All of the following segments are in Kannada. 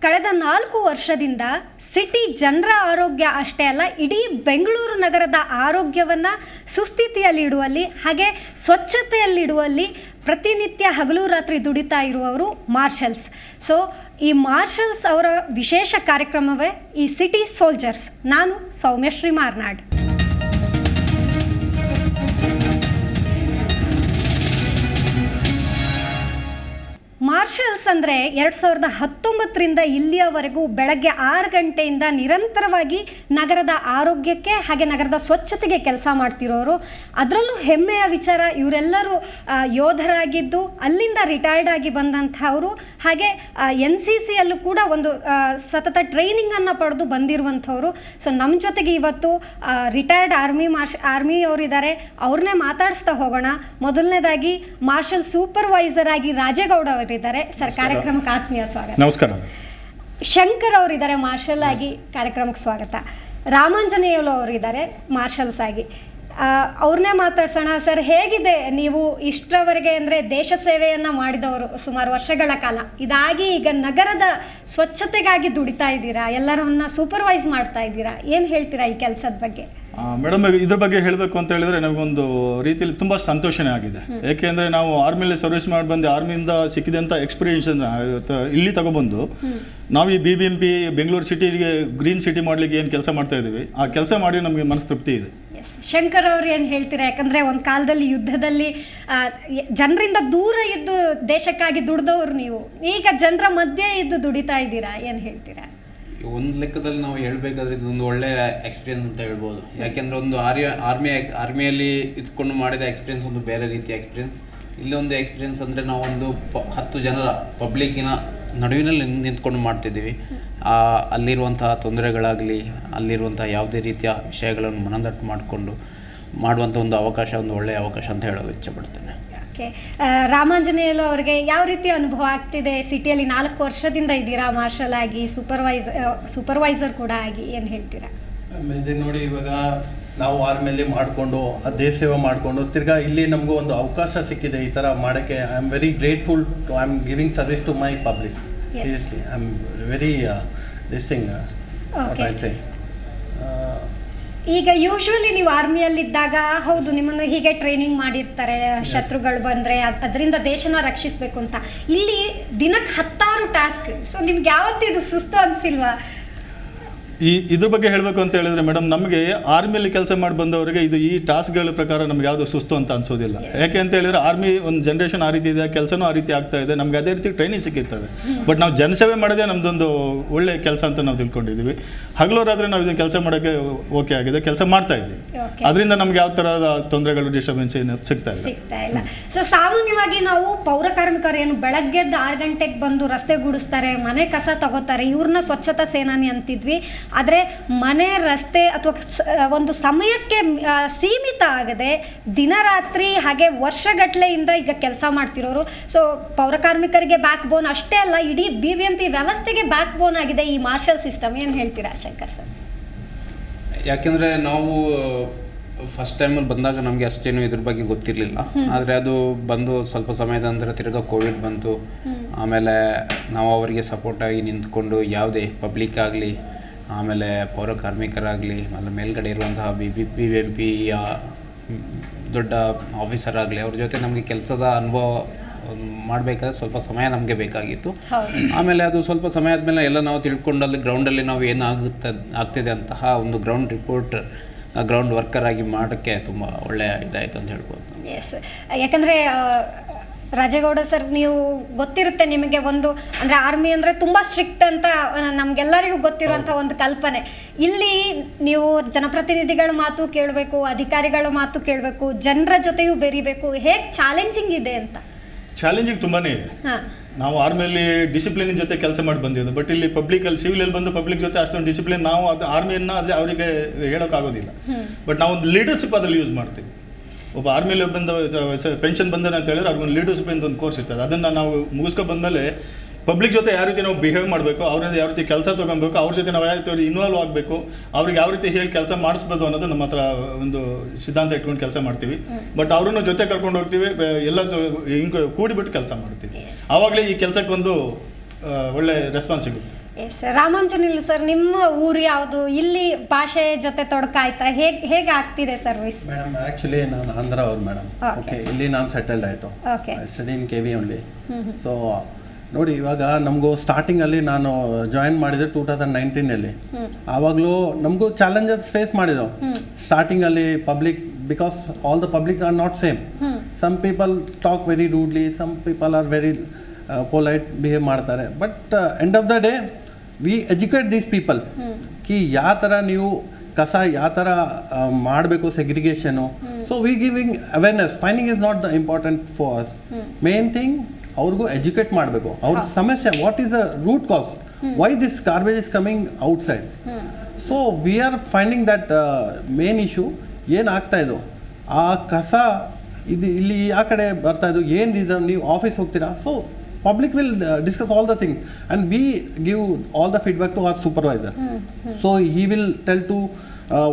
ಕಳೆದ 4 ವರ್ಷದಿಂದ ಸಿಟಿ ಜನರ ಆರೋಗ್ಯ ಅಷ್ಟೇ ಅಲ್ಲ, ಇಡೀ ಬೆಂಗಳೂರು ನಗರದ ಆರೋಗ್ಯವನ್ನು ಸುಸ್ಥಿತಿಯಲ್ಲಿಡುವಲ್ಲಿ ಹಾಗೆ ಸ್ವಚ್ಛತೆಯಲ್ಲಿಡುವಲ್ಲಿ ಪ್ರತಿನಿತ್ಯ ಹಗಲು ರಾತ್ರಿ ದುಡಿತಾ ಇರುವವರು ಮಾರ್ಷಲ್ಸ್. ಸೊ ಈ ಮಾರ್ಷಲ್ಸ್ ಅವರ ವಿಶೇಷ ಕಾರ್ಯಕ್ರಮವೇ ಈ ಸಿಟಿ ಸೋಲ್ಜರ್ಸ್. ನಾನು ಸೌಮ್ಯಶ್ರೀ ಮಾರ್ನಾಡ್. ಮಾರ್ಷಲ್ಸ್ ಅಂದರೆ 2019ರಿಂದ ಇಲ್ಲಿಯವರೆಗೂ ಬೆಳಗ್ಗೆ 6 ಗಂಟೆಯಿಂದ ನಿರಂತರವಾಗಿ ನಗರದ ಆರೋಗ್ಯಕ್ಕೆ ಹಾಗೆ ನಗರದ ಸ್ವಚ್ಛತೆಗೆ ಕೆಲಸ ಮಾಡ್ತಿರೋರು. ಅದರಲ್ಲೂ ಹೆಮ್ಮೆಯ ವಿಚಾರ, ಇವರೆಲ್ಲರೂ ಯೋಧರಾಗಿದ್ದು ಅಲ್ಲಿಂದ ರಿಟೈರ್ಡ್ ಆಗಿ ಬಂದಂಥವರು, ಹಾಗೆ NCCಯಲ್ಲೂ ಕೂಡ ಒಂದು ಸತತ ಟ್ರೈನಿಂಗನ್ನು ಪಡೆದು ಬಂದಿರುವಂಥವ್ರು. ಸೊ ನಮ್ಮ ಜೊತೆಗೆ ಇವತ್ತು ರಿಟೈರ್ಡ್ ಆರ್ಮಿಯವರಿದ್ದಾರೆ, ಅವ್ರನ್ನೇ ಮಾತಾಡಿಸ್ತಾ ಹೋಗೋಣ. ಮೊದಲನೇದಾಗಿ ಮಾರ್ಷಲ್ ಸೂಪರ್ವೈಸರ್ ಆಗಿ ರಾಜೇಗೌಡ ಅವರಿದ್ದಾರೆ ಸರ್, ಕಾರ್ಯಕ್ರಮಕ್ಕೆ ಆತ್ಮೀಯ ಸ್ವಾಗತ. ನಮಸ್ಕಾರ. ಶಂಕರ್ ಅವರಿದ್ದಾರೆ ಮಾರ್ಷಲ್ ಆಗಿ, ಕಾರ್ಯಕ್ರಮಕ್ಕೆ ಸ್ವಾಗತ. ರಾಮಾಂಜನೇಯಲು ಅವರಿದ್ದಾರೆ ಮಾರ್ಷಲ್ಸ್ ಆಗಿ, ಅವ್ರನ್ನೇ ಮಾತಾಡ್ಸೋಣ. ಸರ್, ಹೇಗಿದೆ ನೀವು ಇಷ್ಟರವರೆಗೆ ಅಂದರೆ ದೇಶ ಸೇವೆಯನ್ನು ಮಾಡಿದವರು ಸುಮಾರು ವರ್ಷಗಳ ಕಾಲ, ಇದಾಗಿ ಈಗ ನಗರದ ಸ್ವಚ್ಛತೆಗಾಗಿ ದುಡಿತಾ ಇದ್ದೀರಾ, ಎಲ್ಲರನ್ನ ಸೂಪರ್ವೈಸ್ ಮಾಡ್ತಾ ಇದ್ದೀರಾ, ಏನು ಹೇಳ್ತೀರಾ ಈ ಕೆಲಸದ ಬಗ್ಗೆ? ಮೇಡಮ್, ಇದ್ರ ಬಗ್ಗೆ ಹೇಳಬೇಕು ಅಂತ ಹೇಳಿದ್ರೆ ನಮಗೊಂದು ರೀತಿಯಲ್ಲಿ ತುಂಬ ಸಂತೋಷನೇ ಆಗಿದೆ. ಏಕೆಂದರೆ ನಾವು ಆರ್ಮಿಲಿ ಸರ್ವಿಸ್ ಮಾಡಿ ಬಂದು ಆರ್ಮಿಯಿಂದ ಸಿಕ್ಕಿದಂಥ ಎಕ್ಸ್ಪೀರಿಯನ್ಸ್ ಇಲ್ಲಿ ತಗೊಬಂದು ನಾವು ಈ BBMP ಬೆಂಗಳೂರು ಸಿಟಿಗೆ ಗ್ರೀನ್ ಸಿಟಿ ಮಾಡಲಿಕ್ಕೆ ಏನು ಕೆಲಸ ಮಾಡ್ತಾ ಇದ್ದೀವಿ, ಆ ಕೆಲಸ ಮಾಡಿ ನಮಗೆ ಮನಸ್ಸು ತೃಪ್ತಿ ಇದೆ. ಶಂಕರ್ ಅವ್ರು ಏನು ಹೇಳ್ತೀರಾ? ಯಾಕಂದರೆ ಒಂದು ಕಾಲದಲ್ಲಿ ಯುದ್ಧದಲ್ಲಿ ಜನರಿಂದ ದೂರ ಇದ್ದು ದೇಶಕ್ಕಾಗಿ ದುಡ್ದವ್ರು ನೀವು, ಈಗ ಜನರ ಮಧ್ಯೆ ಇದ್ದು ದುಡಿತಾ ಇದ್ದೀರಾ, ಏನು ಹೇಳ್ತೀರಾ? ಒಂದು ಲೆಕ್ಕದಲ್ಲಿ ನಾವು ಹೇಳಬೇಕಾದ್ರೆ ಇದೊಂದು ಒಳ್ಳೆಯ ಎಕ್ಸ್ಪೀರಿಯನ್ಸ್ ಅಂತ ಹೇಳ್ಬೋದು. ಯಾಕೆಂದರೆ ಒಂದು ಆರ್ಮಿಯಲ್ಲಿ ಇದ್ಕೊಂಡು ಮಾಡಿದ ಎಕ್ಸ್ಪೀರಿಯನ್ಸ್ ಒಂದು ಬೇರೆ ರೀತಿಯ ಎಕ್ಸ್ಪೀರಿಯನ್ಸ್. ಇಲ್ಲೊಂದು ಎಕ್ಸ್ಪೀರಿಯನ್ಸ್ ಅಂದರೆ ನಾವೊಂದು 10 ಜನರ ಪಬ್ಲಿಕ್ಕಿನ ನಡುವಿನಲ್ಲಿ ನಿಂತ್ಕೊಂಡು ಮಾಡ್ತಿದ್ದೀವಿ. ಅಲ್ಲಿರುವಂತಹ ತೊಂದರೆಗಳಾಗಲಿ, ಅಲ್ಲಿರುವಂಥ ಯಾವುದೇ ರೀತಿಯ ವಿಷಯಗಳನ್ನು ಮನದಟ್ಟು ಮಾಡಿಕೊಂಡು ಮಾಡುವಂಥ ಒಂದು ಅವಕಾಶ, ಒಂದು ಒಳ್ಳೆಯ ಅವಕಾಶ ಅಂತ ಹೇಳೋದು ಇಚ್ಛೆಪಡ್ತೇನೆ. ರಾಮಾಂಜನೇಯಲು ಅವರಿಗೆ ಯಾವ ರೀತಿ ಅನುಭವ ಆಗ್ತಿದೆ? ಸಿಟಿಯಲ್ಲಿ 4 ವರ್ಷದಿಂದ ಇದ್ದೀರಾ ಮಾರ್ಷಲ್ ಆಗಿ, ಸೂಪರ್ವೈಸರ್ ಕೂಡ ಆಗಿ, ಏನು ಹೇಳ್ತೀರಾ? ಇದು ನೋಡಿ, ಇವಾಗ ನಾವು ಆರ್ಮಿಯಲ್ಲಿ ಮಾಡಿಕೊಂಡು ದೇಶ ಸೇವೆ ಮಾಡಿಕೊಂಡು ತಿರ್ಗಾ ಇಲ್ಲಿ ನಮಗೂ ಒಂದು ಅವಕಾಶ ಸಿಕ್ಕಿದೆ ಈ ಥರ ಮಾಡೋಕ್ಕೆ. I am very grateful to I am giving service to my public. Seriously I am very this thing what I say. ಈಗ ಯೂಶ್ವಲಿ ನೀವು ಆರ್ಮಿಯಲ್ಲಿದ್ದಾಗ ಹೌದು, ನಿಮ್ಮನ್ನು ಹೀಗೆ ಟ್ರೈನಿಂಗ್ ಮಾಡಿರ್ತಾರೆ, ಶತ್ರುಗಳು ಬಂದರೆ ಅದರಿಂದ ದೇಶನ ರಕ್ಷಿಸಬೇಕು ಅಂತ. ಇಲ್ಲಿ ದಿನಕ್ಕೆ 10 ಟಾಸ್ಕ್. ಸೊ ನಿಮ್ಗೆ ಯಾವತ್ತಿದು ಸುಸ್ತು ಅನಿಸಿಲ್ವಾ? ಇದ್ರ ಬಗ್ಗೆ ಹೇಳಬೇಕು ಅಂತ ಹೇಳಿದ್ರೆ ಮೇಡಮ್, ನಮಗೆ ಆರ್ಮಿಯಲ್ಲಿ ಕೆಲಸ ಮಾಡಿ ಬಂದವರಿಗೆ ಈ ಟಾಸ್ಕ್ಗಳ ಪ್ರಕಾರ ನಮ್ಗೆ ಯಾವುದು ಸುಸ್ತು ಅಂತ ಅನ್ಸೋದಿಲ್ಲ. ಯಾಕೆ ಅಂತ ಹೇಳಿದ್ರೆ ಆರ್ಮಿ ಒಂದು ಜನ್ರೇಷನ್ ಆ ರೀತಿ ಇದೆ, ಕೆಲಸನೂ ಆ ರೀತಿ ಆಗ್ತಾ ಇದೆ, ನಮ್ಗೆ ಅದೇ ರೀತಿ ಟ್ರೈನಿಂಗ್ ಸಿಕ್ಕಿರ್ತದೆ. ಬಟ್ ನಾವು ಜನಸೇವೆ ಮಾಡೋದೇ ನಮ್ಮದೊಂದು ಒಳ್ಳೆ ಕೆಲಸ ಅಂತ ನಾವು ತಿಳ್ಕೊಂಡಿದ್ದೀವಿ. ಹಗಲು ರಾತ್ರಿ ನಾವು ಇದನ್ನು ಕೆಲಸ ಮಾಡೋಕ್ಕೆ ಓಕೆ ಆಗಿದೆ, ಕೆಲಸ ಮಾಡ್ತಾ ಇದ್ದೀವಿ. ಅದರಿಂದ ನಮ್ಗೆ ಯಾವ ಥರದ ತೊಂದರೆಗಳು, ಡಿಸ್ಟರ್ಬೆನ್ಸ್ ಏನು ಸಿಗ್ತಾ ಇಲ್ಲ. ಸೊ ಸಾಮಾನ್ಯವಾಗಿ ನಾವು ಪೌರ ಕಾರ್ಮಿಕರು ಏನು ಬೆಳಗ್ಗೆ 6 ಗಂಟೆಗೆ ಬಂದು ರಸ್ತೆ ಗುಡಿಸ್ತಾರೆ, ಮನೆ ಕಸ ತಗೋತಾರೆ, ಇವ್ರನ್ನ ಸ್ವಚ್ಛತಾ ಸೇನಾನಿ ಅಂತಿದ್ವಿ. ಆದರೆ ಮನೆ, ರಸ್ತೆ ಅಥವಾ ಒಂದು ಸಮಯಕ್ಕೆ ಸೀಮಿತ ಆಗದೆ ದಿನರಾತ್ರಿ ಹಾಗೆ ವರ್ಷಗಟ್ಟಲೆಯಿಂದ ಈಗ ಕೆಲಸ ಮಾಡ್ತಿರೋರು. ಸೊ ಪೌರಕಾರ್ಮಿಕರಿಗೆ ಬ್ಯಾಕ್ ಬೋನ್ ಅಷ್ಟೇ ಅಲ್ಲ, ಇಡೀ BBMP ವ್ಯವಸ್ಥೆಗೆ ಬ್ಯಾಕ್ ಬೋನ್ ಆಗಿದೆ ಈ ಮಾರ್ಷಲ್ ಸಿಸ್ಟಮ್. ಏನು ಹೇಳ್ತೀರಾ ಶಂಕರ್ ಸರ್? ಯಾಕೆಂದರೆ ನಾವು ಫಸ್ಟ್ ಟೈಮಲ್ಲಿ ಬಂದಾಗ ನಮಗೆ ಅಷ್ಟೇನು ಇದ್ರ ಬಗ್ಗೆ ಗೊತ್ತಿರಲಿಲ್ಲ. ಆದರೆ ಅದು ಬಂದು ಸ್ವಲ್ಪ ಸಮಯದ ನಂತರ ತಿರ್ಗಾ ಕೋವಿಡ್ ಬಂತು. ಆಮೇಲೆ ನಾವು ಅವರಿಗೆ ಸಪೋರ್ಟಾಗಿ ನಿಂತ್ಕೊಂಡು ಯಾವುದೇ ಪಬ್ಲಿಕ್ ಆಗಲಿ, ಆಮೇಲೆ ಪೌರ ಕಾರ್ಮಿಕರಾಗಲಿ, ಆಮೇಲೆ ಮೇಲ್ಗಡೆ ಇರುವಂತಹ BBMPಯ ದೊಡ್ಡ ಆಫೀಸರ್ ಆಗಲಿ, ಅವ್ರ ಜೊತೆ ನಮಗೆ ಕೆಲಸದ ಅನುಭವ ಮಾಡಬೇಕಾದ್ರೆ ಸ್ವಲ್ಪ ಸಮಯ ನಮಗೆ ಬೇಕಾಗಿತ್ತು. ಆಮೇಲೆ ಅದು ಸ್ವಲ್ಪ ಸಮಯ ಆದಮೇಲೆ ಎಲ್ಲ ನಾವು ತಿಳ್ಕೊಂಡು ಅಲ್ಲಿ ಗ್ರೌಂಡಲ್ಲಿ ನಾವು ಆಗ್ತಿದೆ ಅಂತಹ ಒಂದು ಗ್ರೌಂಡ್ ರಿಪೋರ್ಟ್, ಗ್ರೌಂಡ್ ವರ್ಕರ್ ಆಗಿ ಮಾಡೋಕ್ಕೆ ತುಂಬ ಒಳ್ಳೆಯ ಇದಾಯಿತು ಅಂತ ಹೇಳ್ಬೋದು. ಎಸ್, ಯಾಕಂದರೆ ರಾಜೇಗೌಡ ಸರ್, ನೀವು ಗೊತ್ತಿರುತ್ತೆ ನಿಮಗೆ, ಒಂದು ಅಂದರೆ ಆರ್ಮಿ ಅಂದರೆ ತುಂಬ ಸ್ಟ್ರಿಕ್ಟ್ ಅಂತ ನಮಗೆಲ್ಲರಿಗೂ ಗೊತ್ತಿರುವಂಥ ಒಂದು ಕಲ್ಪನೆ. ಇಲ್ಲಿ ನೀವು ಜನಪ್ರತಿನಿಧಿಗಳ ಮಾತು ಕೇಳಬೇಕು, ಅಧಿಕಾರಿಗಳ ಮಾತು ಕೇಳಬೇಕು, ಜನರ ಜೊತೆಯೂ ಬೆರಿಬೇಕು. ಹೇಗೆ ಚಾಲೆಂಜಿಂಗ್ ಇದೆ ಅಂತ? ಚಾಲೆಂಜಿಂಗ್ ತುಂಬಾ ಇದೆ. ನಾವು ಆರ್ಮಿಯಲ್ಲಿ ಡಿಸಿಪ್ಲಿನ್ ಜೊತೆ ಕೆಲಸ ಮಾಡಿ ಬಂದಿದ್ದು, ಬಟ್ ಇಲ್ಲಿ ಪಬ್ಲಿಕಲ್ಲಿ ಸಿವಿಲಲ್ಲಿ ಬಂದು ಪಬ್ಲಿಕ್ ಜೊತೆ ಅಷ್ಟೊಂದು ಡಿಸಿಪ್ಲಿನ್ ನಾವು ಅದು ಆರ್ಮಿಯನ್ನು ಅದೇ ಅವರಿಗೆ ಹೇಳೋಕ್ಕಾಗೋದಿಲ್ಲ. ಬಟ್ ನಾವು ಒಂದು ಲೀಡರ್ಶಿಪ್ ಅದ್ರಲ್ಲಿ ಯೂಸ್ ಮಾಡ್ತೀವಿ. ಒಬ್ಬ ಆರ್ಮಿಲಿ ಬಂದ ಪೆನ್ಷನ್ ಬಂದ ಅಂತ ಹೇಳಿದ್ರೆ ಅವ್ರಿಗೊಂದು ಲೀಡರ್ಶಿಪ್ ಅಂತ ಒಂದು ಕೋರ್ಸ್ ಇರ್ತದೆ. ಅದನ್ನು ನಾವು ಮುಗಿಸ್ಕೊಂಡು ಬಂದಮೇಲೆ ಪಬ್ಲಿಕ್ ಜೊತೆ ಯಾವ ರೀತಿ ನಾವು ಬಿಹೇವ್ ಮಾಡಬೇಕು, ಅವರಿಂದ ಯಾವ ರೀತಿ ಕೆಲಸ ತೊಗೊಬೇಕು, ಅವ್ರ ಜೊತೆ ನಾವು ಯಾವ ರೀತಿ ಇನ್ವಾಲ್ವ್ ಆಗಬೇಕು, ಅವ್ರಿಗೆ ಯಾವ ರೀತಿ ಹೇಳಿ ಕೆಲಸ ಮಾಡಿಸ್ಬೋದು ಅನ್ನೋದು ನಮ್ಮ ಹತ್ರ ಒಂದು ಸಿದ್ಧಾಂತ ಇಟ್ಕೊಂಡು ಕೆಲಸ ಮಾಡ್ತೀವಿ. ಬಟ್ ಅವ್ರನ್ನ ಜೊತೆ ಕರ್ಕೊಂಡು ಹೋಗ್ತೀವಿ, ಎಲ್ಲ ಹಿಂಗೆ ಕೂಡಿಬಿಟ್ಟು ಕೆಲಸ ಮಾಡ್ತೀವಿ. ಆವಾಗಲೇ ಈ ಕೆಲಸಕ್ಕೊಂದು ಒಳ್ಳೆ ರೆಸ್ಪಾನ್ಸ್ ಸಿಗುತ್ತೆ. ಎಸ್ ರಾಮಾಂಜನಿಲ್ ಸರ್, ನಿಮ್ಮ ಊರು ಯಾವುದು? ಇಲ್ಲಿ ಭಾಷೆ ಜೊತೆ ತೊಡಕಾಯ್ತಾ? ಹೇಗೆ ಆಗ್ತಿದೆ ಸರ್ವಿಸ್? ಮೇಡಮ್ ಆ್ಯಕ್ಚುಲಿ ನಾನು ಆಂಧ್ರ ಅವ್ರು ಮೇಡಮ್. ಓಕೆ, ಇಲ್ಲಿ ನಾನು ಸೆಟಲ್ಡ್ ಆಯಿತು. Study in KV only. So ನೋಡಿ, ಇವಾಗ ನಮಗೂ ಸ್ಟಾರ್ಟಿಂಗಲ್ಲಿ ನಾನು ಜಾಯಿನ್ ಮಾಡಿದೆ 2019 ಆವಾಗಲೂ ನಮಗೂ ಚಾಲೆಂಜಸ್ ಫೇಸ್ ಮಾಡಿದೆವು ಸ್ಟಾರ್ಟಿಂಗಲ್ಲಿ. Public, because all the public are not same. Some people talk very rudely, some people are very polite behave ಮಾಡ್ತಾರೆ. But end of the day we educate these people ಕಿ ಯಾವ ಥರ ನೀವು ಕಸ ಯಾವ ಥರ ಮಾಡಬೇಕು, segregation. So we giving awareness. Fining is not the important for us. Main thing ಅವ್ರಿಗೂ ಎಜುಕೇಟ್ ಮಾಡಬೇಕು. ಅವ್ರ ಸಮಸ್ಯೆ, what is the root cause, why this garbage is coming outside. So we are finding that main issue ಏನಾಗ್ತಾ ಇದು, ಆ ಕಸ ಇದು ಇಲ್ಲಿ ಆ ಕಡೆ ಬರ್ತಾ ಇದ್ದು ಏನು ರೀಸನ್, ನೀವು ಆಫೀಸ್ ಹೋಗ್ತೀರಾ. So public will discuss all the thing and we give all the feedback to our supervisor. So he will tell to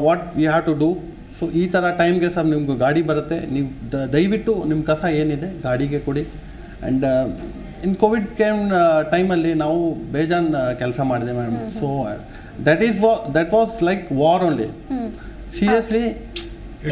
what we have to do. So ಈ ಥರ ಟೈಮ್ಗೆ ಸರ್ ನಿಮ್ಗೆ ಗಾಡಿ ಬರುತ್ತೆ, ನೀವು ದಯವಿಟ್ಟು ನಿಮ್ಮ ಕಸ ಏನಿದೆ ಗಾಡಿಗೆ ಕೊಡಿ. ಆ್ಯಂಡ್ ಇನ್ ಕೋವಿಡ್ ಟೈಮಲ್ಲಿ ನಾವು ಬೇಜಾನ್ ಕೆಲಸ ಮಾಡಿದೆ madam. So that was like war only. Seriously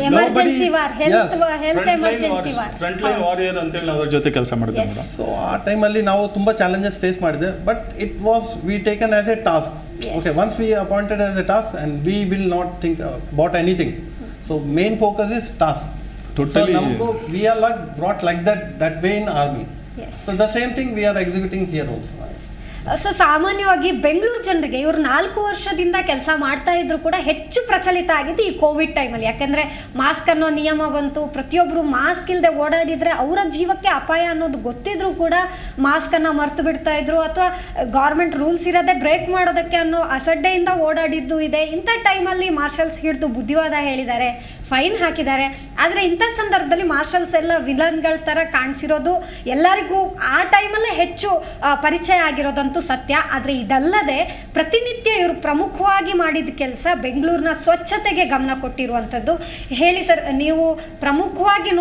emergency war, health emergency war, front line warrior ಅಂತೇಳಿ ನಾವು ಅದ್ರ ಜೊತೆ ಕೆಲಸ ಮಾಡಿದ್ದೆ ಮೇಡಮ್. ಸೊ ಆ ಟೈಮಲ್ಲಿ ನಾವು ತುಂಬ ಚಾಲೆಂಜಸ್ ಫೇಸ್ ಮಾಡಿದೆ. But it was we taken as a task. Okay, once we appointed as a task and we will not think about anything. So main focus is task. So ನಮಗೂ we are like brought like that way in army. Yes. So the same thing we are executing here also. So ಸಾಮಾನ್ಯವಾಗಿ ಬೆಂಗಳೂರು ಜನರಿಗೆ ಇವರು 4 ವರ್ಷದಿಂದ ಕೆಲಸ ಮಾಡ್ತಾ ಇದ್ರು ಕೂಡ ಹೆಚ್ಚು ಪ್ರಚಲಿತ ಆಗಿದ್ದು ಈ ಕೋವಿಡ್ ಟೈಮಲ್ಲಿ. ಯಾಕೆಂದರೆ ಮಾಸ್ಕ್ ಅನ್ನೋ ನಿಯಮ ಬಂತು, ಪ್ರತಿಯೊಬ್ಬರು ಮಾಸ್ಕ್ ಇಲ್ಲದೆ ಓಡಾಡಿದರೆ ಅವರ ಜೀವಕ್ಕೆ ಅಪಾಯ ಅನ್ನೋದು ಗೊತ್ತಿದ್ರು ಕೂಡ ಮಾಸ್ಕನ್ನು ಮರೆತು ಬಿಡ್ತಾ ಇದ್ರು, ಅಥವಾ ಗೌರ್ಮೆಂಟ್ ರೂಲ್ಸ್ ಇರೋದೇ ಬ್ರೇಕ್ ಮಾಡೋದಕ್ಕೆ ಅನ್ನೋ ಅಸಡ್ಡೆಯಿಂದ ಓಡಾಡಿದ್ದು ಇದೆ. ಇಂಥ ಟೈಮಲ್ಲಿ ಮಾರ್ಷಲ್ಸ್ ಹಿಡಿದು ಬುದ್ಧಿವಾದ ಹೇಳಿದ್ದಾರೆ, ಫೈನ್ ಹಾಕಿದ್ದಾರೆ. ಆದರೆ ಇಂಥ ಸಂದರ್ಭದಲ್ಲಿ ಮಾರ್ಷಲ್ಸ್ ಎಲ್ಲ ವಿಲನ್ಗಳ ಥರ ಕಾಣಿಸಿರೋದು ಎಲ್ಲರಿಗೂ ಆ ಟೈಮಲ್ಲೇ ಹೆಚ್ಚು ಪರಿಚಯ ಆಗಿರೋದಂತೂ ಸತ್ಯ. ಆದರೆ ಇದಲ್ಲದೆ ಪ್ರತಿನಿತ್ಯ ಇವರು ಪ್ರಮುಖವಾಗಿ ಮಾಡಿದ ಕೆಲಸ ಬೆಂಗಳೂರಿನ ಸ್ವಚ್ಛತೆಗೆ ಗಮನ ಕೊಟ್ಟಿರುವಂಥದ್ದು. ಹೇಳಿ ಸರ್, ನೀವು ಪ್ರಮುಖವಾಗಿ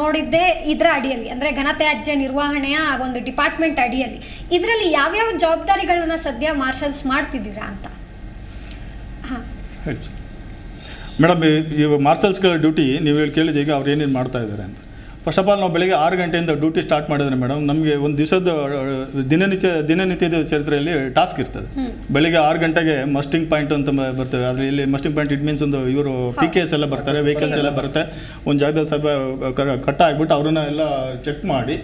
ನೋಡಿದ್ದೇ ಇದರ ಅಡಿಯಲ್ಲಿ, ಅಂದರೆ ಘನತ್ಯಾಜ್ಯ ನಿರ್ವಹಣೆಯ ಒಂದು ಡಿಪಾರ್ಟ್ಮೆಂಟ್ ಅಡಿಯಲ್ಲಿ, ಇದರಲ್ಲಿ ಯಾವ್ಯಾವ ಜವಾಬ್ದಾರಿಗಳನ್ನು ಸದ್ಯ ಮಾರ್ಷಲ್ಸ್ ಮಾಡ್ತಿದ್ದೀರಾ ಅಂತ? ಹಾಂ ಮೇಡಮ್, ಈ ಮಾರ್ಷಲ್ಸ್ಗಳ ಡ್ಯೂಟಿ ನೀವು ಕೇಳಿದ ಈಗ ಅವ್ರು ಏನೇನು ಮಾಡ್ತಾ ಇದ್ದಾರೆ ಅಂತ. ಫಸ್ಟ್ ಆಫ್ ಆಲ್ ನಾವು ಬೆಳಗ್ಗೆ 6 ಗಂಟೆಯಿಂದ ಡ್ಯೂಟಿ ಸ್ಟಾರ್ಟ್ ಮಾಡಿದ್ರೆ ಮೇಡಮ್, ನಮಗೆ ಒಂದು ದಿವಸದ ದಿನನಿತ್ಯದ ಚರಿತ್ರೆಯಲ್ಲಿ ಟಾಸ್ಕ್ ಇರ್ತದೆ. ಬೆಳಿಗ್ಗೆ 6 ಗಂಟೆಗೆ ಮಸ್ಟಿಂಗ್ ಪಾಯಿಂಟ್ ಅಂತ ಬರ್ತವೆ. ಆದರೆ ಇಲ್ಲಿ ಮಸ್ಟಿಂಗ್ ಪಾಯಿಂಟ್ ಇಟ್ ಮೀನ್ಸ್ ಒಂದು ಇವರು PKS ಎಲ್ಲ ಬರ್ತಾರೆ, ವೆಹಿಕಲ್ಸ್ ಎಲ್ಲ ಬರುತ್ತೆ. ಒಂದು ಜಾಗದಲ್ಲಿ ಸ್ವಲ್ಪ ಕಟ್ಟ ಆಗಿಬಿಟ್ಟು ಅವ್ರನ್ನ ಎಲ್ಲ ಚೆಕ್ ಮಾಡಿ,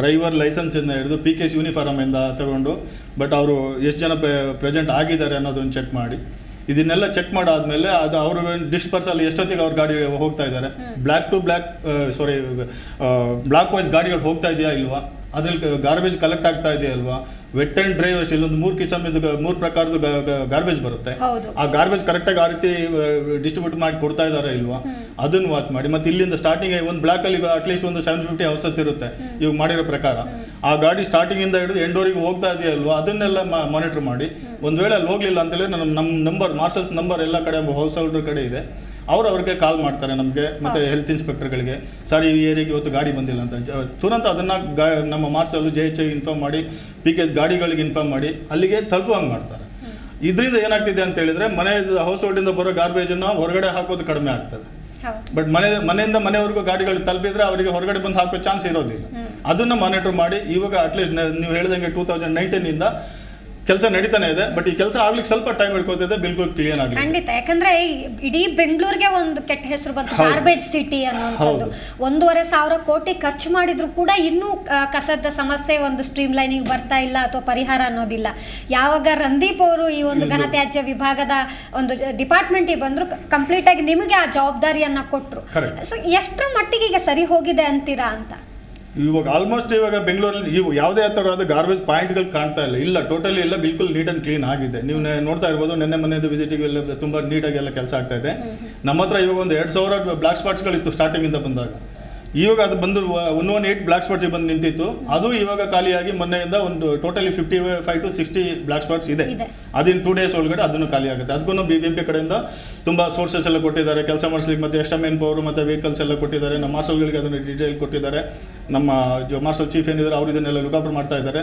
ಡ್ರೈವರ್ ಲೈಸೆನ್ಸಿಂದ ಹಿಡಿದು PKS ಯೂನಿಫಾರ್ಮಿಂದ ತಗೊಂಡು, ಬಟ್ ಅವರು ಎಷ್ಟು ಜನ ಪ್ರೆಸೆಂಟ್ ಆಗಿದ್ದಾರೆ ಅನ್ನೋದನ್ನು ಚೆಕ್ ಮಾಡಿ, ಇದನ್ನೆಲ್ಲ ಚೆಕ್ ಮಾಡಾದ್ಮೇಲೆ ಅದು ಅವರು ಡಿಸ್ಪರ್ಸಲ್ಲಿ ಎಷ್ಟೊತ್ತಿಗೆ ಅವ್ರ ಗಾಡಿ ಹೋಗ್ತಾ ಇದ್ದಾರೆ, ಬ್ಲಾಕ್ ವೈಸ್ ಗಾಡಿಗಳು ಹೋಗ್ತಾ ಇದೆಯಾ ಇಲ್ವಾ, ಅದ್ರಲ್ಲಿ ಗಾರ್ಬೇಜ್ ಕಲೆಕ್ಟ್ ಆಗ್ತಾ ಇದೆಯಾ ಅಲ್ವಾ, ವೆಟ್ ಆ್ಯಂಡ್ ಡ್ರೈ ವೇಸ್ಟ್ ಇಲ್ಲೊಂದು 3 ಕಿಸಮಿದು 3 ಪ್ರಕಾರದ ಗಾರ್ಬೇಜ್ ಬರುತ್ತೆ. ಆ ಗಾರ್ಬೇಜ್ ಕರೆಕ್ಟಾಗಿ ಆ ರೀತಿ ಡಿಸ್ಟ್ರಿಬ್ಯೂಟ್ ಮಾಡಿ ಕೊಡ್ತಾ ಇದ್ದಾರೆ ಇಲ್ವಾ, ಅದನ್ನು ವಾಚ್ ಮಾಡಿ. ಮತ್ತು ಇಲ್ಲಿಂದ ಸ್ಟಾರ್ಟಿಂಗ್ ಒಂದು ಬ್ಲಾಕಲ್ಲಿ ಅಟ್ಲೀಸ್ಟ್ ಒಂದು 750 ಹೌಸಸ್ ಇರುತ್ತೆ ಇವಾಗ ಮಾಡಿರೋ ಪ್ರಕಾರ. ಆ ಗಾಡಿ ಸ್ಟಾರ್ಟಿಂಗಿಂದ ಹಿಡಿದು ಎಂಡೋರಿಗೆ ಹೋಗ್ತಾ ಇದೆಯಾ ಅಲ್ವಾ, ಅದನ್ನೆಲ್ಲ ಮಾನಿಟರ್ ಮಾಡಿ. ಒಂದು ವೇಳೆ ಅಲ್ಲಿ ಹೋಗಲಿಲ್ಲ ಅಂತೇಳಿ ನಮ್ಮ ನಂಬರ್, ಮಾರ್ಷಲ್ಸ್ ನಂಬರ್ ಎಲ್ಲ ಕಡೆ ಹೌಸ್ ಹೋಲ್ಡರ್ ಕಡೆ ಇದೆ, ಅವ್ರಿಗೆ ಕಾಲ್ ಮಾಡ್ತಾರೆ ನಮಗೆ ಮತ್ತು ಹೆಲ್ತ್ ಇನ್ಸ್ಪೆಕ್ಟರ್ಗಳಿಗೆ, ಸರ್ ಈ ಏರಿಯಾಗೆ ಇವತ್ತು ಗಾಡಿ ಬಂದಿಲ್ಲ ಅಂತ. ತುರಂತ ಅದನ್ನು ನಮ್ಮ ಮಾರ್ಷಲ್ JHI ಇನ್ಫಾರ್ಮ್ ಮಾಡಿ, PKS ಗಾಡಿಗಳಿಗೆ ಇನ್ಫಾರ್ಮ್ ಮಾಡಿ ಅಲ್ಲಿಗೆ ತಲುಪುವಂಗೆ ಮಾಡ್ತಾರೆ. ಇದರಿಂದ ಏನಾಗ್ತಿದೆ ಅಂತ ಹೇಳಿದ್ರೆ, ಹೌಸ್ ಹೋಲ್ಡಿಂದ ಬರೋ ಗಾರ್ಬೇಜನ್ನು ಹೊರಗಡೆ ಹಾಕೋದು ಕಡಿಮೆ ಆಗ್ತದೆ. ಬಟ್ ಮನೆಯಿಂದ ಮನೆವರೆಗೂ ಗಾಡಿಗಳು ತಲುಪಿದ್ರೆ ಅವರಿಗೆ ಹೊರಗಡೆ ಬಂದು ಹಾಕೋ ಚಾನ್ಸ್ ಇರೋದಿಲ್ಲ. ಅದನ್ನು ಮಾನಿಟರ್ ಮಾಡಿ ಇವಾಗ ಅಟ್ಲೀಸ್ಟ್ ನೀವು ಹೇಳಿದಂಗೆ 2019 ಕೆಲಸ ನಡೀತಾನೆ ಇದೆ. ಬಟ್ ಈ ಕೆಲಸ ಆಗ್ಲಿಕ್ಕೆ ಸ್ವಲ್ಪ ಟೈಮ್ ಹಿಡ್ಕೋತಿದೆ, ಬಿಲ್ಕುಲ್ ಕ್ಲಿಯರ್ ಆಗಲಿ. ಖಂಡಿತ, ಯಾಕಂದ್ರೆ ಇಡೀ ಬೆಂಗಳೂರಿಗೆ ಒಂದು ಕೆಟ್ಟ ಹೆಸರು ಬಂತು, ಗಾರ್ಬೇಜ್ ಸಿಟಿ ಅನ್ನುವಂಥದ್ದು. 1,500 ಕೋಟಿ ಖರ್ಚು ಮಾಡಿದ್ರು ಕೂಡ ಇನ್ನೂ ಕಸದ ಸಮಸ್ಯೆ ಒಂದು ಸ್ಟ್ರೀಮ್ ಲೈನಿಗೆ ಬರ್ತಾ ಇಲ್ಲ ಅಥವಾ ಪರಿಹಾರ ಅನ್ನೋದಿಲ್ಲ. ಯಾವಾಗ ರಂದೀಪ್ ಅವರು ಈ ಒಂದು ಘನತ್ಯಾಜ್ಯ ವಿಭಾಗದ ಒಂದು ಡಿಪಾರ್ಟ್ಮೆಂಟಿಗೆ ಬಂದ್ರು, ಕಂಪ್ಲೀಟ್ ಆಗಿ ನಿಮಗೆ ಆ ಜವಾಬ್ದಾರಿಯನ್ನ ಕೊಟ್ಟರು. ಸೊ ಎಷ್ಟರ ಮಟ್ಟಿಗೆ ಈಗ ಸರಿ ಹೋಗಿದೆ ಅಂತೀರಾ ಅಂತ? ಇವಾಗ ಆಲ್ಮೋಸ್ಟ್ ಇವಾಗ ಬೆಂಗಳೂರಲ್ಲಿ ಯಾವುದೇ ಥರವಾದ ಗಾರ್ಬೇಜ್ ಪಾಯಿಂಟ್ಗಳು ಕಾಣ್ತಾ ಇಲ್ಲ, ಟೋಟಲಿ ಇಲ್ಲ, ಬಿಲ್ಕುಲ್ ನೀಟ್ ಆ್ಯಂಡ್ ಕ್ಲೀನ್ ಆಗಿದೆ. ನೀವು ನೋಡ್ತಾ ಇರ್ಬೋದು, ನೆನ್ನೆ ಮನೆಯದು ವಿಸಿಟಿಗೆ ಎಲ್ಲ ತುಂಬ ನೀಟಾಗಿ ಎಲ್ಲ ಕೆಲಸ ಆಗ್ತಾ ಇದೆ. ನಮ್ಮ ಹತ್ರ ಇವಾಗ ಒಂದು 2,000 ಬ್ಲಾಕ್ ಸ್ಪಾಟ್ಸ್ಗಳಿತ್ತು ಸ್ಟಾರ್ಟಿಂಗಿಂದ ಬಂದಾಗ. ಇವಾಗ ಅದು ಬಂದು 118 ಬ್ಲಾಕ್ ಸ್ಪಾಟ್ಸ್ ಬಂದು ನಿಂತಿತ್ತು. ಅದು ಇವಾಗ ಖಾಲಿಯಾಗಿ ಮೊನ್ನೆಯಿಂದ ಒಂದು ಟೋಟಲಿ 55 to 60 ಬ್ಲಾಕ್ ಸ್ಪಾಟ್ಸ್ ಇದೆ. ಅದಿನ್ 2 days ಒಳಗಡೆ ಅದನ್ನು ಖಾಲಿ ಆಗುತ್ತೆ. ಅದಕ್ಕೂ BBMP ಕಡೆಯಿಂದ ತುಂಬ ಸೋರ್ಸಸ್ ಎಲ್ಲ ಕೊಟ್ಟಿದ್ದಾರೆ ಕೆಲಸ ಮಾಡಿಸ್ಲಿಕ್ಕೆ, ಮತ್ತು ಎಕ್ಸ್ಟ್ರಾ ಮೆನ್ ಪವರ್ ಮತ್ತು ವೆಹಿಕಲ್ಸ್ ಎಲ್ಲ ಕೊಟ್ಟಿದ್ದಾರೆ. ನಮ್ಮ ಮಾರ್ಷಲ್ಗಳಿಗೆ ಅದನ್ನು ಡೀಟೇಲ್ ಕೊಟ್ಟಿದ್ದಾರೆ. ನಮ್ಮ ಮಾರ್ಷಲ್ ಚೀಫ್ ಏನಿದ್ದಾರೆ ಅವರು ಇದನ್ನೆಲ್ಲ ಲುಕಾಪರ್ ಮಾಡ್ತಾ ಇದ್ದಾರೆ.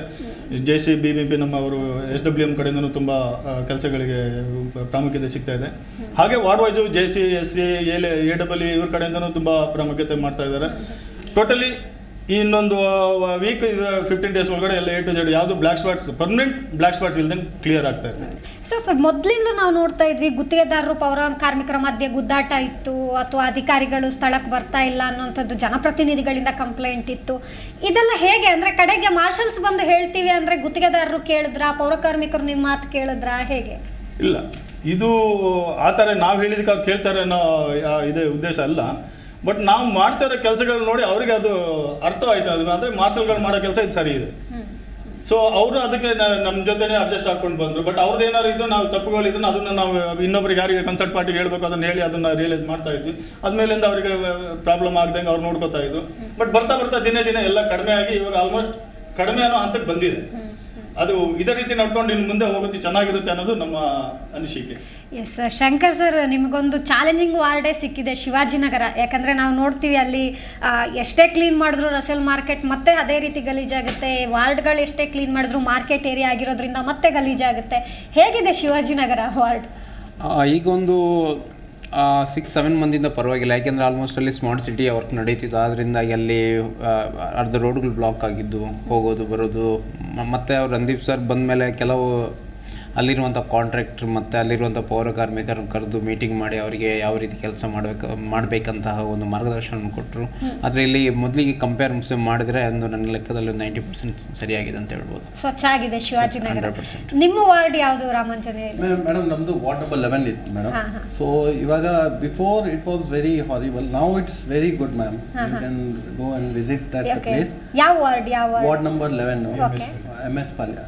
JC BBMP ನಮ್ಮ ಅವರು SWM ಕಡೆಯಿಂದನೂ ತುಂಬ ಕೆಲಸಗಳಿಗೆ ಪ್ರಾಮುಖ್ಯತೆ ಸಿಗ್ತಾ ಇದೆ. ಹಾಗೆ ward wise JC SC AAA ಇವ್ರ ಕಡೆಯಿಂದನೂ ತುಂಬ ಪ್ರಾಮುಖ್ಯತೆ ಮಾಡ್ತಾ ಇದ್ದಾರೆ. ಟೋಟಲಿ ಇನ್ನೊಂದು ವೀಕ್ ಇದರ 15 ಡೇಸ್ ಒಳಗಡೆ ಎಲ್ಲ A to Z ಯಾವುದು black spots permanent black spots ಇಲ್ದಂಗೆ ಕ್ಲಿಯರ್ ಆಗ್ತಾ ಇದೆ. ಸರ್ ಮೊದಲಿಂದ ನಾವು ನೋಡ್ತಾ ಇದ್ವಿ ಗುತ್ತಿಗೆದಾರರು ಪೌರ ಕಾರ್ಮಿಕರ ಮಧ್ಯೆ ಗುದ್ದಾಟ ಇತ್ತು, ಅಥವಾ ಅಧಿಕಾರಿಗಳು ಸ್ಥಳಕ್ಕೆ ಬರ್ತಾ ಇಲ್ಲ ಅನ್ನೋಂಥದ್ದು ಜನಪ್ರತಿನಿಧಿಗಳಿಂದ ಕಂಪ್ಲೇಂಟ್ ಇತ್ತು. ಇದೆಲ್ಲ ಹೇಗೆ ಅಂದರೆ ಕಡೆಗೆ ಮಾರ್ಷಲ್ಸ್ ಬಂದು ಹೇಳ್ತೀವಿ ಅಂದರೆ ಗುತ್ತಿಗೆದಾರರು ಕೇಳಿದ್ರಾ, ಪೌರ ಕಾರ್ಮಿಕರು ನಿಮ್ಮ ಮಾತು ಕೇಳಿದ್ರಾ, ಹೇಗೆ? ಇಲ್ಲ, ಇದು ಆ ಥರ ನಾವು ಹೇಳಿದಕ್ಕೆ ಅವ್ರು ಕೇಳ್ತಾರೆ ಅನ್ನೋ ಇದೇ ಉದ್ದೇಶ ಅಲ್ಲ. ಬಟ್ ನಾವು ಮಾಡ್ತಾ ಇರೋ ಕೆಲಸಗಳು ನೋಡಿ ಅವರಿಗೆ ಅದು ಅರ್ಥ ಆಯ್ತು. ಅದು ಅಂದರೆ ಮಾರ್ಷಲ್ಗಳು ಮಾಡೋ ಕೆಲಸ ಇದು ಸರಿ ಇದೆ. ಸೊ ಅವರು ಅದಕ್ಕೆ ನಮ್ಮ ಜೊತೆನೇ ಅಡ್ಜಸ್ಟ್ ಹಾಕೊಂಡು ಬಂದರು. ಬಟ್ ಅವ್ರದ್ದು ಏನಾದ್ರು ಇದ್ದು ನಾವು ತಪ್ಪುಗಳಿದ್ದನ್ನು ಅದನ್ನು ನಾವು ಇನ್ನೊಬ್ರಿಗೆ ಯಾರಿಗೆ ಕನ್ಸಲ್ಟ್ ಪಾರ್ಟಿಗೆ ಹೇಳ್ಬೇಕು ಅದನ್ನು ಹೇಳಿ ಅದನ್ನು ರಿಯಲೈಸ್ ಮಾಡ್ತಾ ಇದ್ವಿ. ಆದ್ಮೇಲಿಂದ ಅವರಿಗೆ ಪ್ರಾಬ್ಲಮ್ ಆಗ್ದಂಗೆ ಅವ್ರು ನೋಡ್ಕೋತಾ ಇದ್ರು. ಬಟ್ ಬರ್ತಾ ಬರ್ತಾ ದಿನೇ ದಿನೇ ಎಲ್ಲ ಕಡಿಮೆ ಆಗಿ ಇವಾಗ ಆಲ್ಮೋಸ್ಟ್ ಕಡಿಮೆ ಅನ್ನೋ ಹಂತಕ್ಕೆ ಬಂದಿದೆ. ಅದು ಇದೇ ರೀತಿ ನಡ್ಕೊಂಡು ಇನ್ನು ಮುಂದೆ ಹೋಗುತ್ತೆ ಚೆನ್ನಾಗಿರುತ್ತೆ ಅನ್ನೋದು ನಮ್ಮ ಅನಿಸಿಕೆ. ಎಸ್ ಶಂಕರ್ ಸರ್, ನಿಮಗೊಂದು ಚಾಲೆಂಜಿಂಗ್ ವಾರ್ಡೇ ಸಿಕ್ಕಿದೆ ಶಿವಾಜಿನಗರ. ಯಾಕಂದರೆ ನಾವು ನೋಡ್ತೀವಿ ಅಲ್ಲಿ ಎಷ್ಟೇ ಕ್ಲೀನ್ ಮಾಡಿದ್ರು ರಸೇಲ್ ಮಾರ್ಕೆಟ್ ಮತ್ತೆ ಅದೇ ರೀತಿ ಗಲೀಜಾಗುತ್ತೆ, ವಾರ್ಡ್ಗಳು ಎಷ್ಟೇ ಕ್ಲೀನ್ ಮಾಡಿದ್ರು ಮಾರ್ಕೆಟ್ ಏರಿಯಾ ಆಗಿರೋದ್ರಿಂದ ಮತ್ತೆ ಗಲೀಜಾಗುತ್ತೆ. ಹೇಗಿದೆ ಶಿವಾಜಿನಗರ ವಾರ್ಡ್? ಈಗ ಒಂದು 6-7 ಮಂದಿಯಿಂದ ಪರವಾಗಿಲ್ಲ. ಯಾಕೆಂದರೆ ಆಲ್ಮೋಸ್ಟ್ ಅಲ್ಲಿ ಸ್ಮಾರ್ಟ್ ಸಿಟಿ ವರ್ಕ್ ನಡೀತಿತ್ತು. ಅದರಿಂದಾಗಿ ಅಲ್ಲಿ ಅರ್ಧ ರೋಡ್ಗಳು ಬ್ಲಾಕ್ ಆಗಿದ್ದು, ಹೋಗೋದು ಬರೋದು. ಮತ್ತು ಅವ್ರು ರಂದೀಪ್ ಸರ್ ಬಂದ ಮೇಲೆ ಕೆಲವು ಅಲ್ಲಿರುವಂಥ ಕಾಂಟ್ರಾಕ್ಟ್ರ್ ಮತ್ತು ಅಲ್ಲಿರುವಂಥ ಪೌರ ಕಾರ್ಮಿಕರನ್ನು ಕರೆದು ಮೀಟಿಂಗ್ ಮಾಡಿ ಅವರಿಗೆ ಯಾವ ರೀತಿ ಕೆಲಸ ಮಾಡಬೇಕಂತಹ ಒಂದು ಮಾರ್ಗದರ್ಶನ ಕೊಟ್ಟರು. ಆದರೆ ಇಲ್ಲಿ ಮೊದಲಿಗೆ ಕಂಪೇರ್ ಮಾಡಿದರೆ ಒಂದು ನನ್ನ ಲೆಕ್ಕದಲ್ಲಿ 90% ಸರಿಯಾಗಿದೆ ಅಂತ ಹೇಳ್ಬೋದು. ಸ್ವಚ್ಛ ಆಗಿದೆ ಶಿವಾಜಿನಗರ. 100%. ನಿಮ್ಮ ವಾರ್ಡ್ ಯಾವುದು ರಾಮಾಂಜನೇಯ? ಮೇಡಮ್ ನಮ್ಮದು ವಾರ್ಡ್ ನಂಬರ್ 11 ಇತ್ತು ಮೇಡಮ್. ಸೊ ಇವಾಗ before it was very horrible, now it's very good ma'am. You can go and visit that place. ಯಾವ ward? Ward number 11 MS Palya.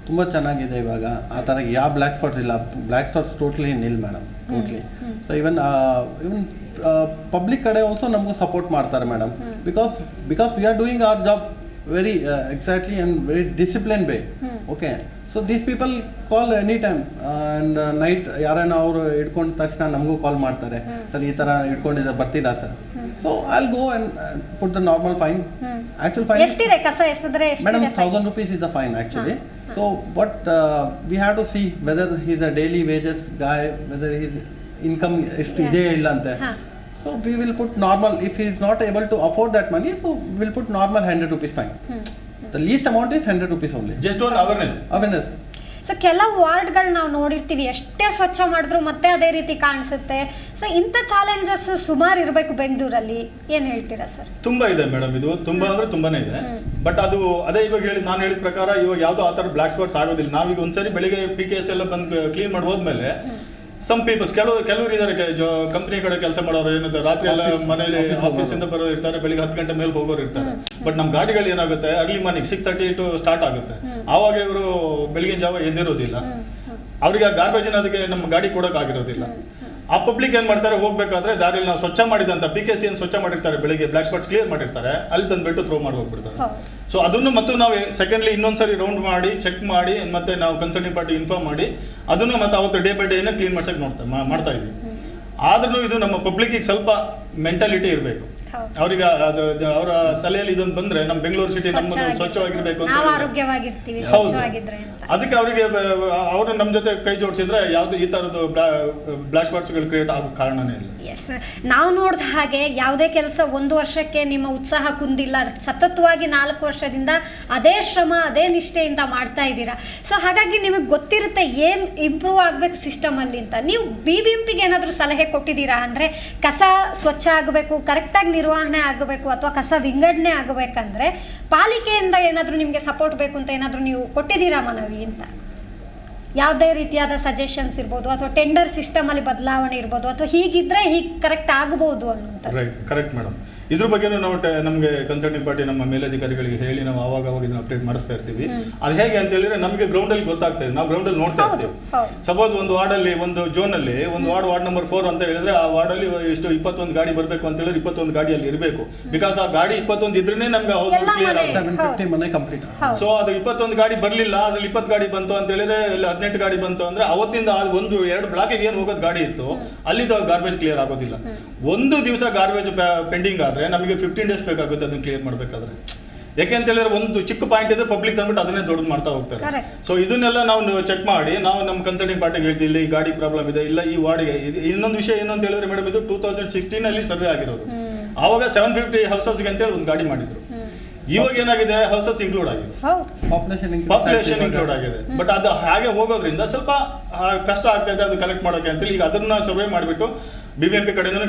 ತುಂಬ ಚೆನ್ನಾಗಿದೆ ಇವಾಗ. ಆ ಥರ ಯಾವ ಬ್ಲ್ಯಾಕ್ ಸ್ಪಾಟ್ಸ್ ಇಲ್ಲ. Black spots totally nil madam, totally. So even public ಕಡೆ ಆಲ್ಸೋ ನಮಗೂ ಸಪೋರ್ಟ್ ಮಾಡ್ತಾರೆ madam. Because we are doing our job very exactly and very discipline way. Okay, so these people call any time and night ಯಾರನ್ನ ಅವರು ಹಿಡ್ಕೊಂಡ ತಕ್ಷಣ ನಮಗೂ ಕಾಲ್ ಮಾಡ್ತಾರೆ, ಸರ್ ಈ ಥರ ಹಿಡ್ಕೊಂಡಿದ್ದೆ ಬರ್ತೀರಾ sir. So I'll go and put the normal fine. Actual fine. ಎಷ್ಟಿದೆ ಕಸ ಎಸೆದ್ರೆ? Madam, 1000 rupees is the fine actually. So what we have to see whether he's a daily wages guy, whether his income is ide illa ante. So we will put normal. If he is not able to afford that money, so we'll put normal 100 rupees fine. The least amount is 100 rupees only. Just one awareness. So ಕೆಲವು ವಾರ್ಡ್ಗಳು ನಾವು ನೋಡಿರ್ತೀವಿ, ಎಷ್ಟೇ ಸ್ವಚ್ಛ ಮಾಡಿದ್ರು ಮತ್ತೆ ಅದೇ ರೀತಿ ಕಾಣಿಸುತ್ತೆ. ಸೊ ಇಂಥ ಚಾಲೆಂಜಸ್ ಸುಮಾರು ಇರಬೇಕು ಬೆಂಗಳೂರಲ್ಲಿ. ಏನು ಹೇಳ್ತೀರಾ ಸರ್? ತುಂಬ ಇದೆ ಮೇಡಮ್, ಇದು ತುಂಬ ಅಂದರೆ ತುಂಬಾನೇ ಇದೆ. ಬಟ್ ಅದು ಅದೇ ಇವಾಗ ನಾನು ಹೇಳಿದ ಪ್ರಕಾರ ಇವಾಗ ಯಾವುದೋ ಆ ಥರ ಬ್ಲ್ಯಾಕ್ ಸ್ಪಾಟ್ಸ್ ಆಗೋದಿಲ್ಲ. ನಾವೀಗ ಒಂದ್ಸರಿ ಬೆಳಿಗ್ಗೆ PKS ಎಲ್ಲ ಬಂದು ಕ್ಲೀನ್ ಮಾಡಿ ಹೋದ್ಮೇಲೆ ಸಮ್ ಪೀಪಲ್ಸ್ ಕೆಲವರು ಇದ್ದಾರೆ ಕಂಪ್ನಿ ಕಡೆ ಕೆಲಸ ಮಾಡೋರು, ಏನಂತ ರಾತ್ರಿ ಎಲ್ಲ ಮನೇಲಿ ಆಫೀಸಿಂದ ಬರೋರು ಇರ್ತಾರೆ, ಬೆಳಿಗ್ಗೆ 10 ಗಂಟೆ ಮೇಲೆ ಹೋಗೋರು ಇರ್ತಾರೆ. ಬಟ್ ನಮ್ಮ ಗಾಡಿಗಳು ಏನಾಗುತ್ತೆ ಅರ್ಲಿ ಮಾರ್ನಿಂಗ್ 6:30 to ಸ್ಟಾರ್ಟ್ ಆಗುತ್ತೆ. ಆವಾಗ ಇವರು ಬೆಳಗಿನ ಜಾವ ಎದ್ದಿರೋದಿಲ್ಲ, ಅವ್ರಿಗೆ ಆ ಗಾರ್ಬೇಜಿನ ಅದಕ್ಕೆ ನಮ್ಮ ಗಾಡಿ ಕೊಡೋಕ್ಕಾಗಿರೋದಿಲ್ಲ. ಆ ಪಬ್ಲಿಕ್ ಏನು ಮಾಡ್ತಾರೆ, ಹೋಗ್ಬೇಕಾದ್ರೆ ದಾರಿಯಲ್ಲಿ ನಾವು ಸ್ವಚ್ಛ ಮಾಡಿದಂಥ PKC ಏನು ಸ್ವಚ್ಛ ಮಾಡಿರ್ತಾರೆ, ಬೆಳಿಗ್ಗೆ ಬ್ಲ್ಯಾಕ್ ಸ್ಪಾಟ್ಸ್ ಕ್ಲಿಯರ್ ಮಾಡಿರ್ತಾರೆ, ಅಲ್ಲಿ ತಂದುಬಿಟ್ಟು ಥ್ರೋ ಮಾಡಿ ಹೋಗ್ಬಿಡ್ತಾರೆ. ಸೊ ಅದನ್ನು ಮತ್ತು ನಾವು ಸೆಕೆಂಡ್ಲಿ ಇನ್ನೊಂದ್ಸರಿ ರೌಂಡ್ ಮಾಡಿ ಚೆಕ್ ಮಾಡಿ ಮತ್ತೆ ನಾವು ಕನ್ಸರ್ನಿಂಗ್ ಪಾರ್ಟಿ ಇನ್ಫಾರ್ಮ್ ಮಾಡಿ ಅದನ್ನು ಮತ್ತೆ ಅವತ್ತು ಡೇ ಬೈ ಡೇನ ಕ್ಲೀನ್ ಮಾಡ್ಸಕ್ಕೆ ಮಾಡ್ತಾ ಇದ್ದೀವಿ. ಆದ್ರೂ ಇದು ನಮ್ಮ ಪಬ್ಲಿಕ್ಕಿಗೆ ಸ್ವಲ್ಪ ಮೆಂಟಾಲಿಟಿ ಇರಬೇಕು. ಅವ್ರಿಗೆ ಅದು ಅವರ ತಲೆಯಲ್ಲಿ ಇದೊಂದು ಬಂದ್ರೆ ನಮ್ಮ ಬೆಂಗಳೂರು ಸಿಟಿ ನಮ್ಮ ಸ್ವಚ್ಛವಾಗಿರ್ಬೇಕು ಅಂತ, ಅದಕ್ಕೆ ಅವರಿಗೆ ಅವರು ನಮ್ಮ ಜೊತೆ ಕೈ ಜೋಡಿಸಿದ್ರೆ ಯಾವುದು ಈ ತರದ್ದು ಬ್ಲ್ಯಾಕ್ ಸ್ಪಾಟ್ಸ್ಗಳು ಕ್ರಿಯೇಟ್ ಆಗೋ ಕಾರಣನೇ ಇಲ್ಲ. ಎಸ್, ನಾವು ನೋಡಿದ ಹಾಗೆ ಯಾವುದೇ ಕೆಲಸ 1 ವರ್ಷಕ್ಕೆ ನಿಮ್ಮ ಉತ್ಸಾಹ ಕುಂದಿಲ್ಲ, ಸತತವಾಗಿ 4 ವರ್ಷದಿಂದ ಅದೇ ಶ್ರಮ ಅದೇ ನಿಷ್ಠೆಯಿಂದ ಮಾಡ್ತಾ ಇದ್ದೀರಾ. ಸೊ ಹಾಗಾಗಿ ನಿಮಗೆ ಗೊತ್ತಿರುತ್ತೆ ಏನು ಇಂಪ್ರೂವ್ ಆಗಬೇಕು ಸಿಸ್ಟಮಲ್ಲಿ ಅಂತ. ನೀವು BBMPಗೆ ಏನಾದರೂ ಸಲಹೆ ಕೊಟ್ಟಿದ್ದೀರಾ? ಅಂದರೆ ಕಸ ಸ್ವಚ್ಛ ಆಗಬೇಕು, ಕರೆಕ್ಟಾಗಿ ನಿರ್ವಹಣೆ ಆಗಬೇಕು, ಅಥವಾ ಕಸ ವಿಂಗಡಣೆ ಆಗಬೇಕಂದ್ರೆ ಪಾಲಿಕೆಯಿಂದ ಏನಾದರೂ ನಿಮಗೆ ಸಪೋರ್ಟ್ ಬೇಕು ಅಂತ ಏನಾದರೂ ನೀವು ಕೊಟ್ಟಿದ್ದೀರಾ ಮನವಿ ಅಂತ? ಯಾವುದೇ ರೀತಿಯಾದ ಸಜೆಷನ್ಸ್ ಇರ್ಬೋದು, ಅಥವಾ ಟೆಂಡರ್ ಸಿಸ್ಟಮಲ್ಲಿ ಬದಲಾವಣೆ ಇರ್ಬೋದು, ಅಥವಾ ಹೀಗಿದ್ರೆ ಹೀಗೆ ಕರೆಕ್ಟ್ ಆಗ್ಬೋದು ಅನ್ನೋಂಥ. Correct madam. ಇದ್ರ ಬಗ್ಗೆ ನಾವು ನಮಗೆ ಕನ್ಸಲ್ಟಿಂಗ್ ಪಾರ್ಟಿ ನಮ್ಮ ಮೇಲಧಿಕಾರಿಗಳಿಗೆ ಹೇಳಿ ನಾವು ಅವಾಗ ಇದನ್ನ ಅಪ್ಡೇಟ್ ಮಾಡಿಸ್ತಾ ಇರ್ತೀವಿ. ಅದು ಹೇಗೆ ಅಂತ ಹೇಳಿದ್ರೆ ನಮಗೆ ಗ್ರೌಂಡಲ್ಲಿ ಗೊತ್ತಾಗ್ತಾ ಇದೆ, ನಾವು ಗ್ರೌಂಡಲ್ಲಿ ನೋಡ್ತಾ ಇರ್ತೀವಿ. ಸಪೋಸ್ ಒಂದು ವಾರ್ಡಲ್ಲಿ ಒಂದು ಝೋನಲ್ಲಿ ಒಂದು ವಾರ್ಡ್ ನಂಬರ್ 4 ಅಂತ ಹೇಳಿದ್ರೆ ಆ ವಾರ್ಡಲ್ಲಿ ಇಷ್ಟು 21 ಗಾಡಿ ಬರಬೇಕು ಅಂತ ಹೇಳಿದ್ರೆ 21 ಗಾಡಿ ಅಲ್ಲಿ ಇರಬೇಕು. ಬಿಕಾಸ್ ಆ ಗಾಡಿ 21 ಇದ್ರೇನೆ ನಮ್ಗೆ ಹೌಸ್ ಕ್ಲಿಯರ್ ಆಗುತ್ತೆ. ಸೊ ಅದು 21 ಗಾಡಿ ಬರಲಿಲ್ಲ, ಅದ್ರಲ್ಲಿ 20 ಗಾಡಿ ಬಂತು ಅಂತ ಹೇಳಿದ್ರೆ 18 ಗಾಡಿ ಬಂತು ಅಂದ್ರೆ ಅವತ್ತಿಂದ 1-2 ಬ್ಲಾಕಿಗೆ ಏನು ಹೋಗೋದು ಗಾಡಿ ಇತ್ತು ಅಲ್ಲಿದ್ದು ಗಾರ್ಬೇಜ್ ಕ್ಲಿಯರ್ ಆಗೋದಿಲ್ಲ. ಒಂದು ದಿವಸ ಗಾರ್ಬೇಜ್ ಪೆಂಡಿಂಗ್ ಆದ್ರೆ ಆದರೆ ನಮಗೆ 15 ಡೇಸ್ ಬೇಕಾಗುತ್ತೆ ಅದನ್ನ ಕ್ಲಿಯರ್ ಮಾಡಬೇಕಾದ್ರೆ. ಯಾಕೆ ಅಂತ ಹೇಳಿದ್ರೆ ಒಂದು ಚಿಕ್ಕ ಪಾಯಿಂಟ್ ಇದ್ರೆ ಪಬ್ಲಿಕ್ ತಂದ್ಬಿಟ್ಟು ಅದನ್ನೇ ದೊಡ್ಡದು ಮಾಡ್ತಾ ಹೋಗ್ತಾರೆ. Correct. ಸೊ ಇದನ್ನೆಲ್ಲ ನಾವು ಚೆಕ್ ಮಾಡಿ ನಾವು ನಮ್ಮ ಕನ್ಸಲ್ಟಿಂಗ್ ಪಾರ್ಟಿಗೆ ಹೇಳ್ತೀವಿ, ಇಲ್ಲಿ ಈ ಗಾಡಿ ಪ್ರಾಬ್ಲಮ್ ಇದೆ, ಇಲ್ಲ ಈ ವಾರ್ಡ್ಗೆ ಇನ್ನೊಂದು ವಿಷಯ ಏನು ಅಂತ ಹೇಳಿದ್ರೆ ಮೇಡಮ್, ಇದು 2016 ಸರ್ವೆ ಆಗಿರೋದು. ಆವಾಗ 750 ಹೌಸಸ್ಗೆ ಅಂತೇಳಿ ಒಂದು ಗಾಡಿ ಮಾಡಿದ್ರು. ಇವಾಗ ಏನಾಗಿದೆ, ಹೌಸಸ್ ಇನ್ಕ್ಲೂಡ್ ಆಗಿದೆ, ಹೌದು. ಪಾಪ್ಯುಲೇಷನ್ ಇನ್ಕ್ಲೂಡ್ ಆಗಿದೆ. ಬಟ್ ಅದು ಹಾಗೆ ಹೋಗೋದ್ರಿಂದ ಸ್ವಲ್ಪ ಕಷ್ಟ ಆಗ್ತಾ ಇದೆ ಅದು ಕಲೆಕ್ಟ್ ಮಾಡೋಕೆ ಅಂತೇಳಿ ಈಗ ಅದನ್ನ ಸರ್ವೆ ಮಾಡಿಬಿಟ್ಟು BBMP ಕಡೆಯಿಂದ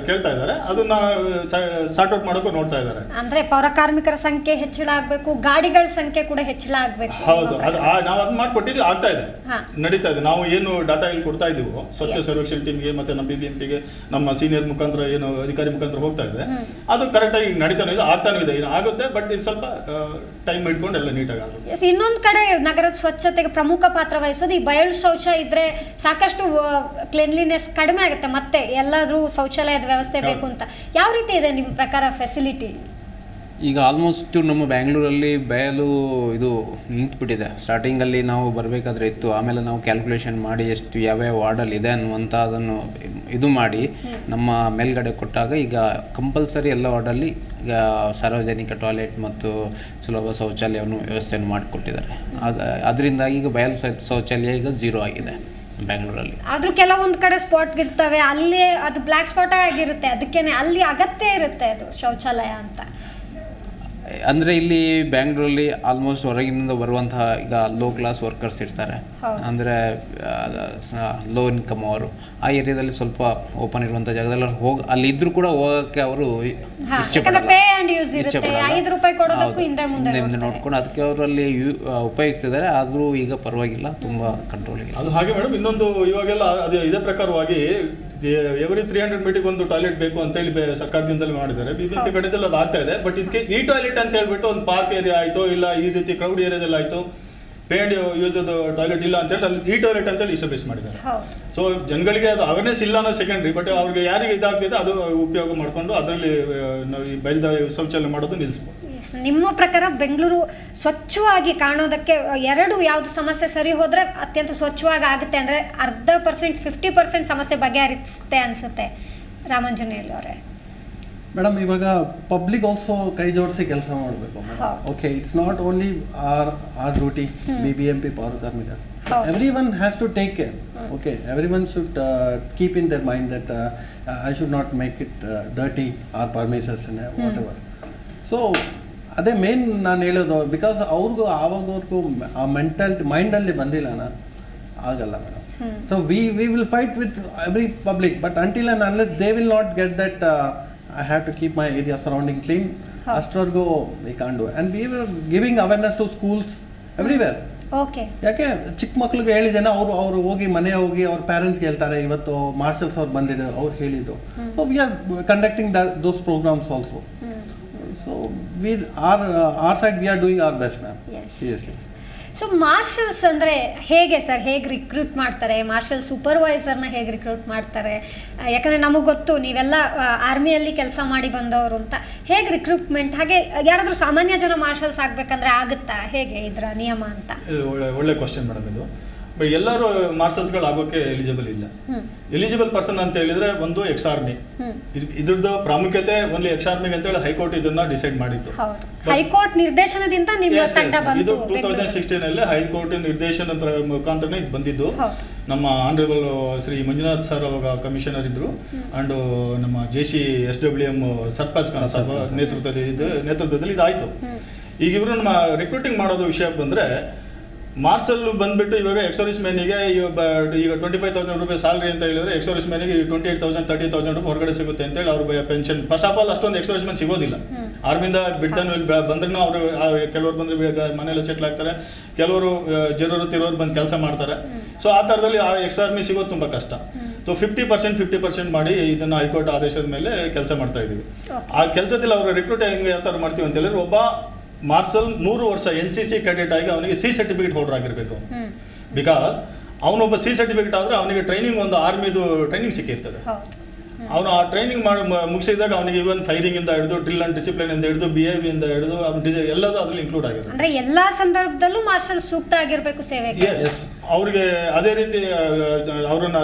ಕೇಳ್ತಾ ಇದ್ದಾರೆ. ಅದನ್ನ ಸಾರ್ಟ್ ಔಟ್ ಮಾಡೋಕೆ ನೋಡ್ತಾ ಇದ್ದಾರೆ. ಅಂದ್ರೆ ಪೌರ ಕಾರ್ಮಿಕರ ಸಂಖ್ಯೆ ಹೆಚ್ಚಳ ಆಗ್ಬೇಕು, ಗಾಡಿಗಳ ಸಂಖ್ಯೆ ಕೂಡ ಹೆಚ್ಚಳ ಆಗ್ಬೇಕು. ಹೌದು, ಅದು ನಾವು ಅದನ್ನ ಮಾಡಿಕೊಟ್ಟಿದ್ವಿ, ಆಗ್ತಾ ಇದೆ, ನಡೀತಾ ಇದೆ. ನಾವು ಏನು ಡಾಟಾ ಇಲ್ಲಿ ಕೊಡ್ತಾ ಇದೀವೋ ಸ್ವಚ್ಛ ಸರ್ವೇಕ್ಷಣ್ ಟೀಮ್ಗೆ ಮತ್ತೆ ನಮ್ಮ BBMPಗೆ ನಮ್ಮ ಸೀನಿಯರ್ ಮುಖಾಂತರ ಏನು ಅಧಿಕಾರಿ ಮುಖಾಂತರ ಹೋಗ್ತಾ ಇದೆ, ಅದು ಕರೆಕ್ಟಾಗಿ ನಡೀತಾನೆ ಇದೆ, ಆಗ್ತಾನೂ ಇದೆ, ಆಗುತ್ತೆ. ಬಟ್ ಇದು ಸ್ವಲ್ಪ ಟೈಮ್ ಇಟ್ಕೊಂಡು ಎಲ್ಲ ನೀಟಾಗಿ ಆಗುತ್ತೆ. ಇನ್ನೊಂದು ಕಡೆ ನಗರದ ಸ್ವಚ್ಛತೆಗೆ ಪ್ರಮುಖ ಪಾತ್ರ ವಹಿಸೋದು ಈ ಬಯಲು ಶೌಚ ಇದ್ರೆ ಸಾಕಷ್ಟು ಕ್ಲೀನ್ಲಿನೆಸ್ ಕಡಿಮೆ ಆಗುತ್ತೆ. ಮತ್ತೆ ಎಲ್ಲಾದ್ರೂ ಶೌಚಾಲಯದ ವ್ಯವಸ್ಥೆ ಬೇಕು ಅಂತ ಯಾವ ರೀತಿ ಇದೆ ನಿಮ್ಮ ಪ್ರಕಾರ ಫೆಸಿಲಿಟಿ? ಈಗ ಆಲ್ಮೋಸ್ಟ್ ನಮ್ಮ ಬ್ಯಾಂಗ್ಳೂರಲ್ಲಿ ಬಯಲು ಇದು ನಿಂತುಬಿಟ್ಟಿದೆ. ಸ್ಟಾರ್ಟಿಂಗಲ್ಲಿ ನಾವು ಬರಬೇಕಾದ್ರೆ ಇತ್ತು, ಆಮೇಲೆ ನಾವು ಕ್ಯಾಲ್ಕುಲೇಷನ್ ಮಾಡಿ ಎಷ್ಟು ಯಾವ್ಯಾವ ವಾರ್ಡಲ್ಲಿ ಇದೆ ಅನ್ನುವಂಥ ಅದನ್ನು ಇದು ಮಾಡಿ ನಮ್ಮ ಮೇಲ್ಗಡೆ ಕೊಟ್ಟಾಗ ಈಗ ಕಂಪಲ್ಸರಿ ಎಲ್ಲ ವಾರ್ಡಲ್ಲಿ ಈಗ ಸಾರ್ವಜನಿಕ ಟಾಯ್ಲೆಟ್ ಮತ್ತು ಸುಲಭ ಶೌಚಾಲಯವನ್ನು ವ್ಯವಸ್ಥೆಯನ್ನು ಮಾಡಿಕೊಟ್ಟಿದ್ದಾರೆ. ಅದರಿಂದಾಗಿ ಈಗ ಬಯಲು ಶೌಚಾಲಯ ಈಗ 0 ಆಗಿದೆ ಬ್ಯಾಂಗ್ಳೂರಲ್ಲಿ. ಆದ್ರೂ ಕೆಲವೊಂದು ಕಡೆ ಸ್ಪಾಟ್ ಇರ್ತವೆ, ಅಲ್ಲಿ ಅದು ಬ್ಲ್ಯಾಕ್ ಸ್ಪಾಟ್ ಆಗಿರುತ್ತೆ, ಅದಕ್ಕೇನೆ ಅಲ್ಲಿ ಅಗತ್ಯ ಇರುತ್ತೆ ಅದು ಶೌಚಾಲಯ ಅಂತ. ಅಂದರೆ ಇಲ್ಲಿ ಬ್ಯಾಂಗ್ಳೂರಲ್ಲಿ ಆಲ್ಮೋಸ್ಟ್ ಹೊರಗಿನಿಂದ ಬರುವಂತಹ ಈಗ ಲೋ ಕ್ಲಾಸ್ ವರ್ಕರ್ಸ್ ಇರ್ತಾರೆ, ಅಂದರೆ ಲೋ ಇನ್ಕಮ್ ಅವರು ಆ ಏರಿಯಾದಲ್ಲಿ ಸ್ವಲ್ಪ ಓಪನ್ ಇರುವಂಥ ಜಾಗದಲ್ಲಿ ಅಲ್ಲಿ ಇದ್ರೂ ಕೂಡ ಹೋಗೋಕ್ಕೆ ಅವರು ಹಿಂದೆ ನೋಡ್ಕೊಂಡು ಅದಕ್ಕೆ ಅವರಲ್ಲಿ ಉಪಯೋಗಿಸ್ತಿದ್ದಾರೆ. ಆದರೂ ಈಗ ಪರವಾಗಿಲ್ಲ, ತುಂಬ ಕಂಟ್ರೋಲಿಗೆ. ಅದು ಹಾಗೆ ಮೇಡಮ್. ಇನ್ನೊಂದು ಇವಾಗೆಲ್ಲ ಅದು ಇದೇ ಪ್ರಕಾರವಾಗಿ ಎವ್ರಿ 300 ಮೀಟರ್ಗೆ ಒಂದು ಟಾಯ್ಲೆಟ್ ಬೇಕು ಅಂತೇಳಿ ಸರ್ಕಾರದಿಂದಲೇ ಮಾಡಿದ್ದಾರೆ. BBMP ಕಡೆದಲ್ಲಿ ಅದು ಆಗ್ತಾ ಇದೆ. ಬಟ್ ಇದಕ್ಕೆ ಈ ಟಾಯ್ಲೆಟ್ ಅಂತ ಹೇಳ್ಬಿಟ್ಟು ಒಂದು ಪಾರ್ಕ್ ಏರಿಯಾ ಆಯಿತು, ಇಲ್ಲ ಈ ರೀತಿ ಕ್ರೌಡ್ ಏರಿಯಾದಲ್ಲಿ ಆಯಿತು, ಪೇ ಆ್ಯಂಡ್ ಯೂಸ್ ಅದು ಟಾಯ್ಲೆಟ್ ಇಲ್ಲ ಅಂತೇಳಿ ಅಲ್ಲಿ ಈ ಟಾಯ್ಲೆಟ್ ಅಂತೇಳಿ ಇಸ್ಟಾಬ್ಲಿಷ್ ಮಾಡಿದ್ದಾರೆ. ಸೊ ಜನಗಳಿಗೆ ಅದು ಅವೇರ್ನೆಸ್ ಇಲ್ಲ ಅನ್ನೋ ಸೆಕೆಂಡ್ರಿ, ಬಟ್ ಅವ್ರಿಗೆ ಯಾರಿಗೆ ಇದಾಗ್ತಿದೆ ಅದು ಉಪಯೋಗ ಮಾಡಿಕೊಂಡು ಅದರಲ್ಲಿ ನಾವು ಈ ಬಯಲುದಾರಿ ಶೌಚಾಲಯ ಮಾಡೋದು ನಿಲ್ಲಿಸ್ಬೋದು. ನಿಮ್ಮ ಪ್ರಕಾರ ಬೆಂಗಳೂರು ಸ್ವಚ್ಛವಾಗಿ ಕಾಣೋದಕ್ಕೆ ಯಾವುದು ಸಮಸ್ಯೆ ಸರಿ ಹೋದ್ರೆ ಅತ್ಯಂತ ಸ್ವಚ್ಛವಾಗಿ ಆಗುತ್ತೆ ಅಂದರೆ 10% 50% ಸಮಸ್ಯೆ ಬಗೆಹರಿಸುತ್ತೆ ಅನ್ಸುತ್ತೆ ರಾಮಾಂಜನೇಯಲ್ಲಿ ಅವರೇ? ಮೇಡಮ್, ಇವಾಗ ಪಬ್ಲಿಕ್ ಆಲ್ಸೋ ಕೈ ಜೋಡಿಸಿ ಕೆಲಸ ಮಾಡಬೇಕು. Okay, it's not only our duty, BBMP ಪೌರ ಕಾರ್ಮಿಕರು. Everyone has to take care. Okay, everyone should keep in their mind that I should not make it dirty or permissions and whatever. So ಅದೇ ಮೇನ್ ನಾನು ಹೇಳೋದು. ಬಿಕಾಸ್ ಅವ್ರಿಗೂ ಆವಾಗವ್ರಿಗೂ ಆ ಮೈಂಡಲ್ಲಿ ಬಂದಿಲ್ಲನ ಆಗಲ್ಲ madam. So we will fight with every public, but until and unless they will not get that I have to keep my area surrounding clean. ಅಷ್ಟವರೆಗೂ we can't do. And we were giving awareness to schools everywhere. Okay. ಯಾಕೆ ಚಿಕ್ಕ ಮಕ್ಳಿಗೆ ಹೇಳಿದ್ದೇನೆ, ಅವರು ಹೋಗಿ ಮನೆ ಹೋಗಿ ಅವ್ರ ಪ್ಯಾರೆಂಟ್ಸ್ಗೆ ಹೇಳ್ತಾರೆ. ಇವತ್ತು ಮಾರ್ಷಲ್ಸ್ ಅವ್ರು ಬಂದಿದ್ರು, ಅವ್ರು ಹೇಳಿದರು. So we are conducting those programmes also. So our side we are doing our best, ma'am. Seriously. So marshals ಅಂದರೆ ಹೇಗೆ ಸರ್, ಹೇಗೆ ರಿಕ್ರೂಟ್ ಮಾಡ್ತಾರೆ? ಮಾರ್ಷಲ್ ಸೂಪರ್ವೈಸರ್ನ ಹೇಗೆ ರಿಕ್ರೂಟ್ ಮಾಡ್ತಾರೆ? ಯಾಕಂದರೆ ನಮಗೆ ಗೊತ್ತು ನೀವೆಲ್ಲ ಆರ್ಮಿಯಲ್ಲಿ ಕೆಲಸ ಮಾಡಿ ಬಂದವರು ಅಂತ. ಹೇಗೆ ರಿಕ್ರೂಟ್ಮೆಂಟ್, ಹಾಗೆ ಯಾರಾದರೂ ಸಾಮಾನ್ಯ ಜನ ಮಾರ್ಷಲ್ಸ್ ಆಗಬೇಕಂದ್ರೆ ಆಗುತ್ತಾ, ಹೇಗೆ ಇದರ ನಿಯಮ ಅಂತ? ಒಳ್ಳೆ ಕ್ವಶನ್ ಮೇಡಮ್ ಇದು. ಎಲ್ಲರೂ ಮಾರ್ಷಲ್ಸ್ಗಳು ಆಗೋಕ್ಕೆ ಎಲಿಜಿಬಲ್ ಇಲ್ಲ. ಎಲಿಜಿಬಲ್ ಪರ್ಸನ್ ಅಂತ ಹೇಳಿದ್ರೆ ಒಂದು ಎಕ್ಸ್ ಆರ್ಮಿ. ಇದ್ರದ್ದು ಪ್ರಾಮುಖ್ಯತೆ ಓನ್ಲಿ ಎಕ್ಸ್ ಆರ್ಮಿಗೆ ಅಂತೇಳಿ ಹೈಕೋರ್ಟ್ ಇದನ್ನ ಡಿಸೈಡ್ ಮಾಡಿತ್ತು. ಹೈಕೋರ್ಟ್ ನಿರ್ದೇಶನದಿಂದ ನಿಮ್ಮ ತಂಡ ಬಂತು. 2016 ಹೈಕೋರ್ಟ್ ನಿರ್ದೇಶನ ಮುಖಾಂತರ ಇದು ಬಂದಿದ್ದು. ನಮ್ಮ ಆನರೇಬಲ್ ಶ್ರೀ ಮಂಜುನಾಥ್ ಸರ್ ಅವಾಗ ಕಮಿಷನರ್ ಇದ್ರು, ಅಂಡ್ ನಮ್ಮ JC SWM ಸರ್ಪಂಚ್ ನೇತೃತ್ವದಲ್ಲಿ ಇದಾಯ್ತು. ಈಗ ಇವರು ನಮ್ಮ ರಿಕ್ರೂಟಿಂಗ್ ಮಾಡೋದು ವಿಷಯಕ್ಕೆ ಬಂದ್ರೆ, ಮಾರ್ಷಲ್ ಬಂದ್ಬಿಟ್ಟು ಇವಾಗ ಎಕ್ಸೋರಿಸ್ ಮ್ಯಾನಿಗೆ ಈಗ 25,000 ರೂಪಾಯಿ ಸ್ಯಾಲ್ರಿ ಅಂತ ಹೇಳಿದ್ರೆ, ಎಕ್ಸೋರಿಸ್ ಮ್ಯಾನಿಗೆ 28,000 30,000 ರೂಪಾಯಿ ಹೊರಗಡೆ ಸಿಗುತ್ತೆ ಅಂತೇಳಿ ಅವ್ರ ಪೆನ್ಷನ್. ಫಸ್ಟ್ ಆಫ್ ಆಲ್ ಅಷ್ಟೊಂದು ಎಕ್ಸೋರಿಸ್ ಮ್ಯಾನ್ ಸಿಗೋದಿಲ್ಲ. ಆರ್ಮಿಂದ ಬಿಡ್ತಾನು ಬಂದ್ರೂ ಅವರು ಕೆಲವರು ಬಂದ್ರೆ ಮನೆಯಲ್ಲಿ ಸೆಟ್ಲ್ ಆಗ್ತಾರೆ, ಕೆಲವರು ಜರೋರು ತಿರೋರು ಬಂದು ಕೆಲಸ ಮಾಡ್ತಾರೆ. ಸೊ ಆ ಥರದಲ್ಲಿ ಆ ಎಕ್ಸ್ ಆರ್ಮಿ ಸಿಗೋದು ತುಂಬ ಕಷ್ಟ. ಸೊ 50% ಮಾಡಿ ಇದನ್ನು ಹೈಕೋರ್ಟ್ ಆದೇಶದ ಮೇಲೆ ಕೆಲಸ ಮಾಡ್ತಾ ಇದ್ದೀವಿ. ಆ ಕೆಲಸದಲ್ಲಿ ಅವರು ರಿಕ್ರೂಟ್ ಹೆಂಗೆ ಯಾವ ಥರ ಮಾಡ್ತೀವಿ ಅಂತ ಹೇಳಿದ್ರೆ, ಒಬ್ಬ ಮಾರ್ಷಲ್ 3 ವರ್ಷ NCC ಕ್ಯಾಡೆಟ್ ಆಗಿ ಅವನಿಗೆ C ಸರ್ಟಿಫಿಕೇಟ್ ಹೋಲ್ಡರ್ ಆಗಿರಬೇಕು. ಬಿಕಾಸ್ ಅವನೊಬ್ಬ C ಸರ್ಟಿಫಿಕೇಟ್ ಆದರೆ ಅವನಿಗೆ ಟ್ರೈನಿಂಗ್, ಒಂದು ಆರ್ಮಿದು ಟ್ರೈನಿಂಗ್ ಸಿಕ್ಕಿರ್ತದೆ. ಅವನು ಆ ಟ್ರೈನಿಂಗ್ ಮುಗಿಸಿದಾಗ ಅವನಿಗೆ ಇವನ್ ಫೈರಿಂಗ್ ಇಂದ ಹಿಡಿದು ಡ್ರಿಲ್ ಅಂಡ್ ಡಿಸಿಪ್ಲಿನ್ ಇಂದ ಹಿಡಿದು BIV ಇಂದ ಹಿಡಿದು ಎಲ್ಲದೂ ಅದ್ರಲ್ಲಿ ಇನ್ಕ್ಲೂಡ್ ಆಗಿದೆ. ಅಂದ್ರೆ ಎಲ್ಲಾ ಸಂದರ್ಭದಲ್ಲೂ ಮಾರ್ಷಲ್ ಸೂಕ್ತ ಆಗಿರಬೇಕು ಸೇವೆಗೆ. ಎಸ್, ಅವ್ರಿಗೆ ಅದೇ ರೀತಿ ಅವರನ್ನ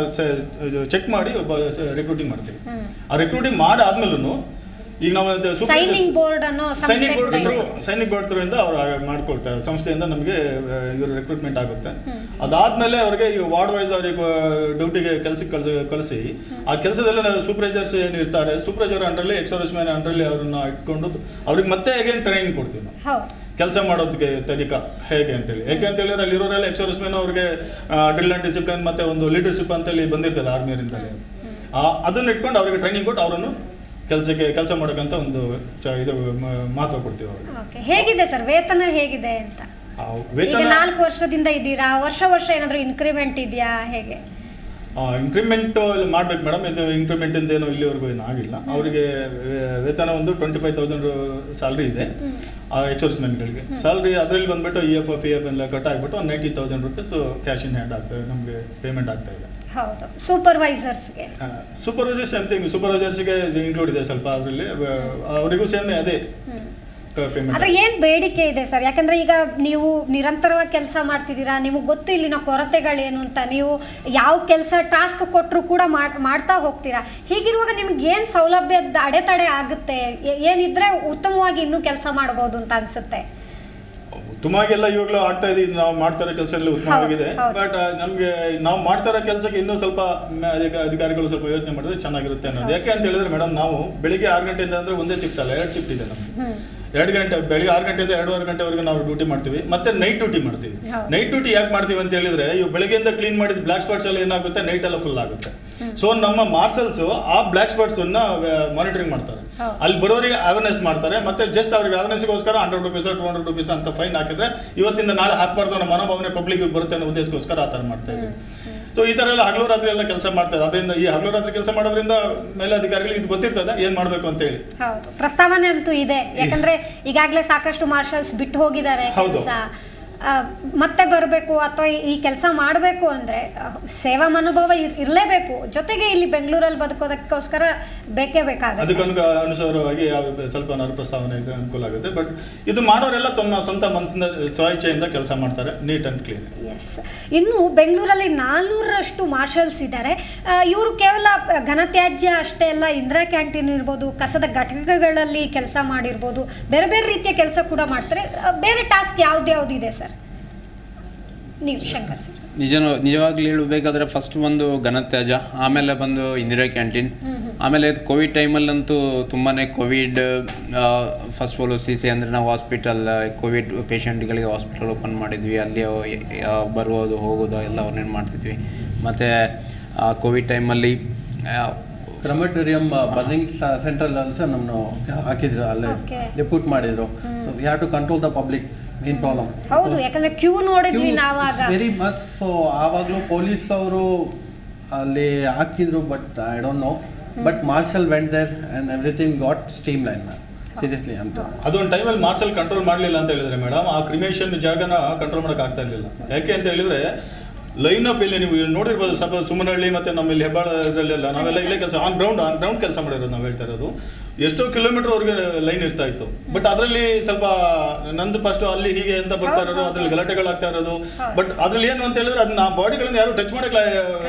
ಚೆಕ್ ಮಾಡಿ ರಿಕ್ರೂಟಿಂಗ್ ಮಾಡ್ತೀವಿ. ಆ ರಿಕ್ರೂಟಿಂಗ್ ಮಾಡಾದ್ಮೇಲೂ ಈಗ ನಾವು ಸೈನಿಂಗ್ ಬೋರ್ಡ್ ಅನ್ನೋ ಸೈನಿಕ್ ಸಂಸ್ಥೆ ಬೋರ್ಡ್ ಕೂಡ ಇದೆ. ಸೈನಿಕ್ ಬೋರ್ಡ್ ಇಂದ ಅವ್ರು ಮಾಡ್ಕೊಳ್ತಾರೆ, ಸಂಸ್ಥೆಯಿಂದ ನಮಗೆ ಇವರು ರಿಕ್ರೂಟ್ಮೆಂಟ್ ಆಗುತ್ತೆ. ಅದಾದ್ಮೇಲೆ ಅವ್ರಿಗೆ ಈ ವಾರ್ಡ್ ವೈಸ್ ಅವ್ರಿಗೆ ಡ್ಯೂಟಿಗೆ ಕೆಲಸಕ್ಕೆ ಕಳಿಸಿ ಆ ಕೆಲಸದಲ್ಲಿ ನಾವು ಸೂಪರ್ವೈಸರ್ಸ್ ಏನಿರ್ತಾರೆ, ಸೂಪರ್ವೈಸರ್ ಅಂಡ್ರಲ್ಲಿ ಎಕ್ಸ್ ಮ್ಯಾನ್ ಅಂಡ್ರಲ್ಲಿ ಅವ್ರನ್ನ ಇಟ್ಕೊಂಡು ಅವ್ರಿಗೆ ಮತ್ತೆ ಅಗೇನ್ ಟ್ರೈನಿಂಗ್ ಕೊಡ್ತೀವಿ ನಾವು ಹೌದು. ಕೆಲಸ ಮಾಡೋದಕ್ಕೆ ತರೀಕಾ ಹೇಗೆ ಅಂತೇಳಿ. ಯಾಕೆ ಅಂತ ಹೇಳಿದ್ರೆ ಅಲ್ಲಿ ಇರೋರೆಲ್ಲ ಎಕ್ಸ್ ಮ್ಯಾನ್ ಅವ್ರಿಗೆ ಡ್ರಿಲ್ ಅಂಡ್ ಡಿಸಿಪ್ಲಿನ್ ಮತ್ತೆ ಒಂದು ಲೀಡರ್ಶಿಪ್ ಅಂತೇಳಿ ಬಂದಿರ್ತದೆ ಆರ್ಮಿಯರಿಂದಲೇ. ಅದನ್ನ ಇಟ್ಕೊಂಡು ಅವರಿಗೆ ಟ್ರೈನಿಂಗ್ ಕೊಟ್ಟು ಅವರನ್ನು ಕೆಲಸ ಮಾಡೋಕ್ಕಂತ ಒಂದು ಇದು ಮಹತ್ವ ಕೊಡ್ತೀವಿ ಅವ್ರಿಗೆ. ಓಕೆ, ಹೇಗಿದೆ ಸರ್ ವೇತನ ಹೇಗಿದೆ ಅಂತ? ಈಗ ವೇತನ 4 ವರ್ಷದಿಂದ ಇದ್ದೀರಾ, ವರ್ಷ ಏನಾದರೂ ಇನ್ಕ್ರಿಮೆಂಟ್ ಇದೆಯಾ ಹೇಗೆ? ಇಂಕ್ರಿಮೆಂಟ್ ಮಾಡ್ಬೇಕು ಮೇಡಮ್. ಇದು ಇಂಕ್ರಿಮೆಂಟ್ ಏನು ಇಲ್ಲಿವರೆಗೂ ಏನು ಆಗಿಲ್ಲ. ಅವರಿಗೆ ವೇತನ ಒಂದು 25,000 ಸ್ಯಾಲ್ರಿ ಇದೆ ಎಕ್ಸರ್ಸ್ಮೆನ್ಗಳಿಗೆ. ಸ್ಯಾಲ್ರಿ ಅದರಲ್ಲಿ ಬಂದ್ಬಿಟ್ಟು EF ಎಲ್ಲ ಕಟ್ ಆಗಿಬಿಟ್ಟು 90,000 ರೂಪೀಸ್ ಕ್ಯಾಶ್ ಇನ್ ಹ್ಯಾಂಡ್ ಆಗ್ತದೆ, ನಮಗೆ ಪೇಮೆಂಟ್ ಆಗ್ತಾ ಇದೆ. ಹೌದು. ಸೂಪರ್ವೈಸರ್ಸ್ಗೆ ಸೂಪರ್ವೈಸರ್ ಸೇಮ್ ಥಿಂಗ್, ಸೂಪರ್ವೈಸರ್ಸ್ಗೆ ಇನ್ಕ್ಲೂಡ್ ಇದೆ ಸ್ವಲ್ಪ ಅದರಲ್ಲಿ. ಅವರಿಗೂ ಸೇಮ್ ಅದೇ ಪೇಮೆಂಟ್. ಅದ್ರ ಏನ್ ಬೇಡಿಕೆ ಇದೆ ಸರ್? ಯಾಕಂದ್ರೆ ಈಗ ನೀವು ನಿರಂತರವಾಗಿ ಕೆಲಸ ಮಾಡ್ತಿದ್ದೀರಾ, ನಿಮಗೆ ಗೊತ್ತು ಇಲ್ಲಿನ ಕೊರತೆಗಳೇನು ಅಂತ. ನೀವು ಯಾವ ಕೆಲಸ ಟಾಸ್ಕ್ ಕೊಟ್ಟರು ಕೂಡ ಮಾಡ್ತಾ ಹೋಗ್ತೀರಾ. ಹೀಗಿರುವಾಗ ನಿಮ್ಗೆ ಏನು ಸೌಲಭ್ಯದ ಅಡೆತಡೆ ಆಗುತ್ತೆ? ಏನಿದ್ರೆ ಉತ್ತಮವಾಗಿ ಇನ್ನೂ ಕೆಲಸ ಮಾಡ್ಬೋದು ಅಂತ ಅನ್ಸುತ್ತೆ? ಉತ್ತಮವಾಗೆಲ್ಲ ಇವಾಗಲೂ ಆಗ್ತಾ ಇದೆ. ನಾವು ಮಾಡ್ತಾ ಇರೋ ಕೆಲಸ ಎಲ್ಲ ಉತ್ತಮವಾಗಿದೆ. ಬಟ್ ನಮಗೆ ನಾವು ಮಾಡ್ತಾ ಇರೋ ಕೆಲಸಕ್ಕೆ ಇನ್ನೂ ಸ್ವಲ್ಪ ಅಧಿಕಾರಿಗಳು ಸ್ವಲ್ಪ ಯೋಚನೆ ಮಾಡಿದ್ರೆ ಚೆನ್ನಾಗಿರುತ್ತೆ ಅನ್ನೋದು. ಯಾಕೆ ಅಂತ ಹೇಳಿದ್ರೆ ಮೇಡಮ್, ನಾವು ಬೆಳಿಗ್ಗೆ 6 ಗಂಟೆಯಿಂದ ಅಂದ್ರೆ ಒಂದೇ ಶಿಫ್ಟ್ ಅಲ್ಲ, 2 ಶಿಫ್ಟ್ ಇದೆ ನಮ್ಗೆ. 2 ಗಂಟೆ ಬೆಳಿಗ್ಗೆ 6 ಗಂಟೆಯಿಂದ 2:30 ಗಂಟೆವರೆಗೆ ನಾವು ಡ್ಯೂಟಿ ಮಾಡ್ತೀವಿ, ಮತ್ತೆ ನೈಟ್ ಡ್ಯೂಟಿ ಮಾಡ್ತೀವಿ. ನೈಟ್ ಡ್ಯೂಟಿ ಯಾಕೆ ಮಾಡ್ತೀವಿ ಅಂತ ಹೇಳಿದ್ರೆ, ಇವು ಬೆಳಗ್ಗೆಯಿಂದ ಕ್ಲೀನ್ ಮಾಡಿದ ಬ್ಲಾಕ್ ಸ್ಪಾಟ್ಸ್ ಎಲ್ಲ ಏನಾಗುತ್ತೆ, ನೈಟ್ ಎಲ್ಲ ಫುಲ್ ಆಗುತ್ತೆ. ಸೊ ನಮ್ಮ ಮಾರ್ಷಲ್ಸ್ ಆ ಬ್ಲಾಕ್ ಸ್ಪಾಟ್ಸ್ ಅನ್ನ ಮಾನಿಟರಿಂಗ್ ಮಾಡ್ತಾರೆ. ಅಲ್ಲಿ ಬರೋರಿಗೆ ಅವೇರ್ನೆಸ್ ಮಾಡ್ತಾರೆ. ಮತ್ತೆ ಜಸ್ಟ್ ಅವ್ರಿಗೆ ಅವೇರ್ನೆಸ್ಗೋಸ್ಕರ 100 ರೂಪೀಸ್ 200 ರೂಪೀಸ್ ಅಂತ ಫೈನ್ ಹಾಕಿದ್ರೆ ಇವತ್ತಿಂದ ನಾಳೆ ಹಾಕಬಾರ್ದು ಅನ್ನೋ ಮನೋಭಾವನೆ ಪಬ್ಲಿಕ್ ಬರುತ್ತೆ ಅನ್ನೋ ಉದ್ದೇಶಕ್ಕೋಸ್ಕರ ಆ ಥರ ಮಾಡ್ತಾ ಇದ್ದೀವಿ. ಸೊ ಈ ಥರ ಎಲ್ಲ ಹಗಲು ರಾತ್ರಿ ಎಲ್ಲ ಕೆಲಸ ಮಾಡ್ತಾ ಇದೆ. ಅದರಿಂದ ಈ ಹಗಲು ರಾತ್ರಿ ಕೆಲಸ ಮಾಡೋದ್ರಿಂದ ಮೇಲಧಿಕಾರಿಗಳಿಗೆ ಇದು ಗೊತ್ತಿರ್ತದೆ ಏನ್ ಮಾಡಬೇಕು ಅಂತ ಹೇಳಿ. ಹೌದು, ಪ್ರಸ್ತಾವನೆ ಅಂತೂ ಇದೆ. ಯಾಕಂದ್ರೆ ಈಗಾಗಲೇ ಸಾಕಷ್ಟು ಮಾರ್ಷಲ್ಸ್ ಬಿಟ್ಟು ಹೋಗಿದ್ದಾರೆ ಕೆಲಸ. ಮತ್ತೆ ಬರಬೇಕು ಅಥವಾ ಈ ಕೆಲಸ ಮಾಡಬೇಕು ಅಂದರೆ ಸೇವಾ ಮನೋಭಾವ ಇರಲೇಬೇಕು. ಜೊತೆಗೆ ಇಲ್ಲಿ ಬೆಂಗಳೂರಲ್ಲಿ ಬದುಕೋದಕ್ಕೋಸ್ಕರ ಬೇಕೇ ಬೇಕಾಗುತ್ತೆ. ಅದಕ್ಕೆ ಅನುಸಾರವಾಗಿ ಸ್ವಲ್ಪ ಪ್ರಸ್ತಾವನೆ ಇದ್ರೆ ಅನುಕೂಲ ಆಗುತ್ತೆ. ಬಟ್ ಇದು ಮಾಡೋರೆಲ್ಲ ತಮ್ಮ ಸ್ವಂತ ಮನಸ್ಸಿಂದ ಸ್ವಇಚ್ಛೆಯಿಂದ ಕೆಲಸ ಮಾಡ್ತಾರೆ, ನೀಟ್ ಅಂಡ್ ಕ್ಲೀನ್. ಎಸ್. ಇನ್ನು ಬೆಂಗಳೂರಲ್ಲಿ 400ರಷ್ಟು ಮಾರ್ಷಲ್ಸ್ ಇದ್ದಾರೆ. ಇವರು ಕೇವಲ ಘನತ್ಯಾಜ್ಯ ಅಷ್ಟೇ ಅಲ್ಲ, ಇಂದಿರಾ ಕ್ಯಾಂಟೀನ್ ಇರ್ಬೋದು, ಕಸದ ಘಟಕಗಳಲ್ಲಿ ಕೆಲಸ ಮಾಡಿರ್ಬೋದು, ಬೇರೆ ಬೇರೆ ರೀತಿಯ ಕೆಲಸ ಕೂಡ ಮಾಡ್ತಾರೆ. ಬೇರೆ ಟಾಸ್ಕ್ ಯಾವ್ದು ಇದೆ ಸರ್? ನೀವು ಶಂಕರ್ ಸರ್. ನಿಜವಾಗ್ಲೂ ಹೇಳಬೇಕಾದ್ರೆ ಫಸ್ಟ್ ಒಂದು ಘನತ್ಯಾಜ್ಯ, ಆಮೇಲೆ ಬಂದು ಇಂದಿರಾ ಕ್ಯಾಂಟೀನ್, ಆಮೇಲೆ ಕೋವಿಡ್ ಟೈಮಲ್ಲಂತೂ ತುಂಬಾ Covid first of all CC ಅಂದರೆ ನಾವು ಹಾಸ್ಪಿಟಲ್ ಕೋವಿಡ್ ಪೇಷಂಟ್ಗಳಿಗೆ ಹಾಸ್ಪಿಟಲ್ ಓಪನ್ ಮಾಡಿದ್ವಿ. ಅಲ್ಲಿ ಬರುವುದು ಹೋಗೋದು ಎಲ್ಲ ಅವನ್ನೇನು ಮಾಡ್ತಿದ್ವಿ. ಮತ್ತು ಕೋವಿಡ್ ಟೈಮಲ್ಲಿ ಕ್ರಮಟೋರಿಯಂ ಬರ್ನಿಂಗ್ ಸೆಂಟ್ರಲ್ ಆಲ್ಸೋ ನಮ್ಮನ್ನು ಹಾಕಿದ್ರು, ಅಲ್ಲೇ ಡೆಪ್ಯೂಟ್ ಮಾಡಿದ್ರು. So we have to control the public main problem. ಹೌದು, ಯಾಕಂದ್ರೆ ಕ್ಯೂ ನೋಡಿದ್ವಿ ನಾವಾಗ ವೆರಿ ಮಚ್. ಸೊ ಆವಾಗಲೂ ಪೊಲೀಸ್ ಅವರು ಅಲ್ಲಿ ಹಾಕಿದ್ರು, but I don't know. But marshal went there and everything got streamline. Seriously ಅಂತ ಅದೊಂದು ಟೈಮಲ್ಲಿ ಮಾರ್ಷಲ್ ಕಂಟ್ರೋಲ್ ಮಾಡಲಿಲ್ಲ ಅಂತ ಹೇಳಿದ್ರೆ ಮೇಡಮ್, ಆ ಕ್ರಿಮೇಷನ್ ಜಾಗನ ಕಂಟ್ರೋಲ್ ಮಾಡೋಕೆ ಆಗ್ತಾ ಇರಲಿಲ್ಲ. ಯಾಕೆ ಅಂತ ಹೇಳಿದ್ರೆ ಲೈನ್ ಅಪ್ ಇಲ್ಲಿ ನೀವು ನೋಡಿರ್ಬೋದು, ಸ್ವಲ್ಪ ಸುಮನಹಳ್ಳಿ ಮತ್ತೆ ನಮ್ಮಲ್ಲಿ ಹೆಬ್ಬಾಳ ಇದರಲ್ಲೆಲ್ಲ ನಾವೆಲ್ಲ ಇಲ್ಲೇ ಕೆಲಸ ಆನ್ ಗ್ರೌಂಡ್ ಕೆಲಸ ಮಾಡಿರೋದು. ನಾವು ಹೇಳ್ತಾ ಇರೋದು ಎಷ್ಟೋ ಕಿಲೋಮೀಟರ್ ಅವ್ರಿಗೆ ಲೈನ್ ಇರ್ತಾ ಇತ್ತು. ಬಟ್ ಅದರಲ್ಲಿ ಸ್ವಲ್ಪ ನಂದು ಫಸ್ಟ್ ಅಲ್ಲಿ ಹೀಗೆ ಅಂತ ಬರ್ತಾ ಇರೋದು, ಅದ್ರಲ್ಲಿ ಗಲಾಟೆಗಳಾಗ್ತಾ ಇರೋದು. ಬಟ್ ಅದ್ರಲ್ಲಿ ಏನು ಅಂತ ಹೇಳಿದ್ರೆ ಅದನ್ನ ಬಾಡಿಗಳನ್ನ ಯಾರು ಟಚ್ ಮಾಡಕ್ಕೆ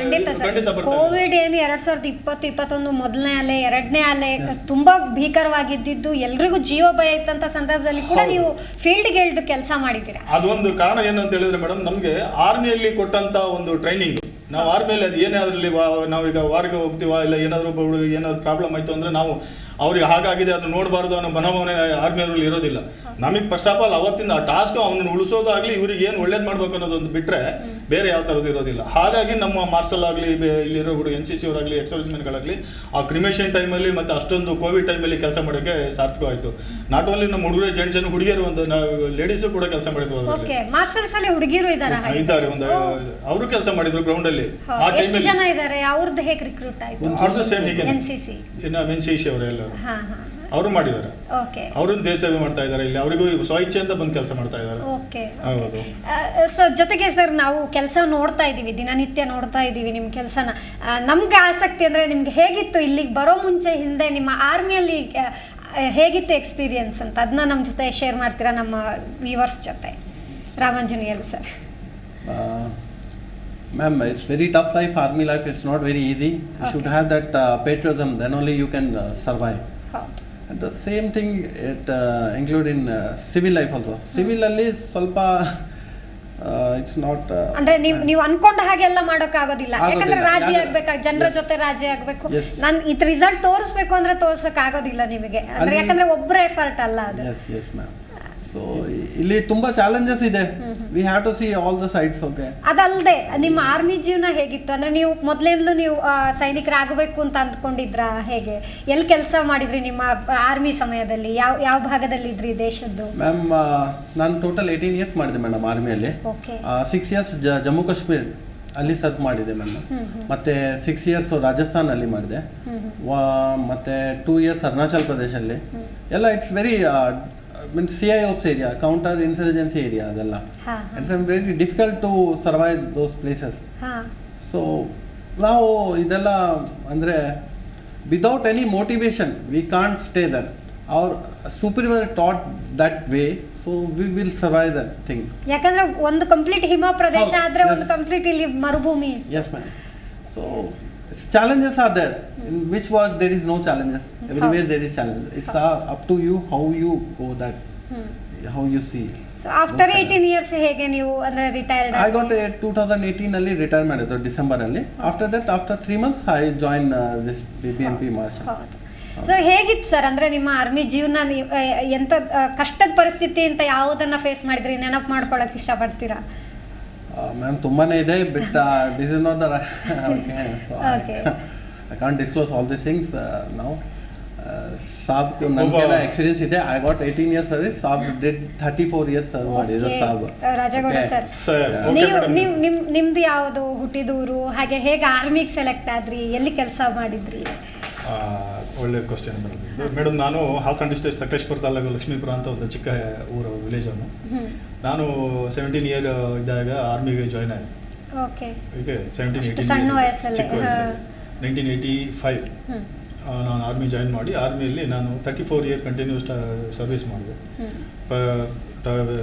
ಖಂಡಿತ ಬರ್ತಾರೆ. ಕೋವಿಡ್ ಏನು 2020-21 ಮೊದಲನೇ ಅಲೆ, 2ನೇ ಅಲೆ ತುಂಬಾ ಭೀಕರವಾಗಿದ್ದು ಎಲ್ರಿಗೂ ಜೀವ ಭಯ ಇತ್ತಂತ ಸಂದರ್ಭದಲ್ಲಿ ಕೂಡ ನೀವು ಫೀಲ್ಡ್ಗೆ ಇಳಿದು ಕೆಲಸ ಮಾಡಿದ್ದೀರಾ. ಅದೊಂದು ಕಾರಣ ಏನು ಅಂತ ಹೇಳಿದ್ರೆ ಮೇಡಮ್, ನಮಗೆ ಆರ್ಮಿಯಲ್ಲಿ ಕೊಟ್ಟಂತ ಒಂದು ಟ್ರೈನಿಂಗ್, ನಾವು ಆರ್ಮಿಯಲ್ಲಿ ಅದು ಏನೇ ಅದರಲ್ಲಿ ನಾವೀಗ ವಾರಿಗೆ ಹೋಗ್ತೀವ, ಇಲ್ಲ ಏನಾದರೂ ಪ್ರಾಬ್ಲಮ್ ಆಯಿತು ಅಂದರೆ ನಾವು ಅವ್ರಿಗೆ ಹಾಗಾಗಿದೆ ಅದು ನೋಡಬಾರ್ದು ಅನ್ನೋ ಮನೋಭಾವನೆ ಆರ್ಮಿಯವರಲ್ಲಿ ಇರೋದಿಲ್ಲ. ನಮಗೆ ಫಸ್ಟ್ ಆಫ್ ಆಲ್ ಅವತ್ತಿಂದ ಆ ಟಾಸ್ಕ್ ಅವನನ್ನು ಉಳಿಸೋದಾಗಲಿ, ಇವ್ರಿಗೆ ಏನು ಒಳ್ಳೇದು ಮಾಡ್ಬೇಕು ಅನ್ನೋದೊಂದು ಬಿಟ್ಟರೆ ಬೇರೆ ಯಾವ ಥರದ್ದು ಇರೋದಿಲ್ಲ. ಹಾಗಾಗಿ ನಮ್ಮ ಮಾರ್ಷಲ್ ಆಗಲಿ, ಇಲ್ಲಿರೋ NCC ಅವರಾಗಲಿ, ಎಕ್ಸರ್ವಿಸ್ಮೆನ್ಗಳಾಗಲಿ ಆ ಕ್ರಿಮೇಷನ್ ಟೈಮಲ್ಲಿ ಮತ್ತು ಅಷ್ಟೊಂದು ಕೋವಿಡ್ ಟೈಮಲ್ಲಿ ಕೆಲಸ ಮಾಡೋಕ್ಕೆ ಸಾರ್ಥಕವಾಯಿತು. ನಾಟ್ ಓನ್ಲಿ ನಮ್ಮ ಹುಡುಗರು ಜೆಂಟ್ಸ್ ಹುಡುಗಿಯರು, ಒಂದು ಲೇಡೀಸು ಕೂಡ ಕೆಲಸ ಮಾಡಿದ್ರು. ಹುಡುಗಿರು ಇದ್ದಾರೆ, ಒಂದು ಅವರು ಕೆಲಸ ಮಾಡಿದ್ರು ಗ್ರೌಂಡಲ್ಲಿ. ಆ ಎಷ್ಟು ಜನ ಇದ್ದಾರೆ? ಅವ್ರದ್ದು ಹೇಗೆ ರಿಕ್ರೂಟ್ ಆಯಿತು? ಅವ್ರದ್ದು ಸೇಮ್ ಹೀಗೆ NCC ಅವರೆಲ್ಲ ಅವರು ಮಾಡಿದ್ದಾರೆ. ಅವ್ರನ್ನ ದೇಶ ಸೇವೆ ಮಾಡ್ತಾ ಇದ್ದಾರೆ. ಇಲ್ಲಿ ಅವರಿಗೂ ಸ್ವಇಚ್ಛೆಯಿಂದ ಬಂದು ಕೆಲಸ ಮಾಡ್ತಾ ಇದ್ದಾರೆ. ಹೌದು. ಸೊ ಜೊತೆಗೆ ಸರ್, ನಾವು ಕೆಲಸ ನೋಡ್ತಾ ಇದ್ದೀವಿ, ದಿನನಿತ್ಯ ನೋಡ್ತಾ ಇದ್ದೀವಿ ನಿಮ್ಮ ಕೆಲಸನ. ನಮ್ಗೆ ಆಸಕ್ತಿ ಅಂದರೆ ನಿಮ್ಗೆ ಹೇಗಿತ್ತು ಇಲ್ಲಿಗೆ ಬರೋ ಮುಂಚೆ, ಹಿಂದೆ ನಿಮ್ಮ ಆರ್ಮಿಯಲ್ಲಿ ಹೇಗಿತ್ತು ಎಕ್ಸ್ಪೀರಿಯನ್ಸ್ ಅಂತ, ಅದನ್ನ ನಮ್ಮ ಜೊತೆ ಶೇರ್ ಮಾಡ್ತೀರಾ ನಮ್ಮ ವ್ಯೂವರ್ಸ್ ಜೊತೆ? ರಾಮಾಂಜನೇಯಲ್ sir. Ma'am, it's very tough life. Army life is not very easy. You should have that patriotism. Then only you can survive. And the same thing it include in civil life also. Civil ಅಲ್ಲಿ ಸ್ವಲ್ಪ ಇಟ್ಸ್ ನಾಟ್ ಅಂದ್ರೆ ನೀವು ಅನ್ಕೊಂಡ ಹಾಗೆಲ್ಲ ಮಾಡೋಕ್ಕಾಗೋದಿಲ್ಲ, ಆಗೋದಿಲ್ಲ. ಯಾಕಂದ್ರೆ ರಾಜಿ ಯಾಕಂದ್ರೆ- ಆಗ್ಬೇಕಾಗ ಜನರ Yes. ಜೊತೆ ರಾಜಿ ಆಗ್ಬೇಕು. Yes. ನಾನು ಇದ್ ರಿಸಲ್ಟ್ ತೋರಿಸ್ಬೇಕು ಅಂದ್ರೆ ತೋರ್ಸಕ್ ಆಗೋದಿಲ್ಲ ನಿಮಗೆ, ಅಂದ್ರೆ ಅಲ್ಲಿ- ಯಾಕಂದ್ರೆ ಒಬ್ಬರ ಎಫರ್ಟ್ ಅಲ್ಲ ಅದು. Yes ma'am. ಸೊ ಇಲ್ಲಿ ತುಂಬಾ ಚಾಲೆಂಜಸ್ ಇದೆ. We have to see all the sides. Okay, ಅದಲ್ಲದೆ ನಿಮ್ಮ ಆರ್ಮಿ ಜೀವನ ಹೇಗಿತ್ತು? ಅಂದ್ರೆ ನೀವು ಮೊದಲಿಂದಲೂ ನೀವು ಸೈನಿಕರಾಗಬೇಕು ಅಂತ ಅಂದ್ಕೊಂಡಿದ್ರ? ಹೇಗೆ, ಎಲ್ಲಿ ಕೆಲಸ ಮಾಡಿದ್ರಿ ನಿಮ್ಮ ಆರ್ಮಿ ಸಮಯದಲ್ಲಿ? ಯಾವ ಭಾಗದಲ್ಲಿ ಇದ್ರಿ ದೇಶದ್ದು? ಮ್ಯಾಮ್ ನಾನು ಟೋಟಲ್ 18 ಇಯರ್ಸ್ ಮಾಡಿದೆ ಮೇಡಮ್ ಆರ್ಮಿಯಲ್ಲಿ. ಓಕೆ. 6 ಇಯರ್ಸ್ ಜಮ್ಮು ಕಾಶ್ಮೀರ್ ಅಲ್ಲಿ ಸರ್ವ್ ಮಾಡಿದೆ ಮ್ಯಾಮ್. ಮತ್ತೆ 6 ಇಯರ್ಸ್ ರಾಜಸ್ಥಾನಲ್ಲಿ ಮಾಡಿದೆ. ಮತ್ತೆ 2 ಇಯರ್ಸ್ ಅರುಣಾಚಲ್ ಪ್ರದೇಶಲ್ಲಿ. ಎಲ್ಲ it's very means CIOPS area, counter insurgency area, ಅದೆಲ್ಲ it's very difficult to survive those places. So ನಾವು ಇದೆಲ್ಲ ಅಂದರೆ without any motivation we can't stay there. our superior taught that way, so we will survive that thing. ಯಾಕಂದ್ರೆ ಒಂದು ಕಂಪ್ಲೀಟ್ ಹಿಮ ಪ್ರದೇಶ ಆದ್ರೆ ಒಂದು Yes. ಕಂಪ್ಲೀಟ್ ಇಲ್ಲಿ ಮರುಭೂಮಿ. Yes ma'am. So challenges are there. In which work there is no challenges. Everywhere there is challenges. It's up to you how you go that, how you see. So after 18 years ಹೇಗೆ ನೀವು ಅಂದ್ರೆ ರಿಟೈರ್ಡ್? I got a 2018 ಅಲ್ಲಿ ರಿಟೈರ್ ಮಾಡಿದ್ದು ಡಿಸೆಂಬರ್ ಅಲ್ಲಿ. After that, after 3 months I joined this BBMP Marshal. So ಹೇಗಿತ್ತು ಸರ್, ಅಂದ್ರೆ ನಿಮ್ಮ ಆರ್ಮಿ ಜೀವನ ಎಂತ ಕಷ್ಟದ ಪರಿಸ್ಥಿತಿ ಅಂತ ಯಾವುದನ್ನ ಫೇಸ್ ಮಾಡಿದ್ರಿ? ನೆನಪು ಮಾಡ್ಕೊಳಕ್ ಇಷ್ಟಪಡ್ತೀರಾ? ಮ್ಯಾಮ್ ತುಂಬಾನೇ ಇದೆ, but this is not the Okay. I can't disclose all this things now. ಸಾಬ್ ನನಗೆಲ್ಲ ಎಕ್ಸ್ಪೀರಿಯನ್ಸ್ ಇದೆ. I got 18 years service. ಸಾಬ್ ಡಿಡ್ 34 ಇಯರ್ಸ್ ಸರ್ವ್ ಮಾಡಿದ್ರು ಸಾಬ್. ರಾಜಗೌಡ Okay. ಸರ್, ನಿಮ್ದು ಯಾವುದು ಹುಟ್ಟಿದೂರು, ಹಾಗೆ ಹೇಗೆ ಆರ್ಮಿಗೆ ಸೆಲೆಕ್ಟ್ ಆದ್ರಿ, ಎಲ್ಲಿ ಕೆಲಸ ಮಾಡಿದ್ರಿ? ಒಳ್ಳೆ ಕ್ವಶನ್ ಮೇಡಮ್. ನಾನು ಹಾಸನ ಡಿಸ್ಟ್ರಿಕ್ಟ್ ಸಕಲೇಶ್ಪುರ ತಾಲೂಕು ಲಕ್ಷ್ಮೀಪುರ ಅಂತ ಒಂದು ಚಿಕ್ಕ ಊರು, ವಿಲೇಜ್ ಅವನು. ನಾನು 17 ಇಯರ್ ಇದ್ದಾಗ ಆರ್ಮಿಗೆ ಜಾಯ್ನ್ ಆಗಿದೆ. ಓಕೆ. ಈಗ 17-18 ಸಣ್ಣ ವಯಸ್ಸಲ್ಲಿ. ಚಿಕ್ಕ ವಯಸ್ಸಲ್ಲಿ 1985 ನಾನು ಆರ್ಮಿ ಜಾಯ್ನ್ ಮಾಡಿ ಆರ್ಮಿಯಲ್ಲಿ ನಾನು 34 ಇಯರ್ ಕಂಟಿನ್ಯೂಸ್ ಸರ್ವಿಸ್ ಮಾಡಿದೆ.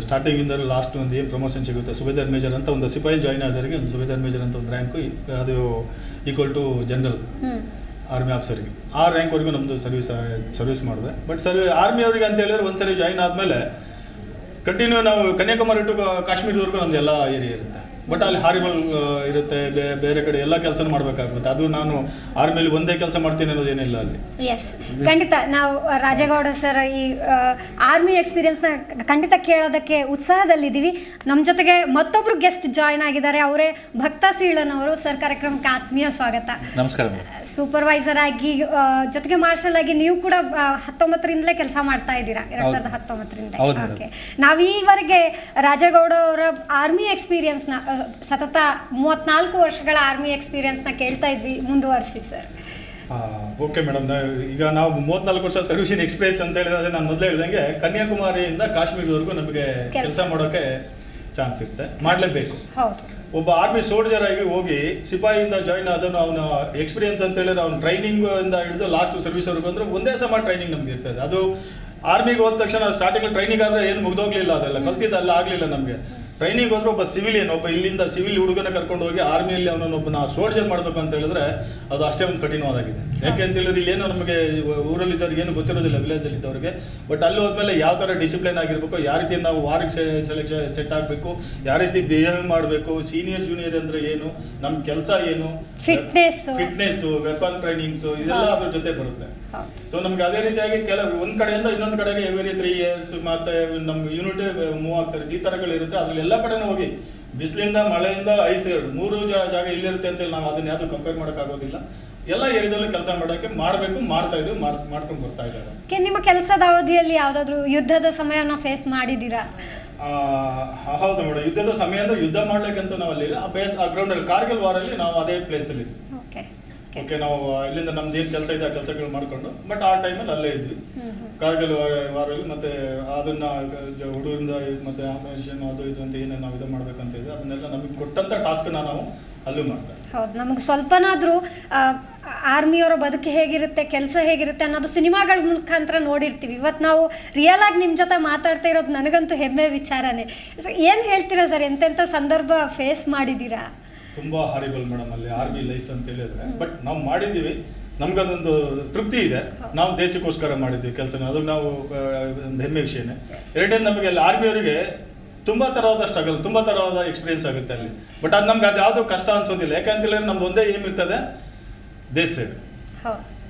ಸ್ಟಾರ್ಟಿಂಗಿಂದ ಲಾಸ್ಟ್ ಒಂದು ಏನು ಪ್ರಮೋಷನ್ ಸಿಗುತ್ತೆ, ಸುಬೇದಾರ್ ಮೇಜರ್ ಅಂತ ಒಂದು ಸಿಪಾಯಿ ಜಾಯ್ನ್ ಆದವರಿಗೆ ಒಂದು ಸುಬೇದಾರ್ ಮೇಜರ್ ಅಂತ ಒಂದು ರ್ಯಾಂಕು, ಅದು ಈಕ್ವಲ್ ಟು ಜನರಲ್ ಆರ್ಮಿ ಆಫೀಸರ್ಗೆ. ಆ ರ್ಯಾಂಕ್ವರೆಗೂ ನಮ್ಮದು ಸರ್ವಿಸ್ ಮಾಡಿದೆ. ಬಟ್ ಆರ್ಮಿ ಅವ್ರಿಗೆ ಅಂತ ಹೇಳಿದ್ರೆ ಒಂದು ಸರಿ ಜಾಯ್ನ್ ಆದಮೇಲೆ ಕಂಟಿನ್ಯೂ ನಾವು ಕನ್ಯಾಕುಮಾರಿ ಟು ಕಾಶ್ಮೀರದವರೆಗೂ ನಮ್ದು ಎಲ್ಲ ಏರಿಯಾ ಇರುತ್ತೆ. ಬಟ್ ಅಲ್ಲಿ ಹಾರಿಬಲ್ ಇರುತ್ತೆ, ಬೇರೆ ಕಡೆ ಎಲ್ಲ ಕೆಲಸ ಮಾಡಬೇಕಾಗುತ್ತೆ. ಅದು ನಾನು ಆರ್ಮಿಯಲ್ಲಿ ಒಂದೇ ಕೆಲಸ ಮಾಡ್ತೀನಿ ಅನ್ನೋದೇನಿಲ್ಲ ಅಲ್ಲಿ. ಎಸ್, ಖಂಡಿತ ನಾವು ರಾಜಗೌಡ ಸರ್ ಈ ಆರ್ಮಿ ಎಕ್ಸ್ಪೀರಿಯನ್ಸ್ನ ಖಂಡಿತ ಕೇಳೋದಕ್ಕೆ ಉತ್ಸಾಹದಲ್ಲಿದ್ದೀವಿ. ನಮ್ಮ ಜೊತೆಗೆ ಮತ್ತೊಬ್ರು ಗೆಸ್ಟ್ ಜಾಯ್ನ್ ಆಗಿದ್ದಾರೆ, ಅವರೇ ಭಕ್ತ ಸೀಳನ್ ಅವರು. ಸರ್, ಕಾರ್ಯಕ್ರಮಕ್ಕೆ ಆತ್ಮೀಯ ಸ್ವಾಗತ. ನಮಸ್ಕಾರ. ಸೂಪರ್ವೈಸರ್ ಆಗಿ ಜೊತೆಗೆ ಮಾರ್ಷಲ್ ಆಗಿ ನೀವು ಕೂಡ 19ರಿಂದಲೇ ಕೆಲಸ ಮಾಡ್ತಾ ಇದ್ದೀರಾ, 2019ರಿಂದ. ಓಕೆ. ನಾವು ಈವರೆಗೆ ರಾಜಗೌಡ ಅವರ ಆರ್ಮಿ ಎಕ್ಸ್ಪೀರಿಯನ್ಸ್ನ ಸತತ 34 ವರ್ಷಗಳ ಆರ್ಮಿ ಎಕ್ಸ್ಪೀರಿಯನ್ಸ್ನ ಕೇಳ್ತಾ ಇದ್ವಿ. ಮುಂದುವರಿಸಿ ಸರ್. Okay madam. ಈಗ ನಾವು 34 ವರ್ಷ ಸರ್ವಿಸಿನ ಎಕ್ಸ್ಪೀರಿಯನ್ಸ್ ಅಂತ ಹೇಳಿದ್ರೆ ನಾನು ಮೊದಲೇ ಹೇಳ್ದಂಗೆ ಕನ್ಯಾಕುಮಾರಿಯಿಂದ ಕಾಶ್ಮೀರದವರೆಗೂ ನಮಗೆ ಕೆಲಸ ಮಾಡೋಕ್ಕೆ ಚಾನ್ಸ್ ಇರುತ್ತೆ, ಮಾಡಲೇಬೇಕು. ಹೌದು. ಒಬ್ಬ ಆರ್ಮಿ ಸೋಲ್ಜರ್ ಆಗಿ ಹೋಗಿ ಸಿಪಾಯಿಯಿಂದ ಜಾಯ್ನ್ ಆದನು, ಅವನ ಎಕ್ಸ್ಪೀರಿಯನ್ಸ್ ಅಂತ ಹೇಳಿದ್ರೆ ಅವ್ನ ಟ್ರೈನಿಂಗ್ ಇಂದ ಹಿಡಿದು ಲಾಸ್ಟ್ ಸರ್ವಿಸ್ವರೆಗೂ ಅಂದ್ರೆ ಒಂದೇ ಸಮ ಟ್ರೈನಿಂಗ್ ನಮ್ಗೆ ಇರ್ತದೆ. ಅದು ಆರ್ಮಿಗೆ ಹೋದ ತಕ್ಷಣ ಸ್ಟಾರ್ಟಿಂಗ್ ಟ್ರೈನಿಂಗ್ ಆದರೆ ಏನು ಮುಗ್ದೋಗ್ಲಿಲ್ಲ, ಅದೆಲ್ಲ ಕಲ್ತಿದ್ದಲ್ಲ ಆಗಲಿಲ್ಲ ನಮಗೆ. ಟ್ರೈನಿಂಗ್ ಹೋದ್ರೆ ಒಬ್ಬ ಸಿವಿಲಿಯನ್, ಒಬ್ಬ ಇಲ್ಲಿಂದ ಸಿವಿಲ್ ಹುಡುಗನ ಕರ್ಕೊಂಡು ಹೋಗಿ ಆರ್ಮಿಯಲ್ಲಿ ಅವನೊಬ್ಬನ ಸೋಲ್ಜರ್ ಮಾಡಬೇಕು ಅಂತ ಹೇಳಿದ್ರೆ ಅದು ಅಷ್ಟೇ ಒಂದು ಕಠಿಣವಾಗಿದೆ. ಯಾಕೆ ಅಂತ ಹೇಳಿದ್ರೆ ಇಲ್ಲೇನೋ ನಮಗೆ ಊರಲ್ಲಿದ್ದವ್ರಿಗೆ ಏನು ಗೊತ್ತಿರೋದಿಲ್ಲ, ವಿಲೇಜಲ್ಲಿ ಇದ್ದವ್ರಿಗೆ. ಬಟ್ ಅಲ್ಲಿ ಹೋದ್ಮೇಲೆ ಯಾವ ಥರ ಡಿಸಿಪ್ಲಿನ್ ಆಗಿರಬೇಕು, ಯಾವ ರೀತಿ ನಾವು ವಾರಕ್ಕೆ ಸೆಟ್ ಆಗಬೇಕು, ಯಾವ ರೀತಿ ಬಿಹೇವ್ ಮಾಡಬೇಕು, ಸೀನಿಯರ್ ಜೂನಿಯರ್ ಅಂದರೆ ಏನು, ನಮ್ಮ ಕೆಲಸ ಏನು, ಫಿಟ್ನೆಸ್ಸು, ವೆಪನ್ ಟ್ರೈನಿಂಗ್ಸು, ಇದೆಲ್ಲ ಅದ್ರ ಜೊತೆ ಬರುತ್ತೆ. ಸೊ ನಮ್ಗೆ ಅದೇ ರೀತಿಯಾಗಿ ಒಂದು ಕಡೆಯಿಂದ ಇನ್ನೊಂದು ಕಡೆಗೆ ಎವ್ರಿ 3 ಇಯರ್ಸ್ ಮತ್ತೆ ನಮ್ಮ ಯೂನಿಟ್ ಮೂವ್ ಆಗ್ತಾರೆ, ಈ ಥರಗಳಿರುತ್ತೆ. ಅದ್ರಲ್ಲಿ ಎಲ್ಲ ಕಡೆನೂ ಹೋಗಿ ಬಿಸಿಲಿಂದ, ಮಳೆಯಿಂದ, ಐಸ್ 3 ಜಾಗ ಇಲ್ಲಿರುತ್ತೆ ಅಂತೇಳಿ ನಾವು ಅದನ್ನ ಯಾವುದು ಕಂಪೇರ್ ಮಾಡೋಕ್ಕಾಗೋದಿಲ್ಲ. ಎಲ್ಲ ಏರಿಯಾದಲ್ಲೂ ಕೆಲಸ ಮಾಡೋಕ್ಕೆ ಮಾಡ್ತಾ ಇದ್ದೀವಿ, ಮಾಡ್ಕೊಂಡು ಬರ್ತಾ ಇದ್ದಾರೆ. ನಿಮ್ಮ ಕೆಲಸದ ಅವಧಿಯಲ್ಲಿ ಯಾವುದಾದ್ರೂ ಯುದ್ಧದ ಸಮಯನ ಫೇಸ್ ಮಾಡಿದ್ದೀರಾ? ಹೌದು ಮೇಡಮ್. ಯುದ್ಧದ ಸಮಯ ಅಂದ್ರೆ ಯುದ್ಧ ಮಾಡ್ಲಿಕ್ಕಂತೂ ನಾವು ಅಲ್ಲಿ ಆ ಗ್ರೌಂಡಲ್ಲಿ ಕಾರ್ಗಿಲ್ ವಾರಲ್ಲಿ ನಾವು ಅದೇ ಪ್ಲೇಸಲ್ಲಿ. ಓಕೆ, ನಾವು ಇಲ್ಲಿಂದ ನಮ್ದು ಏನು ಕೆಲಸ ಇದೆ ಆ ಕೆಲಸಗಳು ಮಾಡ್ಕೊಂಡು, ಬಟ್ ಆ ಟೈಮಲ್ಲಿ ಅಲ್ಲೇ ಇದ್ವಿ ಕಾರ್ಗಿಲ್ ವಾರಲ್ಲಿ. ಮತ್ತೆ ಅದನ್ನ ಹುಡುಗರಿಂದ ಮತ್ತೆ ಆಪರೇಷನ್ ಅದು ಇದು ಅಂತ ಏನೇನು ನಾವು ಇದು ಮಾಡ್ಬೇಕಂತ ಇದೆ ಅದನ್ನೆಲ್ಲ ನಮಗೆ ಕೊಟ್ಟಂತ ಟಾಸ್ಕ್ನ ನಾವು ಅಲ್ಲೂ ಮಾಡ್ತಾರೆ. ಹೌದು, ನಮಗೆ ಸ್ವಲ್ಪನಾದ್ರೂ ಆರ್ಮಿಯವರ ಬದುಕು ಹೇಗಿರುತ್ತೆ, ಕೆಲಸ ಹೇಗಿರುತ್ತೆ ಅನ್ನೋದು ಸಿನಿಮಾಗಳ ಮುಖಾಂತರ ನೋಡಿರ್ತೀವಿ. ಇವತ್ತು ನಾವು ರಿಯಲ್ ಆಗಿ ನಿಮ್ಮ ಜೊತೆ ಮಾತಾಡ್ತಾ ಇರೋದು ನನಗಂತೂ ಹೆಮ್ಮೆ ವಿಚಾರನೇ. ಏನು ಹೇಳ್ತೀರಾ ಸರ್, ಎಂತೆಂಥ ಸಂದರ್ಭ ಫೇಸ್ ಮಾಡಿದ್ದೀರಾ? ತುಂಬ ಹಾರಿಬಲ್ ಮೇಡಮ್ ಅಲ್ಲಿ ಆರ್ಮಿ ಲೈಫ್ ಅಂತ ಹೇಳಿದ್ರೆ. ಬಟ್ ನಾವು ಮಾಡಿದ್ದೀವಿ, ನಮ್ಗೆ ಅದೊಂದು ತೃಪ್ತಿ ಇದೆ. ನಾವು ದೇಶಕ್ಕೋಸ್ಕರ ಮಾಡಿದ್ವಿ ಕೆಲಸ, ಅದು ನಾವು ಒಂದು ಹೆಮ್ಮೆ ವಿಷಯನೇ. ಎರಡನೇದು ನಮಗೆ ಅಲ್ಲಿ ಆರ್ಮಿಯವರಿಗೆ ತುಂಬ ಥರವಾದ ಸ್ಟ್ರಗಲ್, ತುಂಬ ಥರವಾದ ಎಕ್ಸ್ಪೀರಿಯನ್ಸ್ ಆಗುತ್ತೆ ಅಲ್ಲಿ. ಬಟ್ ಅದು ನಮ್ಗೆ ಅದು ಯಾವುದೂ ಕಷ್ಟ ಅನ್ಸೋದಿಲ್ಲ. ಯಾಕಂತೇಳಿದ್ರೆ ನಮ್ದು ಒಂದೇ ಏಮ್ ಇರ್ತದೆ, ದೇಶ ಸೇವೆ.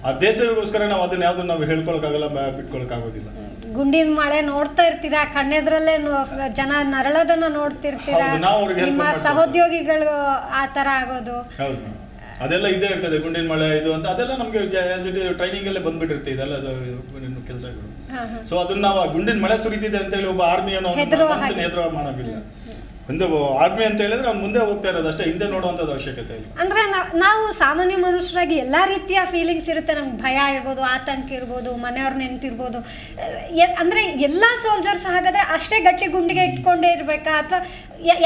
ಆ ದೇಶ ಸೇವೆಗೋಸ್ಕರ ನಾವು ಅದನ್ನ ಯಾವುದು ನಾವು ಹೇಳ್ಕೊಳಕ್ಕಾಗಲ್ಲ, ಬಿಟ್ಕೊಳಕ್ಕಾಗೋದಿಲ್ಲ. ಗುಂಡಿನ ಮಳೆ ನೋಡ್ತಾ ಇರ್ತೀರಾ, ಕಣ್ಣೆದ್ರಲ್ಲೇ ಜನ ನರಳೋದನ್ನ ನೋಡ್ತಿರ್ತೀರಾ, ನಿಮ್ಮ ಸಹೋದ್ಯೋಗಿಗಳು ಆ ತರ ಆಗೋದು. ಹೌದು, ಅದೆಲ್ಲ ಇದ್ದೇ ಇರ್ತದೆ. ಗುಂಡಿನ ಮಳೆ ಇದು ಅಂತ ಅದೆಲ್ಲ ನಮಗೆ ಟ್ರೈನಿಂಗ್ ಅಲ್ಲೇ ಬಂದ್ಬಿಟ್ಟಿರುತ್ತೆ ಇದೆಲ್ಲ ಕೆಲಸಗಳು. ಸೊ ಅದನ್ನ ನಾವು ಗುಂಡಿನ ಮಳೆ ಸುರಿತಿದೆ ಅಂತ ಹೇಳಿ ಒಬ್ಬ ಆರ್ಮಿಯನ್ನು ಎದುರು ಮಾಡೋದಿಲ್ಲ. ಒಂದು ಆರ್ಮಿ ಅಂತ ಹೇಳಿದ್ರೆ ಅವ್ನು ಮುಂದೆ ಹೋಗ್ತಾ ಇರೋದು ಅಷ್ಟೇ, ಹಿಂದೆ ನೋಡುವಂಥದ್ದು ಅವಶ್ಯಕತೆ ಇಲ್ಲ. ಅಂದ್ರೆ ನಾವು ಸಾಮಾನ್ಯ ಮನುಷ್ಯರಾಗಿ ಎಲ್ಲಾ ರೀತಿಯ ಫೀಲಿಂಗ್ಸ್ ಇರುತ್ತೆ. ನಮ್ಗೆ ಭಯ ಇರ್ಬೋದು, ಆತಂಕ ಇರ್ಬೋದು, ಮನೆಯವ್ರ ನೆನ್ಪಿರ್ಬೋದು. ಅಂದ್ರೆ ಎಲ್ಲಾ ಸೋಲ್ಜರ್ಸ್ ಹಾಗಾದ್ರೆ ಅಷ್ಟೇ ಗಟ್ಟಿ ಗುಂಡಿಗೆ ಇಟ್ಕೊಂಡೇ ಇರ್ಬೇಕಾ, ಅಥವಾ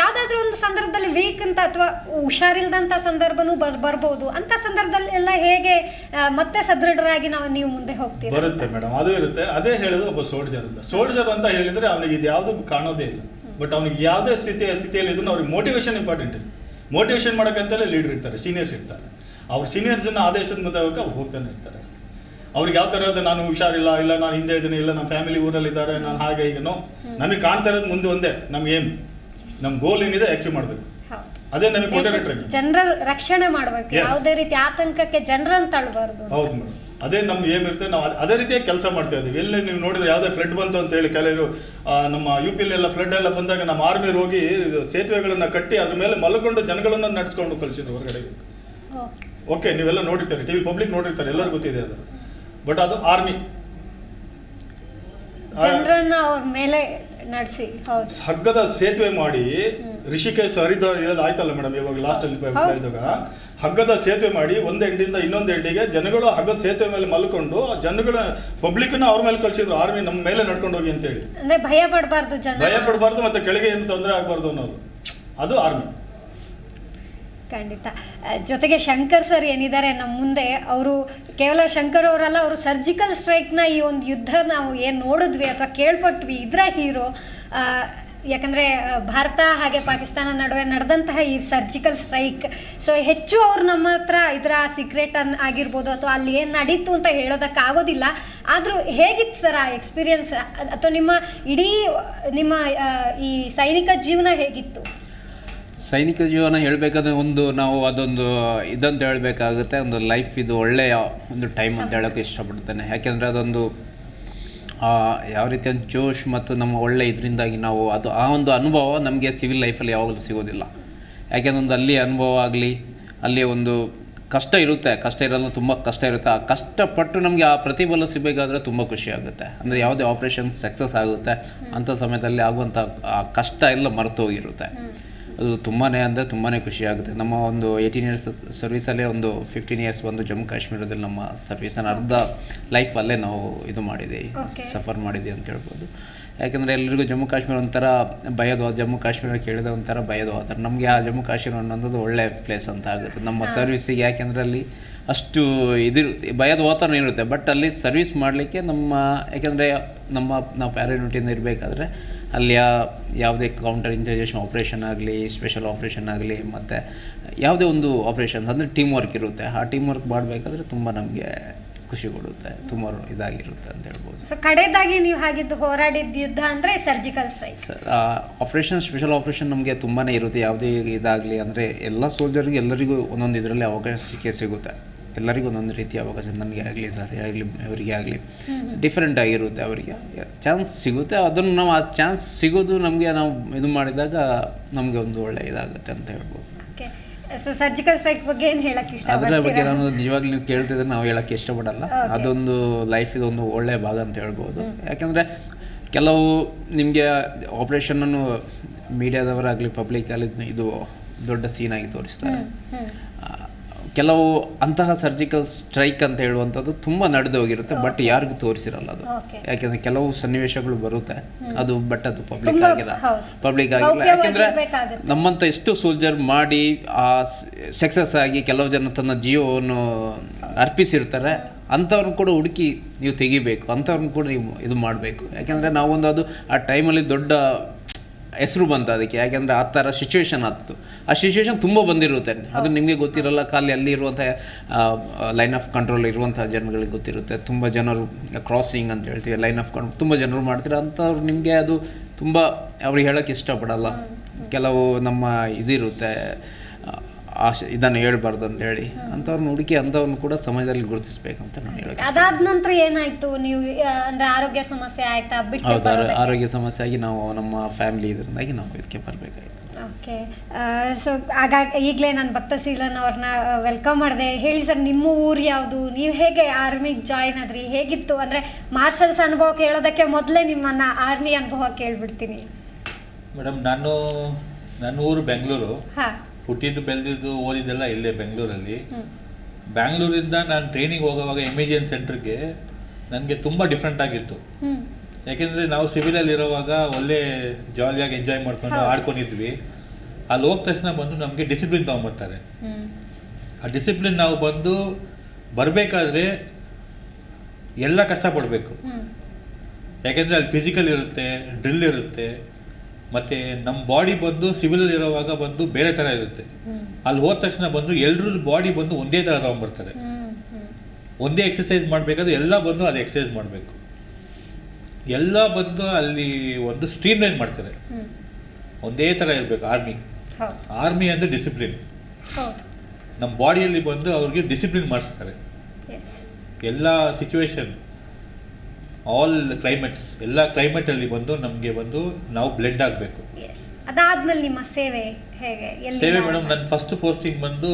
ಯಾವ್ದಾದ್ರು ಒಂದು ಸಂದರ್ಭದಲ್ಲಿ ವೀಕ್ ಅಂತ ಅಥವಾ ಹುಷಾರಿಲ್ದಂತ ಸಂದರ್ಭನೂ ಬರ್ಬೋದು. ಅಂತ ಸಂದರ್ಭದಲ್ಲಿ ಎಲ್ಲ ಹೇಗೆ ಮತ್ತೆ ಸದೃಢರಾಗಿ ನೀವು ಮುಂದೆ ಹೋಗ್ತೀವಿ? ಬರುತ್ತೆ ಮೇಡಮ್, ಅದು ಇರುತ್ತೆ. ಅದೇ ಹೇಳಿದ್ರು ಒಬ್ಬ ಸೋಲ್ಜರ್ ಅಂತ ಹೇಳಿದ್ರೆ ಅವನಿಗೆ ಇದು ಯಾವುದು ಕಾಣೋದೇ ಇಲ್ಲ. ಬಟ್ ಅವ್ನಿಗೆ ಯಾವುದೇ ಸ್ಥಿತಿಯಲ್ಲಿ ಇದನ್ನು ಅವ್ರಿಗೆ ಮೋಟಿವೇಶನ್ ಇಂಪಾರ್ಟೆಂಟ್ ಇದೆ. ಮೋಟಿವೇಶನ್ ಮಾಡೋಕ್ಕಂತಲೇ ಲೀಡರ್ ಇರ್ತಾರೆ, ಸೀನಿಯರ್ಸ್ ಇರ್ತಾರೆ. ಅವ್ರ ಸೀನಿಯರ್ಸನ್ನ ಆದೇಶದ ಮುತಾಬಿಕ ಅವ್ರು ಹೋಗ್ತಾನೆ ಇರ್ತಾರೆ. ಅವ್ರಿಗೆ ಯಾವ ಥರ ಇರೋದು, ನಾನು ಹುಷಾರಿಲ್ಲ, ಇಲ್ಲ ನಾನು ಹಿಂದೆ ಇದ್ದೀನಿ, ಇಲ್ಲ ನಮ್ಮ ಫ್ಯಾಮಿಲಿ ಊರಲ್ಲಿದ್ದಾರೆ, ನಾನು ಹಾಗೆ ಈಗನೋ ನಮಗೆ ಕಾಣ್ತಾ ಇರೋದು ಮುಂದೆ ಒಂದೇ, ನಮ್ಗೆ ಏಮ್, ನಮ್ಮ ಗೋಲ್ ಏನಿದೆ ಅಚೀವ್ ಮಾಡಬೇಕು. ಅದೇ ನಮಗೆ ಕೊಟ್ಟಿರೋ ಜನರ ರಕ್ಷಣೆ ಮಾಡಬೇಕು, ಯಾವುದೇ ರೀತಿ ಆತಂಕಕ್ಕೆ ಜನರನ್ನು ತಳ್ಳಬಾರ್ದು. ಹೌದು ಮೇಡಮ್, ಅದೇ ನಮ್ಗೆ ಏಮ್ ಇರುತ್ತೆ. ನಾವು ಅದೇ ರೀತಿಯಾಗಿ ಕೆಲಸ ಮಾಡ್ತಾ ಇದ್ದೀವಿ. ಎಲ್ಲೇ ನೀವು ನೋಡಿದ್ರೆ ಯಾವುದೇ ಫ್ಲಡ್ ಬಂತು ಅಂತ ಹೇಳಿ ಕೆಲವರು ನಮ್ಮ UP ಎಲ್ಲ ಫ್ಲಡ್ ಎಲ್ಲ ಬಂದಾಗ ನಮ್ಮ ಆರ್ಮಿಯರು ಹೋಗಿ ಸೇತುವೆಗಳನ್ನು ಕಟ್ಟಿ ಅದ್ರ ಮೇಲೆ ಮಲ್ಕೊಂಡು ಜನಗಳನ್ನು ನಡೆಸ್ಕೊಂಡು ಕಳಿಸಿದ್ರು ಹೊರಗಡೆಗೆ. ಓಕೆ, ನೀವೆಲ್ಲ ನೋಡಿರ್ತಾರೆ, TV ಪಬ್ಲಿಕ್ ನೋಡಿರ್ತಾರೆ, ಎಲ್ಲರಿಗೂ ಗೊತ್ತಿದೆ ಅದು. ಬಟ್ ಅದು ಆರ್ಮಿ ಜನರನ್ನ ಅವ್ರ ಮೇಲೆ ನಡೆಸಿ ಹಗ್ಗದ ಸೇತುವೆ ಮಾಡಿ ರಿಷಿಕೇಶ್ ಹರಿದ್ವಾರ ಇದೆಲ್ಲ ಆಯ್ತಲ್ಲ ಮೇಡಮ್, ಇವಾಗ ಲಾಸ್ಟ್ ಅಲ್ಲಿ ಇದ್ದಾಗ ಹಗ್ಗದ ಸೇತುವೆ ಮಾಡಿ ಒಂದು ಎಂಡಿಂದ ಇನ್ನೊಂದು ಎಂಡಿಗೆ ಜನಗಳು ಹಗ್ಗದ ಸೇತುವೆ ಮೇಲೆ ಮಲ್ಕೊಂಡು ಜನಗಳ ಪಬ್ಲಿಕ್ನ ಅವ್ರ ಮೇಲೆ ಕಳಿಸಿದ್ರು. ಆರ್ಮಿ ನಮ್ಮ ಮೇಲೆ ನಡ್ಕೊಂಡು ಹೋಗಿ ಅಂತೇಳಿ, ಭಯ ಪಡಬಾರ್ದು ಮತ್ತೆ ಕೆಳಗೆ ಏನು ತೊಂದರೆ ಆಗಬಾರ್ದು ಅನ್ನೋದು, ಅದು ಆರ್ಮಿ. ಖಂಡಿತ. ಜೊತೆಗೆ ಶಂಕರ್ ಸರ್ ಏನಿದ್ದಾರೆ ನಮ್ಮ ಮುಂದೆ, ಅವರು ಕೇವಲ ಶಂಕರ್ ಅವರಲ್ಲ, ಅವರು ಸರ್ಜಿಕಲ್ ಸ್ಟ್ರೈಕ್ನ ಈ ಒಂದು ಯುದ್ಧ ನಾವು ಏನು ನೋಡಿದ್ವಿ ಅಥವಾ ಕೇಳ್ಪಟ್ವಿ, ಇದರ ಹೀರೋ. ಯಾಕಂದರೆ ಭಾರತ ಹಾಗೆ ಪಾಕಿಸ್ತಾನ ನಡುವೆ ನಡೆದಂತಹ ಈ ಸರ್ಜಿಕಲ್ ಸ್ಟ್ರೈಕ್, ಸೊ ಹೆಚ್ಚು ಅವ್ರು ನಮ್ಮ ಹತ್ರ ಇದರ ಸೀಕ್ರೆಟ್ ಆಗಿರ್ಬೋದು ಅಥವಾ ಅಲ್ಲಿ ಏನು ನಡೀತು ಅಂತ ಹೇಳೋದಕ್ಕಾಗೋದಿಲ್ಲ. ಆದರೂ ಹೇಗಿತ್ತು ಸರ್ ಆ ಎಕ್ಸ್ಪೀರಿಯನ್ಸ್, ಅಥವಾ ನಿಮ್ಮ ಈ ಸೈನಿಕ ಜೀವನ ಹೇಗಿತ್ತು? ಸೈನಿಕ ಜೀವನ ಹೇಳಬೇಕಾದ್ರೆ ನಾವು ಅದೊಂದು ಇದಂತ ಹೇಳಬೇಕಾಗುತ್ತೆ, ಒಂದು ಲೈಫ್ ಇದು ಒಳ್ಳೆಯ ಒಂದು ಟೈಮ್ ಅಂತ ಹೇಳೋಕ್ಕೆ ಇಷ್ಟಪಡ್ತೇನೆ. ಯಾಕೆಂದರೆ ಅದೊಂದು ಯಾವ ರೀತಿಯ ಜೋಶ್ ಮತ್ತು ನಮ್ಮ ಒಳ್ಳೆ ಇದರಿಂದಾಗಿ ನಾವು ಆ ಒಂದು ಅನುಭವ ನಮಗೆ ಸಿವಿಲ್ ಲೈಫಲ್ಲಿ ಯಾವಾಗಲೂ ಸಿಗೋದಿಲ್ಲ. ಯಾಕೆಂದ್ರೆ ಒಂದು ಅಲ್ಲಿ ಅನುಭವ ಆಗಲಿ, ಅಲ್ಲಿ ಒಂದು ಕಷ್ಟ ಇರಲ್ಲ, ತುಂಬ ಕಷ್ಟ ಇರುತ್ತೆ. ಆ ಕಷ್ಟಪಟ್ಟು ನಮಗೆ ಆ ಪ್ರತಿಫಲ ಸಿಗಬೇಕಾದ್ರೆ ತುಂಬ ಖುಷಿ ಆಗುತ್ತೆ. ಅಂದರೆ ಯಾವುದೇ ಆಪ್ರೇಷನ್ ಸಕ್ಸಸ್ ಆಗುತ್ತೆ ಅಂಥ ಸಮಯದಲ್ಲಿ ಆಗುವಂಥ ಆ ಕಷ್ಟ ಎಲ್ಲ ಮರೆತು ಹೋಗಿರುತ್ತೆ. ಅದು ತುಂಬಾ ಖುಷಿ ಆಗುತ್ತೆ. ನಮ್ಮ ಒಂದು 18 years ಸರ್ವೀಸಲ್ಲೇ ಒಂದು 15 years ಬಂದು ಜಮ್ಮು ಕಾಶ್ಮೀರದಲ್ಲಿ ನಮ್ಮ ಸರ್ವೀಸನ್ನು ಅರ್ಧ ಲೈಫಲ್ಲೇ ನಾವು ಇದು ಮಾಡಿದ್ದೀವಿ, ಸಫರ್ ಮಾಡಿದ್ದೀವಿ ಅಂತ ಹೇಳ್ಬೋದು. ಯಾಕೆಂದರೆ ಎಲ್ಲರಿಗೂ ಜಮ್ಮು ಕಾಶ್ಮೀರ ಒಂಥರ ಜಮ್ಮು ಕಾಶ್ಮೀರ ಕೇಳಿದ ಒಂಥರ ಭಯದ. ನಮಗೆ ಆ ಜಮ್ಮು ಕಾಶ್ಮೀರ ಅನ್ನೋದು ಒಳ್ಳೆ ಪ್ಲೇಸ್ ಅಂತ ಆಗುತ್ತೆ ನಮ್ಮ ಸರ್ವೀಸಿಗೆ. ಯಾಕೆಂದರೆ ಅಲ್ಲಿ ಅಷ್ಟು ಭಯದ ವಾತಾವರಣ ಇರುತ್ತೆ. ಬಟ್ ಅಲ್ಲಿ ಸರ್ವೀಸ್ ಮಾಡಲಿಕ್ಕೆ ಯಾಕೆಂದರೆ ನಾವು ಪ್ಯಾರಾಯೂನಿಟಿಯಿಂದ ಇರಬೇಕಾದ್ರೆ ಅಲ್ಲಿ ಯಾವುದೇ ಕೌಂಟರ್ ಇಂಜೆಕ್ಷನ್ ಆಪ್ರೇಷನ್ ಆಗಲಿ, ಸ್ಪೆಷಲ್ ಆಪ್ರೇಷನ್ ಆಗಲಿ, ಮತ್ತು ಯಾವುದೇ ಒಂದು ಆಪ್ರೇಷನ್ಸ್ ಅಂದರೆ ಟೀಮ್ ವರ್ಕ್ ಇರುತ್ತೆ. ಆ ಟೀಮ್ ವರ್ಕ್ ಮಾಡಬೇಕಾದ್ರೆ ತುಂಬ ನಮಗೆ ಖುಷಿ ಕೊಡುತ್ತೆ, ತುಂಬ ಇದಾಗಿರುತ್ತೆ ಅಂತ ಹೇಳ್ಬೋದು. ಕಡೆದಾಗಿ ನೀವು ಹಾಗಿದ್ದು ಹೋರಾಡಿದ ಯುದ್ಧ ಅಂದರೆ surgical strike operation, special operation ನಮಗೆ ತುಂಬಾ ಇರುತ್ತೆ. ಯಾವುದೇ ಇದಾಗಲಿ ಅಂದರೆ ಎಲ್ಲ ಸೋಲ್ಜರ್ಗೆ ಎಲ್ಲರಿಗೂ ಒಂದೊಂದು ಇದರಲ್ಲಿ ಅವಕಾಶ ಸಿಗುತ್ತೆ. ಎಲ್ಲರಿಗೂ ಒಂದೊಂದು ರೀತಿಯ ಅವಕಾಶ, ನನಗೆ ಆಗಲಿ ಸರ್ ಆಗಲಿ ಅವರಿಗೆ ಆಗಲಿ ಡಿಫ್ರೆಂಟ್ ಆಗಿರುತ್ತೆ. ಅವರಿಗೆ ಚಾನ್ಸ್ ಸಿಗುತ್ತೆ. ಅದನ್ನು ನಾವು ಆ ಚಾನ್ಸ್ ಸಿಗೋದು ನಮಗೆ ನಾವು ಇದು ಮಾಡಿದಾಗ ನಮಗೆ ಒಂದು ಒಳ್ಳೆ ಇದಾಗುತ್ತೆ ಅಂತ ಹೇಳ್ಬೋದು. ಸೊ ಸರ್ಜಿಕಲ್ ಸ್ಟ್ರೈಕ್ ಬಗ್ಗೆ ಏನು ಹೇಳಕ್ಕೆ ಇಷ್ಟ? ಅದರ ಬಗ್ಗೆ ನಾನು ನಿಜವಾಗ್ಲೂ ನೀವು ಕೇಳ್ತಿದ್ರೆ ನಾವು ಹೇಳೋಕ್ಕೆ ಇಷ್ಟಪಡಲ್ಲ. ಅದೊಂದು ಲೈಫ್ ಇದೊಂದು ಒಳ್ಳೆಯ ಭಾಗ ಅಂತ ಹೇಳ್ಬೋದು. ಯಾಕೆಂದರೆ ಕೆಲವು ನಿಮಗೆ ಆಪ್ರೇಷನನ್ನು ಮೀಡಿಯಾದವರಾಗಲಿ ಪಬ್ಲಿಕಲ್ಲಿ ಇದು ದೊಡ್ಡ ಸೀನಾಗಿ ತೋರಿಸ್ತಾರೆ. ಕೆಲವು ಅಂತಹ ಸರ್ಜಿಕಲ್ ಸ್ಟ್ರೈಕ್ ಅಂತ ಹೇಳುವಂಥದ್ದು ತುಂಬ ನಡೆದು ಹೋಗಿರುತ್ತೆ, ಬಟ್ ಯಾರಿಗೂ ತೋರಿಸಿರಲ್ಲ ಅದು. ಯಾಕೆಂದರೆ ಕೆಲವು ಸನ್ನಿವೇಶಗಳು ಬರುತ್ತೆ ಅದು, ಬಟ್ ಅದು ಪಬ್ಲಿಕ್ ಆಗಿಲ್ಲ. ಯಾಕೆಂದರೆ ನಮ್ಮಂಥ ಎಷ್ಟು ಸೋಲ್ಜರ್ ಮಾಡಿ ಆ ಸಕ್ಸಸ್ ಆಗಿ ಕೆಲವು ಜನ ತನ್ನ ಜೀವವನ್ನು ಅರ್ಪಿಸಿರ್ತಾರೆ. ಅಂಥವ್ರನ್ನ ಕೂಡ ಹುಡುಕಿ ನೀವು ತೆಗಿಬೇಕು, ಅಂಥವ್ರನ್ನ ಕೂಡ ನೀವು ಇದು ಮಾಡಬೇಕು. ಯಾಕೆಂದರೆ ನಾವೊಂದು ಅದು ಆ ಟೈಮಲ್ಲಿ ದೊಡ್ಡ ಹೆಸರು ಬಂತು ಅದಕ್ಕೆ. ಯಾಕೆಂದರೆ ಆ ಥರ ಸಿಚುವೇಶನ್ ಆಯಿತು. ಆ ಸಿಚುವೇಶನ್ ತುಂಬ ಬಂದಿರುತ್ತೆ, ಅದು ನಿಮಗೆ ಗೊತ್ತಿರಲ್ಲ. ಖಾಲಿ ಅಲ್ಲಿ ಇರುವಂಥ ಲೈನ್ ಆಫ್ ಕಂಟ್ರೋಲ್ ಇರುವಂಥ ಜನಗಳಿಗೆ ಗೊತ್ತಿರುತ್ತೆ. ತುಂಬ ಜನರು ಕ್ರಾಸಿಂಗ್ ಅಂತ ಹೇಳ್ತೀವಿ, ಲೈನ್ ಆಫ್ ಕಂಟ್ರೋಲ್ ತುಂಬ ಜನರು ಮಾಡ್ತಾರೆ ಅಂಥವ್ರು. ನಿಮಗೆ ಅದು ತುಂಬ ಅವ್ರಿಗೆ ಹೇಳೋಕ್ಕೆ ಇಷ್ಟಪಡಲ್ಲ. ಕೆಲವು ನಮ್ಮ ಇದಿರುತ್ತೆ, ಇದನ್ನು ಹೇಳ್ಬಾರ್ದು ಅಂತ ಹೇಳಿ ಅಂಥವ್ರನ್ನ ಹುಡುಕಿ ಅಂಥವ್ರನ್ನ ಕೂಡ ಸಮಾಜದಲ್ಲಿ ಗುರುತಿಸ್ಬೇಕಂತ ನಾನು ಹೇಳೋಕ್ಕೆ. ಅದಾದ ನಂತರ ಏನಾಯ್ತು? ನೀವು ಅಂದ್ರೆ ಆರೋಗ್ಯ ಸಮಸ್ಯೆ ಆಯ್ತಾ? ಹೌದು, ಆರೋಗ್ಯ ಸಮಸ್ಯೆ ಆಗಿ ನಾವು ನಮ್ಮ ಫ್ಯಾಮಿಲಿ ಇದರಿಂದಾಗಿ ನಾವು ಇದಕ್ಕೆ ಬರಬೇಕಾಯ್ತು. ಓಕೆ, ಸೊ ಹಾಗಾಗಿ ಈಗಲೇ ನಾನು ಭಕ್ತಶೀಲನ್ ಅವ್ರನ್ನ ವೆಲ್ಕಮ್ ಮಾಡಿದೆ. ಹೇಳಿ ಸರ್, ನಿಮ್ಮ ಊರು ಯಾವುದು? ನೀವು ಹೇಗೆ ಆರ್ಮಿಗೆ ಜಾಯ್ನ್ ಆದ್ರಿ? ಹೇಗಿತ್ತು? ಅಂದರೆ ಮಾರ್ಷಲ್ಸ್ ಅನುಭವ ಕೇಳೋದಕ್ಕೆ ಮೊದಲೇ ನಿಮ್ಮನ್ನು ಆರ್ಮಿ ಅನುಭವ ಕೇಳಿಬಿಡ್ತೀನಿ. ಮೇಡಮ್, ನನ್ನ ಊರು ಬೆಂಗಳೂರು. ಹಾಂ. ಹುಟ್ಟಿದ್ದು ಬೆಳೆದಿದ್ದು ಓದಿದ್ದೆಲ್ಲ ಇಲ್ಲೇ ಬೆಂಗಳೂರಲ್ಲಿ. ಬ್ಯಾಂಗ್ಳೂರಿಂದ ನಾನು ಟ್ರೈನಿಂಗ್ ಹೋಗೋವಾಗ ಎಮಿಜಿಯನ್ ಸೆಂಟ್ರಿಗೆ ನನಗೆ ತುಂಬ ಡಿಫ್ರೆಂಟ್ ಆಗಿತ್ತು. ಯಾಕೆಂದರೆ ನಾವು ಸಿವಿಲಲ್ಲಿ ಇರೋವಾಗ ಒಳ್ಳೆ ಜಾಲಿಯಾಗಿ ಎಂಜಾಯ್ ಮಾಡ್ಕೊಂಡು ಆಡ್ಕೊಂಡಿದ್ವಿ. ಅಲ್ಲಿ ಹೋದ ತಕ್ಷಣ ಬಂದು ನಮಗೆ ಡಿಸಿಪ್ಲಿನ್ ತೊಗೊಂಬರ್ತಾರೆ. ಆ ಡಿಸಿಪ್ಲಿನ್ ನಾವು ಬಂದು ಬರಬೇಕಾದ್ರೆ ಎಲ್ಲ ಕಷ್ಟಪಡಬೇಕು. ಯಾಕೆಂದರೆ ಅಲ್ಲಿ ಫಿಸಿಕಲ್ ಇರುತ್ತೆ, ಡ್ರಿಲ್ ಇರುತ್ತೆ, ಮತ್ತು ನಮ್ಮ ಬಾಡಿ ಬಂದು ಸಿವಿಲಲ್ಲಿ ಇರೋವಾಗ ಬಂದು ಬೇರೆ ಥರ ಇರುತ್ತೆ. ಅಲ್ಲಿ ಹೋದ ತಕ್ಷಣ ಬಂದು ಎಲ್ಲರ ಬಾಡಿ ಬಂದು ಒಂದೇ ಥರ ತೊಗೊಂಬರ್ತಾರೆ. ಒಂದೇ ಎಕ್ಸಸೈಸ್ ಮಾಡಬೇಕಾದ್ರೆ ಎಲ್ಲ ಬಂದು ಅದು ಎಕ್ಸಸೈಸ್ ಮಾಡಬೇಕು. ಎಲ್ಲ ಬಂದು ಅಲ್ಲಿ ಒಂದು ಸ್ಟ್ರೀಮ್ ಲೈನ್ ಮಾಡ್ತಾರೆ. ಒಂದೇ ಥರ ಇರಬೇಕು ಆರ್ಮಿ ಅಂದರೆ ಡಿಸಿಪ್ಲಿನ್. ನಮ್ಮ ಬಾಡಿಯಲ್ಲಿ ಬಂದು ಅವ್ರಿಗೆ ಡಿಸಿಪ್ಲಿನ್ ಮಾಡಿಸ್ತಾರೆ. ಎಲ್ಲ ಸಿಚುವೇಶನ್, ಆಲ್ ಕ್ಲೈಮೇಟ್ಸ್, ಎಲ್ಲ ಕ್ಲೈಮೇಟಲ್ಲಿ ಬಂದು ನಮಗೆ ಬಂದು ನಾವು ಬ್ಲೆಂಡ್ ಆಗಬೇಕು. ಅದಾದ್ಮೇಲೆ ನಿಮ್ಮ ಸೇವೆ ಹೇಗೆ? ಸೇವೆ ಮೇಡಮ್, ನನ್ನ ಫಸ್ಟ್ ಪೋಸ್ಟಿಂಗ್ ಬಂದು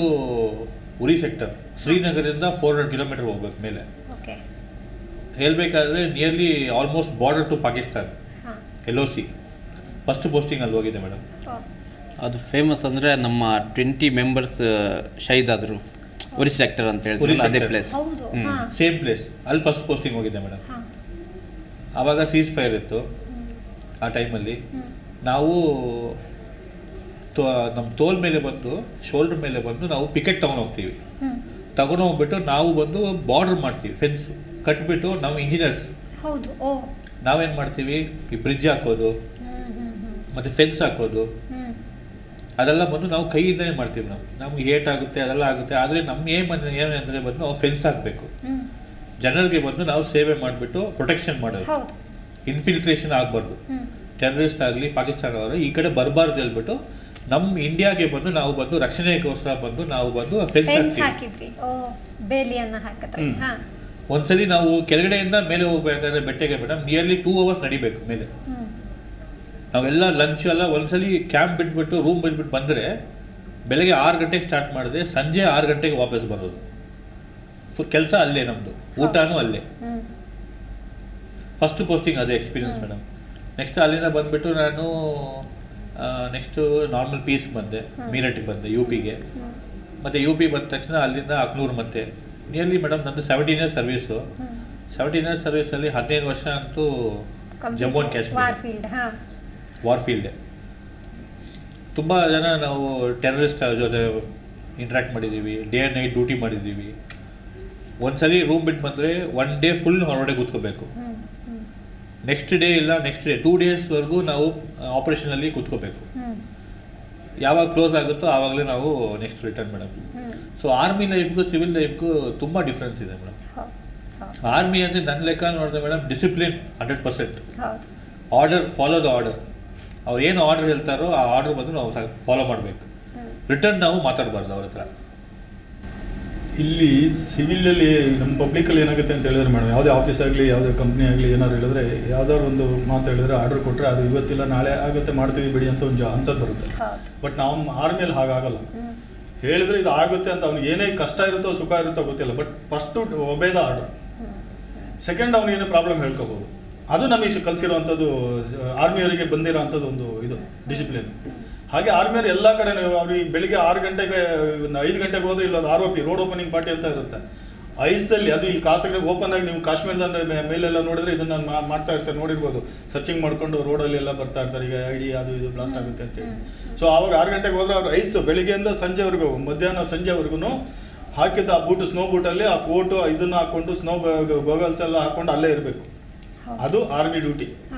ಉರಿ ಸೆಕ್ಟರ್, ಶ್ರೀನಗರದಿಂದ 400 ಕಿಲೋಮೀಟರ್ ಹೋಗ್ಬೇಕು ಮೇಲೆ. ಹೇಳಬೇಕಾದ್ರೆ nearly almost border to Pakistan, LOC. First posting ಅಲ್ಲಿ ಹೋಗಿದೆ ಮೇಡಮ್. ಅದು ಫೇಮಸ್ ಅಂದರೆ ನಮ್ಮ 20 ಮೆಂಬರ್ಸ್ ಶಹೀದ್ ಆದರು. ಉರಿ ಸೆಕ್ಟರ್ ಅಂತ ಹೇಳ್ತೀವಿ, ಅದೇ ಪ್ಲೇಸ್, ಸೇಮ್ ಪ್ಲೇಸ್. ಅಲ್ಲಿ ಫಸ್ಟ್ ಪೋಸ್ಟಿಂಗ್ ಹೋಗಿದೆ ಮೇಡಮ್. ಆವಾಗ ಸೀಸ್ ಫೈರ್ ಇತ್ತು. ಆ ಟೈಮಲ್ಲಿ ನಾವು ನಮ್ಮ ತೋಲ್ ಮೇಲೆ ಬಂದು, ಶೋಲ್ಡರ್ ಮೇಲೆ ಬಂದು ನಾವು ಪಿಕೆಟ್ ತೊಗೊಂಡು ಹೋಗ್ತೀವಿ. ತಗೊಂಡು ಹೋಗ್ಬಿಟ್ಟು ನಾವು ಬಂದು ಬಾರ್ಡರ್ ಮಾಡ್ತೀವಿ, ಫೆನ್ಸ್ ಕಟ್ಬಿಟ್ಟು. ನಾವು ಇಂಜಿನಿಯರ್ಸ್, ನಾವೇನು ಮಾಡ್ತೀವಿ, ಈ ಬ್ರಿಡ್ಜ್ ಹಾಕೋದು ಮತ್ತು ಫೆನ್ಸ್ ಹಾಕೋದು ಅದೆಲ್ಲ ಬಂದು ನಾವು ಕೈಯಿಂದನೇ ಮಾಡ್ತೀವಿ. ನಮ್ಗೆ ಏಟ್ ಆಗುತ್ತೆ, ಅದೆಲ್ಲ ಆಗುತ್ತೆ. ಆದರೆ ನಮ್ಮ ಏನಂದರೆ ಬಂದು ನಾವು ಫೆನ್ಸ್ ಹಾಕಬೇಕು. ಜನರಿಗೆ ಬಂದು ನಾವು ಸೇವೆ ಮಾಡಿಬಿಟ್ಟು ಪ್ರೊಟೆಕ್ಷನ್ ಮಾಡೋದು. ಇನ್ಫಿಲ್ಟ್ರೇಷನ್ ಆಗಬಾರ್ದು. ಟೆರರಿಸ್ಟ್ ಆಗಲಿ ಪಾಕಿಸ್ತಾನವರು ಈ ಕಡೆ ಬರಬಾರ್ದು ಹೇಳ್ಬಿಟ್ಟು ನಮ್ಮ ಇಂಡಿಯಾಗೆ ಬಂದು ನಾವು ಬಂದು ರಕ್ಷಣೆಗೋಸ್ಕರ ಬಂದು ನಾವು ಬಂದು ಫೆನ್ಸ್ ಹಾಕಿದ್ವಿ. ಒಂದ್ಸಲಿ ನಾವು ಕೆಳಗಡೆಯಿಂದ ಮೇಲೆ ಹೋಗ್ಬೇಕಾದ್ರೆ ಬೆಟ್ಟಗೆ ಮೇಡಮ್ ನಿಯರ್ಲಿ 2 hours ನಡಿಬೇಕು ಮೇಲೆ. ನಾವೆಲ್ಲ ಲಂಚ್ ಎಲ್ಲ ಒಂದ್ಸಲಿ ಕ್ಯಾಂಪ್ ಬಿಟ್ಬಿಟ್ಟು ರೂಮ್ ಬಿಟ್ಬಿಟ್ಟು ಬಂದರೆ ಬೆಳಗ್ಗೆ 6 ಗಂಟೆಗೆ ಸ್ಟಾರ್ಟ್ ಮಾಡಿದ್ರೆ ಸಂಜೆ 6 ಗಂಟೆಗೆ ವಾಪಸ್ ಬರೋದು. ಕೆಲಸ ಅಲ್ಲೇ, ನಮ್ಮದು ಊಟನೂ ಅಲ್ಲೇ. ಫಸ್ಟ್ ಪೋಸ್ಟಿಂಗ್ ಅದೇ ಎಕ್ಸ್ಪೀರಿಯನ್ಸ್ ಮೇಡಮ್. ನೆಕ್ಸ್ಟ್ ಅಲ್ಲಿಂದ ಬಂದುಬಿಟ್ಟು ನಾನು ನೆಕ್ಸ್ಟು ನಾರ್ಮಲ್ ಪೀಸ್ ಬಂದೆ, ಮೀರಟ್ಟಿಗೆ ಬಂದೆ, UPಗೆ. ಮತ್ತು UP ಬಂದ ತಕ್ಷಣ ಅಲ್ಲಿಂದ ಅಕ್ನೂರು. ಮತ್ತು ನಿಯರ್ಲಿ ಮೇಡಮ್ ನಂದು 17 years ಸರ್ವೀಸು. 17 years ಸರ್ವೀಸಲ್ಲಿ 15 ವರ್ಷ ಅಂತೂ ಜಮ್ಮು ಆ್ಯಂಡ್ ಕಾಶ್ಮೀರ ವಾರ್ಫೀಲ್ಡೆ. ತುಂಬ ಜನ ನಾವು ಟೆರರಿಸ್ಟ್ ಜೊತೆ ಇಂಟ್ರ್ಯಾಕ್ಟ್ ಮಾಡಿದ್ದೀವಿ, ಡೇ ಆ್ಯಂಡ್ ನೈಟ್ ಡ್ಯೂಟಿ ಮಾಡಿದ್ದೀವಿ. ಒಂದ್ಸಲಿ ರೂಮ್ ಬಿಟ್ಟು ಬಂದರೆ 1 day ಫುಲ್ ಹೊರಗಡೆ ಕೂತ್ಕೋಬೇಕು. ನೆಕ್ಸ್ಟ್ ಡೇ ಇಲ್ಲ, ನೆಕ್ಸ್ಟ್ ಡೇ 2 daysವರೆಗೂ ನಾವು ಆಪರೇಷನಲ್ಲಿ ಕೂತ್ಕೋಬೇಕು. ಯಾವಾಗ ಕ್ಲೋಸ್ ಆಗುತ್ತೋ ಆವಾಗಲೇ ನಾವು next return madam. So army ಲೈಫ್ಗೂ ಸಿವಿಲ್ ಲೈಫ್ಗೂ ತುಂಬ ಡಿಫ್ರೆನ್ಸ್ ಇದೆ ಮೇಡಮ್. ಆರ್ಮಿ ಅಂದರೆ ನನ್ನ ಲೆಕ್ಕ ನೋಡಿದೆ madam, discipline 100%. Order, follow the order. ಅವ್ರು ಏನು ಆರ್ಡರ್ ಹೇಳ್ತಾರೋ ಆ ಆರ್ಡರ್ ಬಂದು ನಾವು ಫಾಲೋ ಮಾಡಬೇಕು. ರಿಟರ್ನ್ ನಾವು ಮಾತಾಡಬಾರ್ದು ಅವ್ರ ಹತ್ರ. ಇಲ್ಲಿ ಸಿವಿಲಲ್ಲಿ ನಮ್ಮ ಪಬ್ಲಿಕಲ್ಲಿ ಏನಾಗುತ್ತೆ ಅಂತ ಹೇಳಿದ್ರೆ ಮೇಡಮ್, ಯಾವುದೇ ಆಫೀಸ್ ಆಗಲಿ ಯಾವುದೇ ಕಂಪ್ನಿ ಆಗಲಿ ಏನಾದ್ರು ಹೇಳಿದ್ರೆ, ಯಾವ್ದಾದ್ರು ಒಂದು ಮಾತು ಹೇಳಿದ್ರೆ ಆರ್ಡರ್ ಕೊಟ್ಟರೆ ಅದು ಇವತ್ತಿಲ್ಲ ನಾಳೆ ಆಗುತ್ತೆ, ಮಾಡ್ತೀವಿ ಬಿಡಿ ಅಂತ ಒಂದು ಆನ್ಸರ್ ಬರುತ್ತೆ. ಬಟ್ ನಾವು ಆರ್ಮಿಯಲ್ಲಿ ಹಾಗಾಗಲ್ಲ. ಹೇಳಿದ್ರೆ ಇದು ಆಗುತ್ತೆ ಅಂತ ಅವ್ನಿಗೆ ಏನೇ ಕಷ್ಟ ಇರುತ್ತೋ ಸುಖ ಇರುತ್ತೋ ಗೊತ್ತಿಲ್ಲ, but first obey the order. Second ಅವ್ನಿಗೇನೇ ಪ್ರಾಬ್ಲಮ್ ಹೇಳ್ಕೋಬೋದು. ಅದು ನಮಗೆ ಕಲಿಸಿರೋವಂಥದ್ದು, ಆರ್ಮಿಯವರಿಗೆ ಬಂದಿರೋ ಅಂಥದ್ದು ಒಂದು ಇದು ಡಿಸಿಪ್ಲಿನ್. ಹಾಗೆ ಆರ್ಮಿಯವ್ರು ಎಲ್ಲ ಕಡೆ ಅವ್ರಿಗೆ ಬೆಳಿಗ್ಗೆ 6 ಗಂಟೆಗೆ 5 ಗಂಟೆಗೆ ಹೋದ್ರೆ ಇಲ್ಲ ROP, ರೋಡ್ ಓಪನಿಂಗ್ ಪಾರ್ಟಿ ಅಂತ ಇರುತ್ತೆ. ಐಸಲ್ಲಿ ಅದು ಇಲ್ಲಿ ಕಾಸಗಡೆ ಓಪನ್ ಆಗಿ ನೀವು ಕಾಶ್ಮೀರದ ಮೇಲೆಲ್ಲ ನೋಡಿದ್ರೆ ಇದನ್ನು ಮಾಡ್ತಾ ಇರ್ತಾರೆ, ನೋಡಿರ್ಬೋದು. ಸರ್ಚಿಂಗ್ ಮಾಡಿಕೊಂಡು ರೋಡಲ್ಲಿ ಎಲ್ಲ ಬರ್ತಾ ಇರ್ತಾರೆ. ಈಗ ID ಅದು ಇದು ಬ್ಲಾಸ್ಟ್ ಆಗುತ್ತೆ ಅಂತೇಳಿ. ಸೊ ಆವಾಗ 6 ಗಂಟೆಗೆ ಹೋದ್ರೆ ಅವ್ರು ಐಸು ಬೆಳಿಗ್ಗೆಯಿಂದ ಸಂಜೆವರೆಗೂ, ಮಧ್ಯಾಹ್ನ ಸಂಜೆವರೆಗೂ ಹಾಕಿದ್ದ ಆ ಬೂಟು, ಸ್ನೋ ಬೂಟಲ್ಲಿ ಆ ಕೋಟು ಇದನ್ನು ಹಾಕ್ಕೊಂಡು, ಸ್ನೋ ಗೋಗಲ್ಸ್ ಎಲ್ಲ ಹಾಕ್ಕೊಂಡು ಅಲ್ಲೇ ಇರಬೇಕು. ಅದು ಆರ್ಮಿ ಡ್ಯೂಟಿ.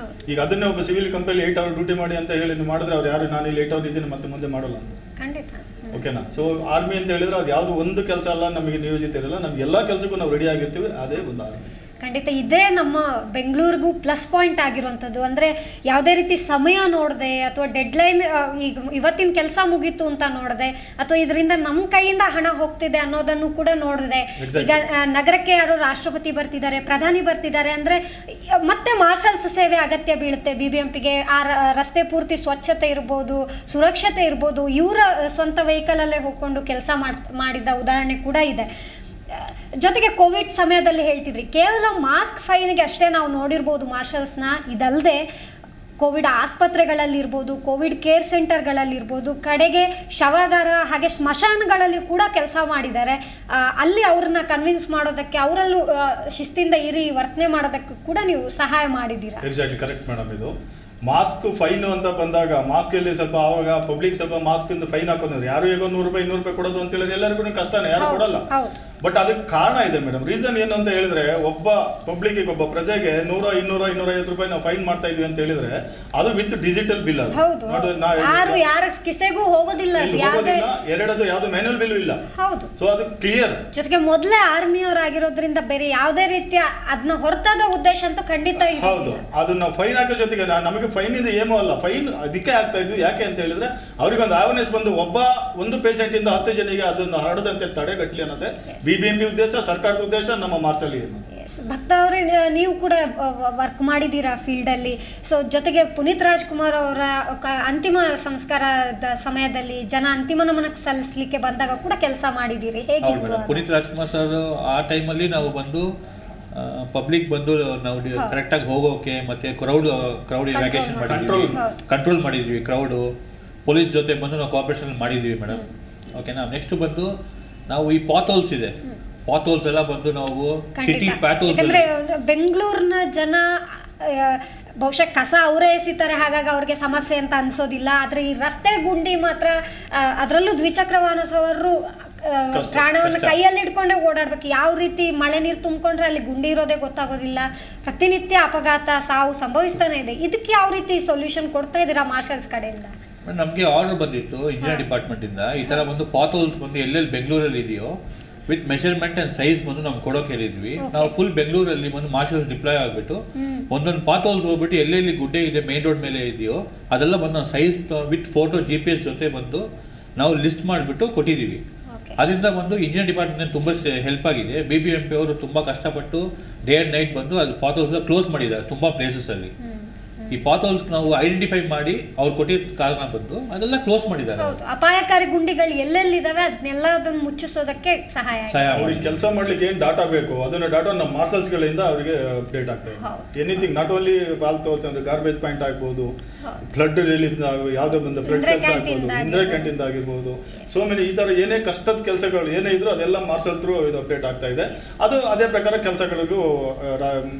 ಈಗ ಅದನ್ನೇ ಒಬ್ಬ ಸಿವಿಲ್ ಕಂಪನಿ 8 ಅವರ್ ಡ್ಯೂಟಿ ಮಾಡಿ ಅಂತ ಹೇಳಿ ನೀವು ಮಾಡಿದ್ರೆ ಅವ್ರು ಯಾರು ನಾನು ಇಲ್ಲಿ 8 ಅವರ್ ಇದ್ದೀನಿ ಮತ್ತೆ ಮುಂದೆ ಮಾಡೋಲ್ಲ ಅಂತ. ಖಂಡಿತ. ಓಕೆನಾ? ಸೊ ಆರ್ಮಿ ಅಂತ ಹೇಳಿದ್ರೆ ಅದು ಯಾವುದು ಒಂದು ಕೆಲಸ ಅಲ್ಲ ನಮಗೆ ನಿಯೋಜಿತ ಇರಲ್ಲ, ನಮ್ಗೆ ಎಲ್ಲ ಕೆಲಸಕ್ಕೂ ನಾವು ರೆಡಿ ಆಗಿರ್ತೀವಿ, ಅದೇ ಒಂದು ಆರ್ಮಿ. ಖಂಡಿತ ಇದೇ ನಮ್ಮ ಬೆಂಗಳೂರಿಗೂ ಪ್ಲಸ್ ಪಾಯಿಂಟ್ ಆಗಿರುವಂಥದ್ದು. ಅಂದರೆ ಯಾವುದೇ ರೀತಿ ಸಮಯ ನೋಡದೆ ಅಥವಾ ಡೆಡ್ಲೈನ್ ಈಗ ಇವತ್ತಿನ ಕೆಲಸ ಮುಗೀತು ಅಂತ ನೋಡದೆ ಅಥವಾ ಇದರಿಂದ ನಮ್ಮ ಕೈಯಿಂದ ಹಣ ಹೋಗ್ತಿದೆ ಅನ್ನೋದನ್ನು ಕೂಡ ನೋಡಿದೆ. ಈಗ ನಗರಕ್ಕೆ ಯಾರೋ ರಾಷ್ಟ್ರಪತಿ ಬರ್ತಿದ್ದಾರೆ, ಪ್ರಧಾನಿ ಬರ್ತಿದ್ದಾರೆ ಅಂದರೆ ಮತ್ತೆ ಮಾರ್ಷಲ್ಸ್ ಸೇವೆ ಅಗತ್ಯ ಬೀಳುತ್ತೆ BBMPಗೆ. ಆ ರಸ್ತೆ ಪೂರ್ತಿ ಸ್ವಚ್ಛತೆ ಇರ್ಬೋದು, ಸುರಕ್ಷತೆ ಇರ್ಬೋದು, ಇವರ ಸ್ವಂತ ವೆಹಿಕಲಲ್ಲೇ ಹೋಗ್ಕೊಂಡು ಕೆಲಸ ಮಾಡಿದ ಉದಾಹರಣೆ ಕೂಡ ಇದೆ. ಜೊತೆಗೆ ಕೋವಿಡ್ ಸಮಯದಲ್ಲಿ ಹೇಳ್ತಿದ್ರಿ ಕೇವಲ ಮಾಸ್ಕ್ ಫೈನ್ಗೆ ಅಷ್ಟೇ ನಾವು ನೋಡಿರ್ಬೋದು ಮಾರ್ಷಲ್ಸ್ನ. ಇದಲ್ಲದೆ ಕೋವಿಡ್ ಆಸ್ಪತ್ರೆಗಳಲ್ಲಿರ್ಬೋದು, ಕೋವಿಡ್ ಕೇರ್ ಸೆಂಟರ್ಗಳಲ್ಲಿರ್ಬೋದು, ಕಡೆಗೆ ಶವಾಗಾರ ಹಾಗೆ ಸ್ಮಶಾನಗಳಲ್ಲಿ ಕೂಡ ಕೆಲಸ ಮಾಡಿದ್ದಾರೆ. ಅಲ್ಲಿ ಅವ್ರನ್ನ ಕನ್ವಿನ್ಸ್ ಮಾಡೋದಕ್ಕೆ, ಅವರಲ್ಲೂ ಶಿಸ್ತಿಂದ ಇರಿ ವರ್ತನೆ ಮಾಡೋದಕ್ಕೆ ಕೂಡ ನೀವು ಸಹಾಯ ಮಾಡಿದ್ದೀರಾ. Exactly correct madam. ಇದು ಮಾಸ್ಕ್ ಫೈನ್ ಅಂತ ಬಂದಾಗ ಮಾಸ್ಕಲ್ಲಿ ಸ್ವಲ್ಪ ಆವಾಗ ಪಬ್ಲಿಕ್ ಸ್ವಲ್ಪ ಮಾಸ್ಕ್ ಇಂದ ಫೈನ್ ಹಾಕೋದ್ರೆ ಯಾರು ಈಗ 100 ರೂಪಾಯಿ 200 ರೂಪಾಯಿ ಕೊಡೋದು ಅಂತ ಹೇಳಿದ್ರೆ ಎಲ್ಲರಿಗೂ ಕಷ್ಟನೇ, ಯಾರು ಕೊಡಲ್ಲ. ಬಟ್ ಅದಕ್ಕೆ ಕಾರಣ ಇದೆ ಮೇಡಮ್. ರೀಸನ್ ಏನು ಅಂತ ಹೇಳಿದ್ರೆ ಒಬ್ಬ ಪಬ್ಲಿಕ್ ಒಬ್ಬ ಪ್ರಜೆಗೆ 100, 200, 250 ರೂಪಾಯಿ ನಾವು ಫೈನ್ ಮಾಡ್ತಾ ಇದೀವಿ ಅಂತ ಹೇಳಿದ್ರೆ ಅದು ವಿತ್ ಡಿಜಿಟಲ್ ಬಿಲ್. ಅದು ಎರಡದು ಯಾವ್ದು ಮ್ಯಾನ್ಯುವಲ್ ಬಿಲ್ ಇಲ್ಲ. ಸೊ ಅದು ಕ್ಲಿಯರ್. ಜೊತೆಗೆ ಮೊದಲೇ ಆರ್ಮಿಯವರಾಗಿರೋದ್ರಿಂದ ಬೇರೆ ಯಾವುದೇ ರೀತಿಯ ಅದನ್ನ ಹೊರತಾದ ಉದ್ದೇಶ ಅಂತ ಖಂಡಿತ ಹೌದು. ಅದನ್ನ ಫೈನ್ ಹಾಕೋ ಜೊತೆಗೆ ನಮಗೆ ಫೈನ್ ಇದೆ ಏನೂ ಅಲ್ಲ, ಫೈನ್ ಅದಕ್ಕೆ ಆಗ್ತಾ ಇದ್ವಿ. ಯಾಕೆ ಅಂತ ಹೇಳಿದ್ರೆ ಅವ್ರಿಗೊಂದು ಅವೇರ್ನೆಸ್ ಬಂದು ಒಂದು ಪೇಷಂಟ್ ಇಂದ 10 ಜನಿಗೆ ಅದನ್ನು ಹರಡದಂತೆ ತಡೆಗಟ್ಟಲಿ ಅನ್ನೋದೇ BBMP ಉದ್ದೇಶ, ಸರ್ಕಾರದ ಉದ್ದೇಶ, ನಮ್ಮ ಮಾರ್ಚಲ್ಲಿ ಏನು. ಭಕ್ತ ಅವರೇ, ನೀವು ಕೂಡ ವರ್ಕ್ ಮಾಡಿದ್ದೀರಾ ಫೀಲ್ಡಲ್ಲಿ. ಸೊ ಜೊತೆಗೆ ಪುನೀತ್ ರಾಜ್ಕುಮಾರ್ ಅವರ ಅಂತಿಮ ಸಂಸ್ಕಾರದ ಸಮಯದಲ್ಲಿ ಜನ ಅಂತಿಮ ನಮನಕ್ಕೆ ಸಲ್ಲಿಸಲಿಕ್ಕೆ ಬಂದಾಗ ಕೂಡ ಕೆಲಸ ಮಾಡಿದ್ದೀರಿ. ಹೇಗೆ ಪುನೀತ್ ರಾಜ್ಕುಮಾರ್ ಸರ್ ಆ ಟೈಮಲ್ಲಿ ನಾವು ಬಂದು ಪಬ್ಲಿಕ್ ಬಂದು ನಾವು ಕರೆಕ್ಟಾಗಿ ಹೋಗೋಕೆ ಮತ್ತೆ ಕ್ರೌಡ್ ಇವ್ಯಾಕ್ಯುಯೇಷನ್ ಮಾಡಿದ್ವಿ, ಕಂಟ್ರೋಲ್ ಮಾಡಿದ್ವಿ. ಕ್ರೌಡು ಪೊಲೀಸ್ ಜೊತೆ ಬಂದು ನಾವು ಕೋಆಪರೇಷನ್ ಮಾಡಿದ್ವಿ ಮೇಡಮ್. ಓಕೆನಾ? ನೆಕ್ಸ್ಟ್ ಬಂದು ನಾವು ಈ ಪಾತ್ ಇದೆ, ಪಾತ್ ಹೋಲ್ಸ್ ಎಲ್ಲ ಬಂದು ನಾವು ಸಿಟಿ ಪಾತ್ ಹೋಲ್ಸ್ ಬೆಂಗಳೂರಿನ ಜನ ಬಹುಶಃ ಕಸ ಅವರೇ ಎಸಿತಾರೆ, ಹಾಗಾಗಿ ಅವ್ರಿಗೆ ಸಮಸ್ಯೆ ಅಂತ ಅನ್ಸೋದಿಲ್ಲ. ಆದರೆ ಈ ರಸ್ತೆ ಗುಂಡಿ ಮಾತ್ರ, ಅದರಲ್ಲೂ ದ್ವಿಚಕ್ರ ವಾಹನ ಸವಾರರು ಪ್ರಾಣವನ್ನು ಕೈಯಲ್ಲಿ ಇಟ್ಕೊಂಡೇ ಓಡಾಡ್ಬೇಕು. ಯಾವ ರೀತಿ ಮಳೆ ನೀರು ತುಂಬಿಕೊಂಡ್ರೆ ಅಲ್ಲಿ ಗುಂಡಿ ಇರೋದೇ ಗೊತ್ತಾಗೋದಿಲ್ಲ. ಪ್ರತಿನಿತ್ಯ ಅಪಘಾತ, ಸಾವು ಸಂಭವಿಸ್ತಾನೆ ಇದೆ. ಇದಕ್ಕೆ ಯಾವ ರೀತಿ ಸೊಲ್ಯೂಷನ್ ಕೊಡ್ತಾ ಇದ್ದೀರಾ ಮಾರ್ಷಲ್ಸ್ ಕಡೆಯಿಂದ? ನಮಗೆ ಆರ್ಡರ್ ಬಂದಿತ್ತು ಇಂಜಿನಿಯರ್ ಡಿಪಾರ್ಟ್ಮೆಂಟ್ ಇಂದ, ಈ ತರ ಬಂದು ಪಾತ್ ಹೋಲ್ಸ್ ಬಂದು ಎಲ್ಲೆಲ್ಲಿ ಬೆಂಗಳೂರಲ್ಲಿ ಇದೆಯೋ ವಿತ್ ಮೆಷರ್ಮೆಂಟ್ ಅಂಡ್ ಸೈಜ್ ಬಂದು ನಾವು ಕೊಡೋಕೆ ಹೇಳಿದ್ವಿ. ನಾವು ಫುಲ್ ಬೆಂಗಳೂರಲ್ಲಿ ಬಂದು ಮಾರ್ಷಲ್ಸ್ ಡಿಪ್ಲಾಯ್ ಆಗಿಬಿಟ್ಟು ಒಂದೊಂದು ಪಾತ್ ಹೋಲ್ಸ್ ಹೋಗ್ಬಿಟ್ಟು ಎಲ್ಲೆಲ್ಲಿ ಗುಡ್ಡೆ ಇದೆ ಮೇನ್ ರೋಡ್ ಮೇಲೆ ಇದೆಯೋ ಅದೆಲ್ಲ ಬಂದು ನಾವು ಸೈಜ್ ವಿತ್ ಫೋಟೋ GPS ಜೊತೆ ಬಂದು ನಾವು ಲಿಸ್ಟ್ ಮಾಡಿಬಿಟ್ಟು ಕೊಟ್ಟಿದ್ದೀವಿ. ಅದರಿಂದ ಬಂದು ಇಂಜಿನಿಯರ್ ಡಿಪಾರ್ಟ್ಮೆಂಟ್ ತುಂಬ ಹೆಲ್ಪ್ ಆಗಿದೆ. BBMP ಅವರು ತುಂಬ ಕಷ್ಟಪಟ್ಟು ಡೇ ಆ್ಯಂಡ್ ನೈಟ್ ಬಂದು ಅದು ಪಾತ್ ಹೌಸ್ ಕ್ಲೋಸ್ ಮಾಡಿದ್ದಾರೆ ತುಂಬ ಪ್ಲೇಸಸಲ್ಲಿ. ಈ ಪಾತ್ ಹೌಸ್ ನಾವು ಐಡೆಂಟಿಫೈ ಮಾಡಿ ಅವ್ರು ಕೊಟ್ಟಿದ್ದ ಕಾರಣ ಬಂದು ಅದೆಲ್ಲ ಕ್ಲೋಸ್ ಮಾಡಿದ್ದಾರೆ. ಅಪಾಯಕಾರಿ ಗುಂಡಿಗಳು ಎಲ್ಲೆಲ್ಲಿದಾವೆ ಅದನ್ನೆಲ್ಲದನ್ನು ಮುಚ್ಚಿಸೋದಕ್ಕೆ ಸಹಾಯ. ಅವ್ರಿಗೆ ಕೆಲಸ ಮಾಡ್ಲಿಕ್ಕೆ ಏನು ಡಾಟಾ ಬೇಕು ಅದನ್ನ ಡಾಟಾ ನಮ್ಮ ಮಾರ್ಷಲ್ಸ್ಗಳಿಂದ ಅವರಿಗೆ ಅಪ್ಡೇಟ್ ಆಗ್ತದೆ. Anything not only path house ಅಂದ್ರೆ ಗಾರ್ಬೇಜ್ ಪಾಯಿಂಟ್ ಆಗ್ಬೋದು, ಫ್ಲಡ್ ರಿಲೀಫ್ ಯಾವುದೋ ಬಂದ ಫ್ಲಡ್ ಕೆಲಸ ಆಗ್ಬೋದು, ಇಂದಿರಾ ಕ್ಯಾಂಟೀನ್ ಆಗಿರ್ಬೋದು, ಸೋ ಮೆನಿ ಈ ತರ ಏನೇ ಕಷ್ಟದ ಕೆಲಸಗಳು ಏನೇ ಇದ್ರು ಅದೆಲ್ಲ ಮಾರ್ಷಲ್ ಥ್ರೂ ಇದು ಅಪ್ಡೇಟ್ ಆಗ್ತಾ ಇದೆ. ಅದು ಅದೇ ಪ್ರಕಾರ ಕೆಲಸಗಳಿಗೂ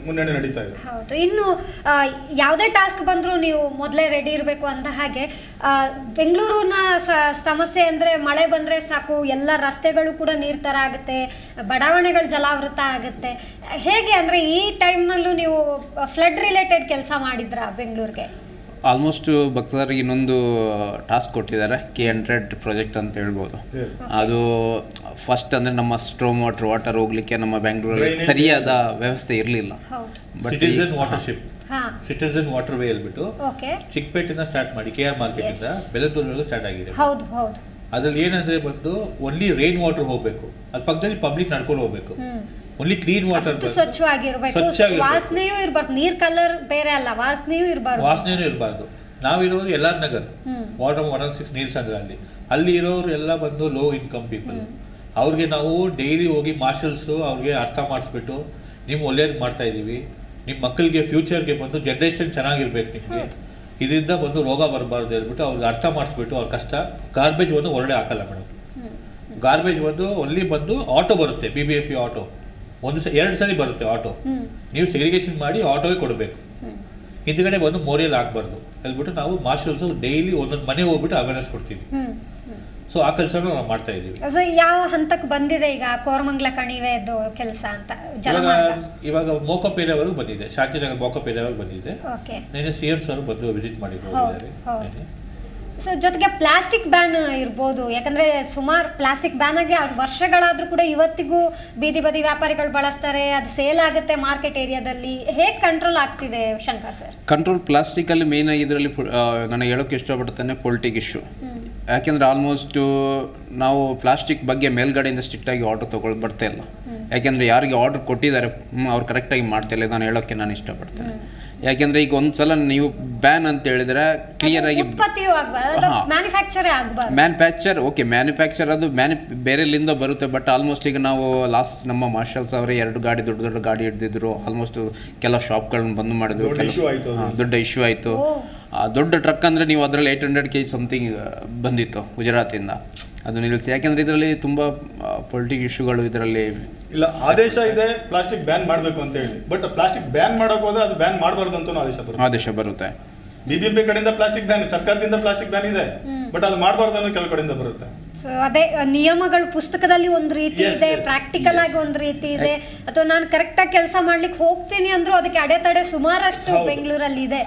ಮುನ್ನಡೆ ನಡೀತಾ ಇದೆ. ಇನ್ನು ಯಾವುದೇ ಟಾಸ್ಕ್ ಬಂದರೂ ನೀವು ಮೊದಲೇ ರೆಡಿ ಇರಬೇಕು ಅಂತ. ಹಾಗೆ ಬೆಂಗಳೂರಿನ ಸಮಸ್ಯೆ ಅಂದರೆ ಮಳೆ ಬಂದರೆ ಸಾಕು ಎಲ್ಲ ರಸ್ತೆಗಳು ಕೂಡ ನೀರು ಥರ ಆಗುತ್ತೆ, ಬಡಾವಣೆಗಳು ಜಲಾವೃತ ಆಗುತ್ತೆ. ಹೇಗೆ ಅಂದರೆ ಈ ಟೈಮ್ನಲ್ಲೂ ನೀವು ಫ್ಲಡ್ ರಿಲೇಟೆಡ್ ಕೆಲಸ ಮಾಡಿದ್ರಾ ಬೆಂಗಳೂರಿಗೆ? ಆಲ್ಮೋಸ್ಟ್ ಭಕ್ತರಿಗೆ ಇನ್ನೊಂದು ಟಾಸ್ಕ್ ಕೊಟ್ಟಿದ್ದಾರೆ, K100 ಪ್ರಾಜೆಕ್ಟ್ ಅಂತ ಹೇಳ್ಬೋದು. ಅದು ಫಸ್ಟ್ ಅಂದರೆ ನಮ್ಮ ಸ್ಟ್ರೋಮ್ ವಾಟರ್ ಹೋಗ್ಲಿಕ್ಕೆ ನಮ್ಮ ಬೆಂಗಳೂರಲ್ಲಿ ಸರಿಯಾದ ವ್ಯವಸ್ಥೆ ಇರಲಿಲ್ಲ. ಸಿಟಿಸನ್ ವಾಟರ್ಶಿಪ್, ಸಿಟಿಸನ್ ವಾಟರ್ ವೇ ಹೇಳ್ಬಿಟ್ಟು ಚಿಕ್ಕಪೇಟೆಯಿಂದ ಸ್ಟಾರ್ಟ್ ಮಾಡಿ KR ಮಾರ್ಕೆಟ್ ಇಂದ ಬೆಳತೂರಿವರೆಗೂ ಸ್ಟಾರ್ಟ್ ಆಗಿದೆ. ಅದ್ರಲ್ಲಿ ಏನಂದ್ರೆ ಬಂದು ಓನ್ಲಿ ರೈನ್ ವಾಟರ್ ಹೋಗ್ಬೇಕು, ಅದ್ರ ಪಕ್ಕದಲ್ಲಿ ಪಬ್ಲಿಕ್ ನಡ್ಕೊಂಡು ಹೋಗ್ಬೇಕು. ಓನ್ಲಿ ಕ್ಲೀನ್ ವಾಟರ್, ಸ್ವಚ್ಛವಾಗಿರ್ಬೇಕು, ವಾಸನೆಯೂ ಇರಬಾರ್ದು. ನೀರ್ ಕಲರ್ ಬೇರೆ ಅಲ್ಲ, ವಾಸನೆಯೂ ಇರಬಾರ್ದು. ನಾವಿರೋದು LR ನಗರ್ ವಾರ್ಡ್ 116 ನೀಲ್ಸಂದ್ರ ಅಲ್ಲಿ ಇರೋರು ಎಲ್ಲ ಬಂದು ಲೋ ಇನ್ಕಮ್ ಪೀಪಲ್. ಅವ್ರಿಗೆ ನಾವು ಡೈಲಿ ಹೋಗಿ ಮಾರ್ಷಲ್ಸ್ ಅವ್ರಿಗೆ ಅರ್ಥ ಮಾಡಿಸ್ಬಿಟ್ಟು ನೀವು ಒಳ್ಳೇದು ಮಾಡ್ತಾ ಇದೀವಿ, ನಿಮ್ಮ ಮಕ್ಕಳಿಗೆ ಫ್ಯೂಚರ್ಗೆ ಬಂದು ಜನ್ರೇಷನ್ ಚೆನ್ನಾಗಿರ್ಬೇಕು, ನಿಮಗೆ ಇದರಿಂದ ಬಂದು ರೋಗ ಬರಬಾರ್ದು ಹೇಳ್ಬಿಟ್ಟು ಅವ್ರಿಗೆ ಅರ್ಥ ಮಾಡಿಸ್ಬಿಟ್ಟು ಅವ್ರ ಕಷ್ಟ. ಗಾರ್ಬೇಜ್ ಒಂದು ಹೊರಡೆ ಹಾಕಲ್ಲ ಮೇಡಮ್. ಗಾರ್ಬೇಜ್ ಬಂದು ಓನ್ಲಿ ಬಂದು ಆಟೋ ಬರುತ್ತೆ, BBMP ಆಟೋ 2 ಸಲ ಬರುತ್ತೆ ಆಟೋ. ನೀವು ಸೆಗ್ರಿಗೇಷನ್ ಮಾಡಿ ಆಟೋಗೆ ಕೊಡಬೇಕು, ಹಿಂದ್ಗಡೆ ಬಂದು ಮೋರಿಯಲ್ಲಿ ಹಾಕ್ಬಾರ್ದು ಹೇಳ್ಬಿಟ್ಟು ನಾವು ಮಾರ್ಷಲ್ಸ್ ಡೈಲಿ ಒಂದೊಂದು ಮನೆ ಹೋಗ್ಬಿಟ್ಟು ಅವೇರ್ನೆಸ್ ಕೊಡ್ತೀವಿ. ಸೊ ಆ ಕೆಲಸನೂ ನಾವು ಮಾಡ್ತಾ ಇದ್ದೀವಿ. ಸೊ ಯಾವ ಹಂತಕ್ಕೆ ಬಂದಿದೆ ಈಗ ಕೋರಮಂಗಲ ಕಣಿವೆದು ಕೆಲಸ ಅಂತ ಇವಾಗ ಮೋಕಪ್ ಏರಿಯಾವರೆಗೂ ಬಂದಿದೆ, ಶಾಂತಿನಗರ್ ಮೋಕಪ್ ಏರಿಯಾವರೆಗೂ ಬಂದಿದೆ. ಓಕೆ. ನೆನ್ನೆ CM ಸರ್ ಬಂದು ವಿಸಿಟ್ ಮಾಡಿ ಹೋಗಿದ್ದಾರೆ. ಸೊ ಜೊತೆಗೆ ಪ್ಲಾಸ್ಟಿಕ್ ಬ್ಯಾನ್ ಇರ್ಬೋದು, ಯಾಕಂದ್ರೆ ಸುಮಾರು ಪ್ಲಾಸ್ಟಿಕ್ ಬ್ಯಾನ್ ಆಗಿ ವರ್ಷಗಳಾದ್ರೂ ಕೂಡ ಇವತ್ತಿಗೂ ಬೀದಿ ಬದಿ ವ್ಯಾಪಾರಿಗಳು ಬಳಸ್ತಾರೆ, ಅದು ಸೇಲ್ ಆಗುತ್ತೆ ಮಾರ್ಕೆಟ್ ಏರಿಯಾದಲ್ಲಿ. ಹೇಗೆ ಕಂಟ್ರೋಲ್ ಆಗ್ತಿದೆ ಶಂಕರ್ ಸರ್? ಕಂಟ್ರೋಲ್ ಪ್ಲಾಸ್ಟಿಕಲ್ಲಿ ಮೇನ್ ಆಗಿ ಇದರಲ್ಲಿ ನನಗೆ ಹೇಳೋಕ್ಕೆ ಇಷ್ಟಪಡ್ತೇನೆ ಪೊಲಿಟಿಕ್ ಇಶ್ಯೂ. ಯಾಕೆಂದರೆ ಆಲ್ಮೋಸ್ಟು ನಾವು ಪ್ಲಾಸ್ಟಿಕ್ ಬಗ್ಗೆ ಮೇಲ್ಗಡೆಯಿಂದ ಸ್ಟ್ರಿಕ್ಟಾಗಿ ಆರ್ಡರ್ ಬರ್ತಾ ಇಲ್ಲ. ಯಾಕೆಂದರೆ ಯಾರಿಗೆ ಆರ್ಡರ್ ಕೊಟ್ಟಿದ್ದಾರೆ ಅವ್ರು ಕರೆಕ್ಟಾಗಿ ಮಾಡ್ತಾಯಿಲ್ಲ, ನಾನು ಹೇಳೋಕ್ಕೆ ನಾನು ಇಷ್ಟಪಡ್ತೇನೆ. ಯಾಕೆಂದರೆ ಈಗ ಒಂದು ಸಲ ನೀವು ಬ್ಯಾನ್ ಅಂತ ಹೇಳಿದರೆ ಕ್ಲಿಯರಾಗಿ ಮ್ಯಾನುಫ್ಯಾಕ್ಚರ್ ಓಕೆ, ಮ್ಯಾನುಫ್ಯಾಕ್ಚರ್ ಅದು ಬೇರೆಲಿಂದ ಬರುತ್ತೆ. ಬಟ್ ಆಲ್ಮೋಸ್ಟ್ ಈಗ ನಾವು ಲಾಸ್ಟ್ ನಮ್ಮ ಮಾರ್ಷಲ್ಸ್ ಅವರೇ 2 ಗಾಡಿ ದೊಡ್ಡ ಗಾಡಿ ಹಿಡಿದಿದ್ರು, ಆಲ್ಮೋಸ್ಟ್ ಕೆಲವು ಶಾಪ್ಗಳನ್ನ ಬಂದ್ ಮಾಡಿದ್ರು, ದೊಡ್ಡ ಇಶ್ಯೂ ಆಯಿತು. ದೊಡ್ಡ ಟ್ರಕ್ ಅಂದರೆ ನೀವು ಅದರಲ್ಲಿ 800 kg ಸಮಥಿಂಗ್ ಬಂದಿತ್ತು ಗುಜರಾತಿಂದ, ಅದು ನಿಲ್ಲಿಸಿ. ಯಾಕೆಂದರೆ ಇದರಲ್ಲಿ ತುಂಬ ಪೊಲಿಟಿಕ್ ಇಶ್ಯೂಗಳು ಇದರಲ್ಲಿ ಇಲ್ಲ. ಆದೇಶ ಇದೆ ಪ್ಲಾಸ್ಟಿಕ್ ಬ್ಯಾನ್ ಮಾಡಬೇಕು ಅಂತ ಹೇಳಿ, ಬಟ್ ಪ್ಲಾಸ್ಟಿಕ್ ಬ್ಯಾನ್ ಮಾಡೋಕೆ ಹೋದ್ರೆ ಅದು ಬ್ಯಾನ್ ಮಾಡಬಾರ್ದು ಅಂತ ಆದೇಶ ಬರುತ್ತೆ. BBMP ಕಡೆಯಿಂದ ಪ್ಲಾಸ್ಟಿಕ್ ಬ್ಯಾನ್, ಸರ್ಕಾರದಿಂದ ಪ್ಲಾಸ್ಟಿಕ್ ಬ್ಯಾನ್ ಇದೆ, ಬಟ್ ಅದು ಮಾಡಬಾರ್ದು ಅನ್ನೋ ಕೆಲ ಕಡೆಯಿಂದ ಬರುತ್ತೆ. ಸೊ ಅದೇ ನಿಯಮಗಳು ಪುಸ್ತಕದಲ್ಲಿ ಒಂದು ರೀತಿ ಇದೆ, ಪ್ರಾಕ್ಟಿಕಲ್ ಆಗಿ ಒಂದು ರೀತಿ ಇದೆ. ಅಥವಾ ನಾನು ಕರೆಕ್ಟಾಗಿ ಕೆಲಸ ಮಾಡ್ಲಿಕ್ಕೆ ಹೋಗ್ತೀನಿ ಅಂದ್ರೂ ಅದಕ್ಕೆ ಅಡೆತಡೆ ಸುಮಾರಷ್ಟು ಬೆಂಗಳೂರಲ್ಲಿ ಇದೆ.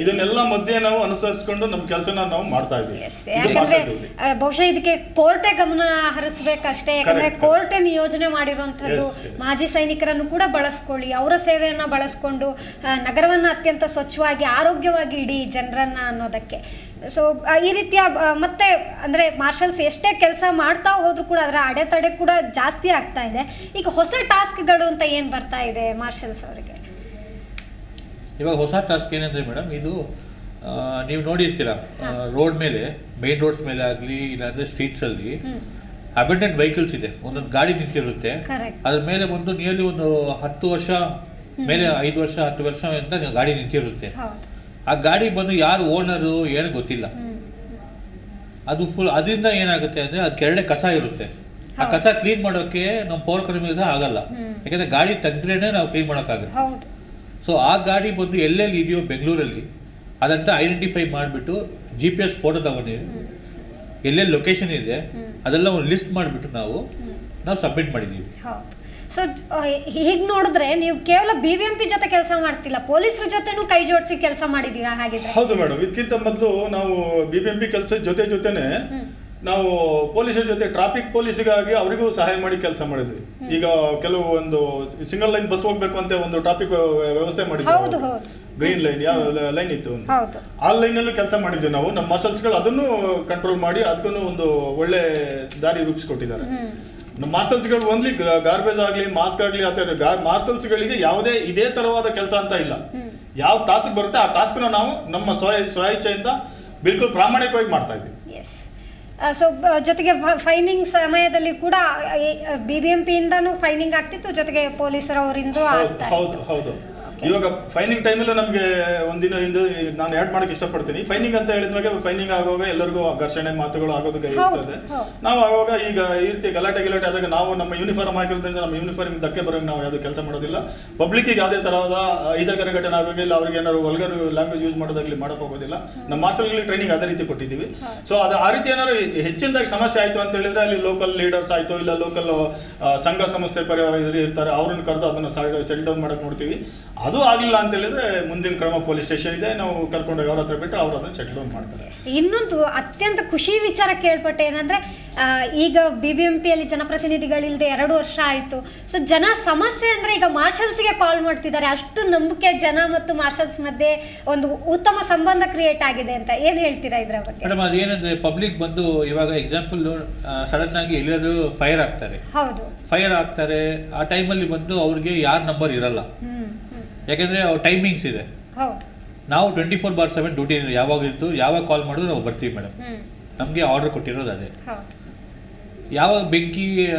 ಇದನ್ನೆಲ್ಲ ಮಧ್ಯೆ ನಾವು ಅನುಸರಿಸಿಕೊಂಡು ನಮ್ಮ ಕೆಲಸನ ನಾವು ಮಾಡ್ತಾ ಇದ್ದೀವಿ. ಯಾಕಂದ್ರೆ ಬಹುಶಃ ಇದಕ್ಕೆ ಕೋರ್ಟೇ ಗಮನ ಹರಿಸಬೇಕಷ್ಟೇ. ಯಾಕಂದ್ರೆ ಕೋರ್ಟೇ ನಿಯೋಜನೆ ಮಾಡಿರುವಂತದ್ದು ಮಾಜಿ ಸೈನಿಕರನ್ನು ಕೂಡ ಬಳಸ್ಕೊಳ್ಳಿ, ಅವರ ಸೇವೆಯನ್ನ ಬಳಸ್ಕೊಂಡು ನಗರವನ್ನ ಅತ್ಯಂತ ಸ್ವಚ್ಛವಾಗಿ ಆರೋಗ್ಯವಾಗಿ ಇಡಿ ಜನರನ್ನ ಅನ್ನೋದಕ್ಕೆ. ಸೊ ಈ ರೀತಿಯ ಮತ್ತೆ ಅಂದರೆ ಮಾರ್ಷಲ್ಸ್ ಎಷ್ಟೇ ಕೆಲಸ ಮಾಡ್ತಾ ಹೋದ್ರೂ ಕೂಡ ಅದರ ಅಡೆತಡೆ ಕೂಡ ಜಾಸ್ತಿ ಆಗ್ತಾ ಇದೆ. ಈಗ ಹೊಸ ಟಾಸ್ಕ್ಗಳು ಅಂತ ಏನು ಬರ್ತಾ ಇದೆ ಮಾರ್ಷಲ್ಸ್ ಅವರಿಗೆ? ಇವಾಗ ಹೊಸ ಟಾಸ್ಕ್ ಏನಂದರೆ ಮೇಡಮ್, ಇದು ನೀವು ನೋಡಿರ್ತೀರ ರೋಡ್ ಮೇಲೆ, ಮೇನ್ ರೋಡ್ಸ್ ಮೇಲೆ ಆಗಲಿ ಇಲ್ಲಾಂದರೆ ಸ್ಟ್ರೀಟ್ಸಲ್ಲಿ ಅಬೆಂಡೆಂಟ್ ವೆಹಿಕಲ್ಸ್ ಇದೆ, ಒಂದೊಂದು ಗಾಡಿ ನಿಂತಿರುತ್ತೆ. ಅದ್ರ ಮೇಲೆ ಒಂದು ನಿಯರ್ಲಿ ಒಂದು 10 ವರ್ಷ ಮೇಲೆ 5 ವರ್ಷ 10 ವರ್ಷ ಅಂತ ಗಾಡಿ ನಿಂತಿರುತ್ತೆ. ಆ ಗಾಡಿ ಬಂದು ಯಾರು ಓನರು ಏನು ಗೊತ್ತಿಲ್ಲ. ಅದು ಫುಲ್ ಅದರಿಂದ ಏನಾಗುತ್ತೆ ಅಂದರೆ ಅದು ಕೆರಡೆ ಕಸ ಇರುತ್ತೆ. ಆ ಕಸ ಕ್ಲೀನ್ ಮಾಡೋಕ್ಕೆ ನಮ್ಮ ಪೌರಕರ್ಮಿಗಳು ಸಹ ಆಗಲ್ಲ, ಯಾಕಂದರೆ ಗಾಡಿ ತೆಗೆದ್ರೇನೆ ನಾವು ಕ್ಲೀನ್ ಮಾಡೋಕ್ಕಾಗುತ್ತೆ. ಸೊ ಆ ಗಾಡಿ ಬಂದು ಎಲ್ಲೆಲ್ಲಿ ಇದೆಯೋ ಬೆಂಗಳೂರಲ್ಲಿ ಅದಂತ ಐಡೆಂಟಿಫೈ ಮಾಡಿಬಿಟ್ಟು GPS ಫೋಟೋ ತಗೊಂಡು ಎಲ್ಲೆಲ್ಲಿ ಲೊಕೇಶನ್ ಇದೆ ಅದೆಲ್ಲ ಒಂದು ಲಿಸ್ಟ್ ಮಾಡಿಬಿಟ್ಟು ನಾವು ಸಬ್ಮಿಟ್ ಮಾಡಿದ್ದೀವಿ. ಸೊ ಹೀಗೆ ನೋಡಿದ್ರೆ ನೀವು ಕೇವಲ BBMP ಜೊತೆ ಕೆಲಸ ಮಾಡ್ತಿಲ್ಲ, ಪೊಲೀಸರ ಜೊತೆನೂ ಕೈ ಜೋಡಿಸಿ ಕೆಲಸ ಮಾಡಿದ್ದೀರಾ ಹಾಗಿದ್ರೆ? ಹೌದು ಮೇಡಮ್, ಇದಕ್ಕಿಂತ ಮೊದಲು ನಾವು BBMP ಕೆಲಸ ಜೊತೆನೆ ನಾವು ಪೊಲೀಸರ ಜೊತೆ ಟ್ರಾಫಿಕ್ ಪೊಲೀಸಿಗಾಗಿ ಅವರಿಗೂ ಸಹಾಯ ಮಾಡಿ ಕೆಲಸ ಮಾಡಿದ್ವಿ. ಈಗ ಕೆಲವು ಒಂದು ಸಿಂಗಲ್ ಲೈನ್ ಬಸ್ ಹೋಗ್ಬೇಕು ಅಂತ ಒಂದು ಟ್ರಾಫಿಕ್ ವ್ಯವಸ್ಥೆ ಮಾಡಿದ್ವಿ, ಗ್ರೀನ್ ಲೈನ್ ಯಾವ ಲೈನ್ ಇತ್ತು ಆ ಲೈನಲ್ಲೂ ಕೆಲಸ ಮಾಡಿದ್ವಿ ನಾವು. ನಮ್ಮ ಮಾರ್ಷಲ್ಸ್ಗಳು ಅದನ್ನು ಕಂಟ್ರೋಲ್ ಮಾಡಿ ಅದಕ್ಕೂ ಒಂದು ಒಳ್ಳೆ ದಾರಿ ರೂಪಿಸ್ಕೊಟ್ಟಿದ್ದಾರೆ. ನಮ್ಮ ಮಾರ್ಷಲ್ಸ್ಗಳು ಓನ್ಲಿ ಗಾರ್ಬೇಜ್ ಆಗಲಿ ಮಾಸ್ಕ್ ಆಗಲಿ ಅಥವಾ ಮಾರ್ಷಲ್ಸ್ಗಳಿಗೆ ಯಾವುದೇ ಇದೇ ತರವಾದ ಕೆಲಸ ಅಂತ ಇಲ್ಲ. ಯಾವ ಟಾಸ್ಕ್ ಬರುತ್ತೆ ಆ ಟಾಸ್ಕ್ನ ನಾವು ನಮ್ಮ ಸ್ವಇಚ್ಛೆಯಿಂದ ಬಿಲ್ಕುಲ್ ಪ್ರಾಮಾಣಿಕವಾಗಿ ಮಾಡ್ತಾ ಇದ್ದೀವಿ. ಸೊ ಜೊತೆಗೆ ಫೈನಿಂಗ್ ಸಮಯದಲ್ಲಿ ಕೂಡ BBMP ಇಂದಾನು ಫೈನಿಂಗ್ ಆಗ್ತಿತ್ತು, ಜೊತೆಗೆ ಪೊಲೀಸರವರಿಂದ ಆಗ್ತಾ ಇತ್ತು. ಹೌದು. ಇವಾಗ ಫೈನಿಂಗ್ ಟೈಮಲ್ಲೂ ನಮಗೆ ಒಂದಿನ ಹಿಂದೆ ನಾನು ಆ್ಯಡ್ ಮಾಡಕ್ಕೆ ಇಷ್ಟಪಡ್ತೀನಿ. ಫೈನಿಂಗ್ ಅಂತ ಹೇಳಿದ್ಮೇಲೆ ಫೈನಿಂಗ್ ಆಗುವಾಗ ಎಲ್ಲರಿಗೂ ಘರ್ಷಣೆ ಮಾತುಗಳು ಆಗೋದಕ್ಕೆ ಇರ್ತದೆ. ನಾವು ಆವಾಗ ಈಗ ಈ ರೀತಿ ಗಲಾಟೆ ಆದಾಗ ನಾವು ನಮ್ಮ ಯೂನಿಫಾರ್ಮ್ ಹಾಕಿರೋದ್ರಿಂದ ನಮ್ಮ ಯೂನಿಫಾರ್ಮ್ ಧಕ್ಕೆ ಬರೋಂಗೆ ನಾವು ಯಾವುದು ಕೆಲಸ ಮಾಡೋದಿಲ್ಲ. ಪಬ್ಲಿಕ್ಕಿಗೆ ಯಾವುದೇ ತರಹದ ಅಹಿತಕರ ಘಟನೆ ಆಗೋದಿಲ್ಲ, ಅವ್ರಿಗೆ ಏನಾದ್ರು ವಲ್ಗರ್ ಲ್ಯಾಂಗ್ವೇಜ್ ಯೂಸ್ ಮಾಡೋದಾಗಲಿ ಮಾಡೋಕೆ ಹೋಗೋದಿಲ್ಲ. ನಮ್ಮ ಮಾಸ್ಟರ್ಗಳಿಗೆ ಟ್ರೈನಿಂಗ್ ಅದೇ ರೀತಿ ಕೊಟ್ಟಿದ್ದೀವಿ. ಸೊ ಅದು ಆ ರೀತಿ ಏನಾದ್ರು ಹೆಚ್ಚಿನದಾಗಿ ಸಮಸ್ಯೆ ಆಯಿತು ಅಂತ ಹೇಳಿದ್ರೆ ಅಲ್ಲಿ ಲೋಕಲ್ ಲೀಡರ್ಸ್ ಆಯಿತು ಇಲ್ಲ ಲೋಕಲ್ ಸಂಘ ಸಂಸ್ಥೆ ಇರ್ತಾರೆ, ಅವ್ರನ್ನ ಕರೆದು ಅದನ್ನು ಸೆಲ್ ಡೌನ್ ಮಾಡಕ್ಕೆ ನೋಡ್ತೀವಿ. ಅದು ಆಗಲಿಲ್ಲ ಅಂತ ಹೇಳಿದ್ರೆ ಮುಂದಿನ ಕ್ರಮ ಪೊಲೀಸ್ ಸ್ಟೇಷನ್ ಇದೆ, ನಾವು ಕರ್ಕೊಂಡೋಗಿ ಅವ್ರ ಹತ್ರ ಬಿಟ್ಟು ಅವ್ರು ಅದನ್ನು ಸೆಟಲ್ ಡೌನ್ ಮಾಡ್ತಾರೆ. ಇನ್ನೊಂದು ಅತ್ಯಂತ ಖುಷಿ ವಿಚಾರ ಕೇಳ್ಪಟ್ಟೆ ಏನಂದ್ರೆ, ಈಗ BBMPಯಲ್ಲಿ ಜನಪ್ರತಿನಿಧಿಗಳಿಲ್ಲದೆ 2 ವರ್ಷ ಆಯಿತು. ಸೊ ಜನ ಸಮಸ್ಯೆ ಅಂದರೆ ಈಗ ಮಾರ್ಷಲ್ಸ್ಗೆ ಕಾಲ್ ಮಾಡ್ತಿದ್ದಾರೆ, ಅಷ್ಟು ನಂಬಿಕೆ ಜನ ಮತ್ತು ಮಾರ್ಷಲ್ಸ್ ಮಧ್ಯೆ ಒಂದು ಉತ್ತಮ ಸಂಬಂಧ ಕ್ರಿಯೇಟ್ ಆಗಿದೆ ಅಂತ ಏನು ಹೇಳ್ತೀರಾ ಇದರ ಬಗ್ಗೆ? ಮೇಡಮ್, ಅದೇನಂದ್ರೆ ಪಬ್ಲಿಕ್ ಬಂದು ಇವಾಗ ಎಕ್ಸಾಂಪಲ್ ಸಡನ್ ಆಗಿ ಎಲ್ಲರೂ ಫೈರ್ ಆಗ್ತಾರೆ. ಫೈರ್ ಆಗ್ತಾರೆ, ಆ ಟೈಮಲ್ಲಿ ಬಂದು ಅವ್ರಿಗೆ ಯಾರ ನಂಬರ್ ಇರಲ್ಲ, ಯಾಕೆಂದ್ರೆ ಅವ್ರ ಟೈಮಿಂಗ್ಸ್ ಇದೆ. ನಾವು 24/7 ಡ್ಯೂಟಿ ಯಾವಾಗ ಇರ್ತು, ಯಾವಾಗ ಕಾಲ್ ಮಾಡಿದ್ರು ನಾವು ಬರ್ತೀವಿ ಮೇಡಮ್. ನಮಗೆ ಆರ್ಡರ್ ಕೊಟ್ಟಿರೋದು ಅದೇ. ಯಾವಾಗ ಬೆಂಕಿ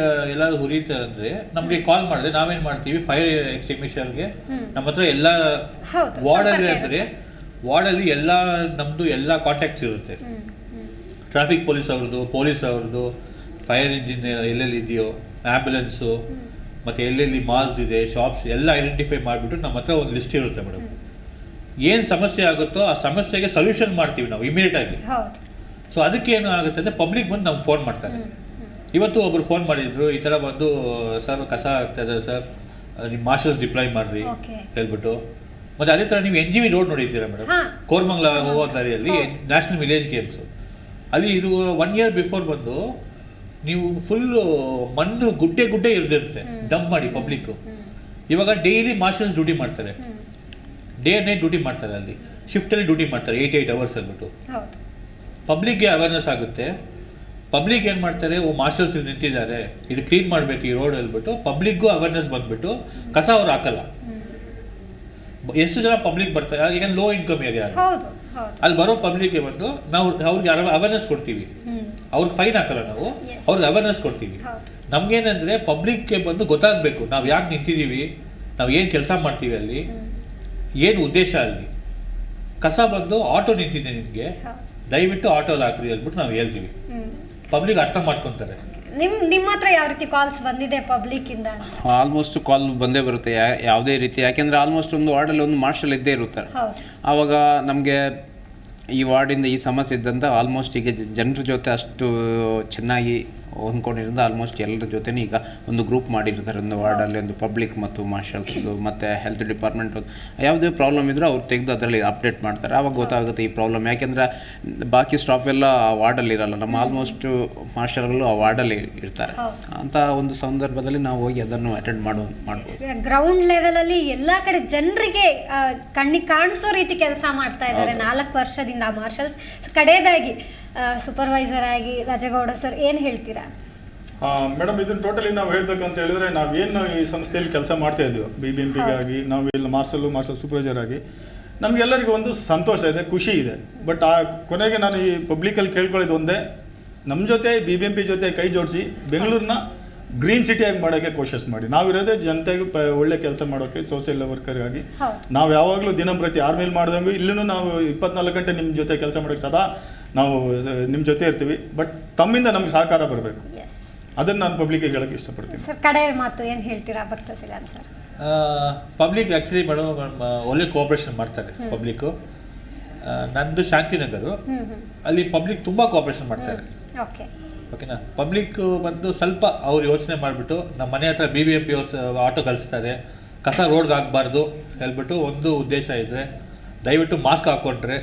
ಎಲ್ಲರೂ ಹುರಿತಾರೆ ಅಂದರೆ ನಮಗೆ ಕಾಲ್ ಮಾಡಿದ್ರೆ ನಾವೇನು ಮಾಡ್ತೀವಿ, ಫೈರ್ ಎಕ್ಸ್ಟಿಂಗ್ವಿಷರ್ಗೆ ನಮ್ಮ ಹತ್ರ ಎಲ್ಲ ವಾರ್ಡಲ್ಲಿ ಅಂದರೆ ವಾರ್ಡಲ್ಲಿ ಎಲ್ಲ ನಮ್ಮದು ಎಲ್ಲ ಕಾಂಟ್ಯಾಕ್ಟ್ಸ್ ಇರುತ್ತೆ. ಟ್ರಾಫಿಕ್ ಪೊಲೀಸ್ ಅವ್ರದ್ದು ಫೈರ್ ಇಂಜಿನ್ ಎಲ್ಲೆಲ್ಲಿ ಇದೆಯೋ, ಆ್ಯಂಬುಲೆನ್ಸು, ಮತ್ತು ಎಲ್ಲೆಲ್ಲಿ ಮಾಲ್ಸ್ ಇದೆ, ಶಾಪ್ಸ್ ಎಲ್ಲ ಐಡೆಂಟಿಫೈ ಮಾಡಿಬಿಟ್ಟು ನಮ್ಮ ಹತ್ರ ಒಂದು ಲಿಸ್ಟ್ ಇರುತ್ತೆ ಮೇಡಮ್. ಏನು ಸಮಸ್ಯೆ ಆಗುತ್ತೋ ಆ ಸಮಸ್ಯೆಗೆ ಸೊಲ್ಯೂಷನ್ ಮಾಡ್ತೀವಿ ನಾವು ಇಮಿಡಿಯೇಟಾಗಿ. ಸೊ ಅದಕ್ಕೆ ಏನು ಆಗುತ್ತೆ ಅಂದರೆ ಪಬ್ಲಿಕ್ ಬಂದು ನಮ್ಗೆ ಫೋನ್ ಮಾಡ್ತಾರೆ. ಇವತ್ತು ಒಬ್ರು ಫೋನ್ ಮಾಡಿದ್ರು, ಈ ಥರ ಬಂದು ಸರ್ ಕಸ ಆಗ್ತಾ ಇದೆ ಸರ್, ನಿಮ್ಮ ಮಾರ್ಷಲ್ಸ್ ಡಿಪ್ಲಾಯ್ ಮಾಡಿರಿ ಹೇಳ್ಬಿಟ್ಟು. ಮತ್ತು ಅದೇ ಥರ ನೀವು NGV ರೋಡ್ ನೋಡಿದ್ದೀರಾ ಮೇಡಮ್, ಕೋರ್ಮಂಗ್ಲ ಹೋಗೋ ದಾರಿಯಲ್ಲಿ ನ್ಯಾಷನಲ್ ವಿಲೇಜ್ ಗೇಮ್ಸು, ಅಲ್ಲಿ ಇದು 1 year ಬಿಫೋರ್ ಬಂದು ನೀವು ಫುಲ್ಲು ಮಣ್ಣು ಗುಡ್ಡೆ ಇರ್ದಿರುತ್ತೆ ಡಂಪ್ ಮಾಡಿ ಪಬ್ಲಿಕ್ಕು. ಇವಾಗ ಡೈಲಿ ಮಾರ್ಷಲ್ಸ್ ಡ್ಯೂಟಿ ಮಾಡ್ತಾರೆ, ಡೇ ಆ್ಯಂಡ್ ನೈಟ್ ಡ್ಯೂಟಿ ಮಾಡ್ತಾರೆ, ಅಲ್ಲಿ ಶಿಫ್ಟಲ್ಲಿ ಡ್ಯೂಟಿ ಮಾಡ್ತಾರೆ 8 hours ಅಂದ್ಬಿಟ್ಟು. ಪಬ್ಲಿಕ್ಗೆ ಅವೇರ್ನೆಸ್ ಆಗುತ್ತೆ. ಪಬ್ಲಿಕ್ ಏನು ಮಾಡ್ತಾರೆ, ಮಾರ್ಷಲ್ಸ್ ನಿಂತಿದ್ದಾರೆ, ಇದು ಕ್ಲೀನ್ ಮಾಡಬೇಕು ಈ ರೋಡ್ ಹೇಳ್ಬಿಟ್ಟು ಪಬ್ಲಿಕ್ಗೂ ಅವೇರ್ನೆಸ್ ಬಂದ್ಬಿಟ್ಟು ಕಸ ಅವ್ರು ಹಾಕಲ್ಲ. ಎಷ್ಟು ಜನ ಪಬ್ಲಿಕ್ ಬರ್ತಾರೆ, ಈಗ ಲೋ ಇನ್ಕಮ್ ಏರಿಯಾ ಅಲ್ಲಿ ಬರೋ ಪಬ್ಲಿಕ್ಗೆ ಬಂದು ನಾವು ಅವ್ರಿಗೆ ಅವೇರ್ನೆಸ್ ಕೊಡ್ತೀವಿ, ಅವ್ರಿಗೆ ಫೈನ್ ಹಾಕಲ್ಲ ನಾವು, ಅವ್ರಿಗೆ ಅವೇರ್ನೆಸ್ ಕೊಡ್ತೀವಿ. ನಮ್ಗೇನಂದ್ರೆ ಪಬ್ಲಿಕ್ಗೆ ಬಂದು ಗೊತ್ತಾಗಬೇಕು ನಾವು ಯಾಕೆ ನಿಂತಿದ್ದೀವಿ, ನಾವು ಏನು ಕೆಲಸ ಮಾಡ್ತೀವಿ, ಅಲ್ಲಿ ಏನು ಉದ್ದೇಶ. ಅಲ್ಲಿ ಕಸ ಬಂದು ಆಟೋ ನಿಂತಿದೆ ನಿಮಗೆ, ದಯವಿಟ್ಟು ಆಟೋಲ್ಲಿ ಹಾಕ್ರಿ ಹೇಳ್ಬಿಟ್ಟು ನಾವು ಹೇಳ್ತೀವಿ, ಪಬ್ಲಿಕ್ ಅರ್ಥ ಮಾಡ್ಕೊತಾರೆ. ನಿಮ್ಮ ಹತ್ರ ಯಾವ ರೀತಿ ಕಾಲ್ಸ್ ಬಂದಿದೆ ಪಬ್ಲಿಕ್ ಇಂದ? ಆಲ್ಮೋಸ್ಟ್ ಕಾಲ್ ಬಂದೇ ಬರುತ್ತೆ ಯಾವುದೇ ರೀತಿ, ಯಾಕೆಂದರೆ ಆಲ್ಮೋಸ್ಟ್ ಒಂದು ವಾರ್ಡಲ್ಲಿ ಒಂದು ಮಾರ್ಷಲ್ ಇದ್ದೇ ಇರುತ್ತಾರೆ. ಆವಾಗ ನಮಗೆ ಈ ವಾರ್ಡಿಂದ ಈ ಸಮಸ್ಯೆ ಇದ್ದಂತ ಆಲ್ಮೋಸ್ಟ್ ಈಗ ಜನರ ಜೊತೆ ಅಷ್ಟು ಚೆನ್ನಾಗಿ ಹೊಂದ್ಕೊಂಡಿರೋದು ಆಲ್ಮೋಸ್ಟ್ ಎಲ್ಲರ ಜೊತೆನೂ ಈಗ ಒಂದು ಗ್ರೂಪ್ ಮಾಡಿರ್ತಾರೆ. ಒಂದು ವಾರ್ಡಲ್ಲಿ ಒಂದು ಪಬ್ಲಿಕ್ ಮತ್ತು ಮಾರ್ಷಲ್ಸ್ದು ಮತ್ತು ಹೆಲ್ತ್ ಡಿಪಾರ್ಟ್ಮೆಂಟ್ ಯಾವುದೇ ಪ್ರಾಬ್ಲಮ್ ಇದ್ದರೆ ಅವ್ರು ತೆಗೆದು ಅದರಲ್ಲಿ ಅಪ್ಡೇಟ್ ಮಾಡ್ತಾರೆ. ಆವಾಗ ಗೊತ್ತಾಗುತ್ತೆ ಈ ಪ್ರಾಬ್ಲಮ್, ಯಾಕೆಂದರೆ ಬಾಕಿ ಸ್ಟಾಫ್ ಎಲ್ಲ ಆ ವಾರ್ಡಲ್ಲಿ ಇರಲ್ಲ, ನಮ್ಮ ಆಲ್ಮೋಸ್ಟ್ ಮಾರ್ಷಲ್ಗಳು ಆ ವಾರ್ಡಲ್ಲಿ ಇರ್ತಾರೆ. ಅಂತ ಒಂದು ಸಂದರ್ಭದಲ್ಲಿ ನಾವು ಹೋಗಿ ಅದನ್ನು ಅಟೆಂಡ್ ಮಾಡ್ಬೋದು. ಗ್ರೌಂಡ್ ಲೆವೆಲಲ್ಲಿ ಎಲ್ಲ ಕಡೆ ಜನರಿಗೆ ಕಣ್ಣಿಗೆ ಕಾಣಿಸೋ ರೀತಿ ಕೆಲಸ ಮಾಡ್ತಾ ಇದ್ದಾರೆ 4 ವರ್ಷದಿಂದ ಮಾರ್ಷಲ್ಸ್. ಕಡೆಯದಾಗಿ ಸೂಪರ್ವೈಸರ್ ಆಗಿ ರಾಜೇಗೌಡ ಸರ್ ಏನು ಹೇಳ್ತೀರಾ? ಮೇಡಮ್, ಇದನ್ನು ಟೋಟಲಿ ನಾವು ಹೇಳ್ಬೇಕಂತ ಹೇಳಿದ್ರೆ ನಾವೇನು ಈ ಸಂಸ್ಥೆಯಲ್ಲಿ ಕೆಲಸ ಮಾಡ್ತಾ ಇದ್ದೀವಿ, BBMPಗಾಗಿ ನಾವೆಲ್ಲ ಮಾರ್ಷಲ್ ಸೂಪರ್ವೈಸರ್ ಆಗಿ ನಮಗೆಲ್ಲರಿಗೂ ಒಂದು ಸಂತೋಷ ಇದೆ, ಖುಷಿ ಇದೆ. ಬಟ್ ಆ ಕೊನೆಗೆ ನಾನು ಈ ಪಬ್ಲಿಕಲ್ಲಿ ಕೇಳ್ಕೊಳ್ಳೋದು ಒಂದೇ, ನಮ್ಮ ಜೊತೆ BBMP ಜೊತೆ ಕೈ ಜೋಡಿಸಿ ಬೆಂಗಳೂರನ್ನ ಗ್ರೀನ್ ಸಿಟಿಯಾಗಿ ಮಾಡೋಕ್ಕೆ ಕೋಶಿಶ್ ಮಾಡಿ. ನಾವಿರೋದೇ ಜನತೆಗೆ ಒಳ್ಳೆ ಕೆಲಸ ಮಾಡೋಕ್ಕೆ, ಸೋಷಿಯಲ್ ವರ್ಕರ್ಗಾಗಿ ನಾವು ಯಾವಾಗಲೂ ದಿನಂಪ್ರತಿ ಆರ್ಮಿಲಿ ಮಾಡ್ದಂಗೆ ಇಲ್ಲೂ ನಾವು 24 ಗಂಟೆ ನಿಮ್ಮ ಜೊತೆ ಕೆಲಸ ಮಾಡೋಕ್ಕೆ ಸದಾ ನಾವು ನಿಮ್ಮ ಜೊತೆ ಇರ್ತೀವಿ. ಬಟ್ ತಮ್ಮಿಂದ ನಮ್ಗೆ ಸಹಕಾರ ಬರಬೇಕು, ಅದನ್ನು ನಾನು ಪಬ್ಲಿಕ್ಗೆ ಹೇಳೋಕ್ಕೆ ಇಷ್ಟಪಡ್ತೀನಿ. ಸರ್, ಕಡೆ ಮಾತು ಏನು ಹೇಳ್ತೀರಾ ಭಕ್ತಸಿಲಾನ್ ಸರ್? ಪಬ್ಲಿಕ್ ಆ್ಯಕ್ಚುಲಿ ಮೇಡಮ್ ಒಳ್ಳೆ ಕೋಆಪ್ರೇಷನ್ ಮಾಡ್ತಾರೆ ಪಬ್ಲಿಕ್ಕು. ನಂದು ಶಾಂತಿನಗರು, ಅಲ್ಲಿ ಪಬ್ಲಿಕ್ ತುಂಬ ಕೋಆಪ್ರೇಷನ್ ಮಾಡ್ತಾರೆ. ಓಕೆನಾ, ಪಬ್ಲಿಕ್ ಬಂದು ಸ್ವಲ್ಪ ಅವ್ರು ಯೋಚನೆ ಮಾಡಿಬಿಟ್ಟು ನಮ್ಮ ಮನೆ ಹತ್ರ BBMP ಆಟೋ ಕಳಿಸ್ತಾರೆ, ಕಸ ರೋಡ್ಗೆ ಹಾಕಬಾರ್ದು ಹೇಳ್ಬಿಟ್ಟು ಒಂದು ಉದ್ದೇಶ ಇದ್ದರೆ ದಯವಿಟ್ಟು ಮಾಸ್ಕ್ ಹಾಕ್ಕೊಂಡ್ರೆ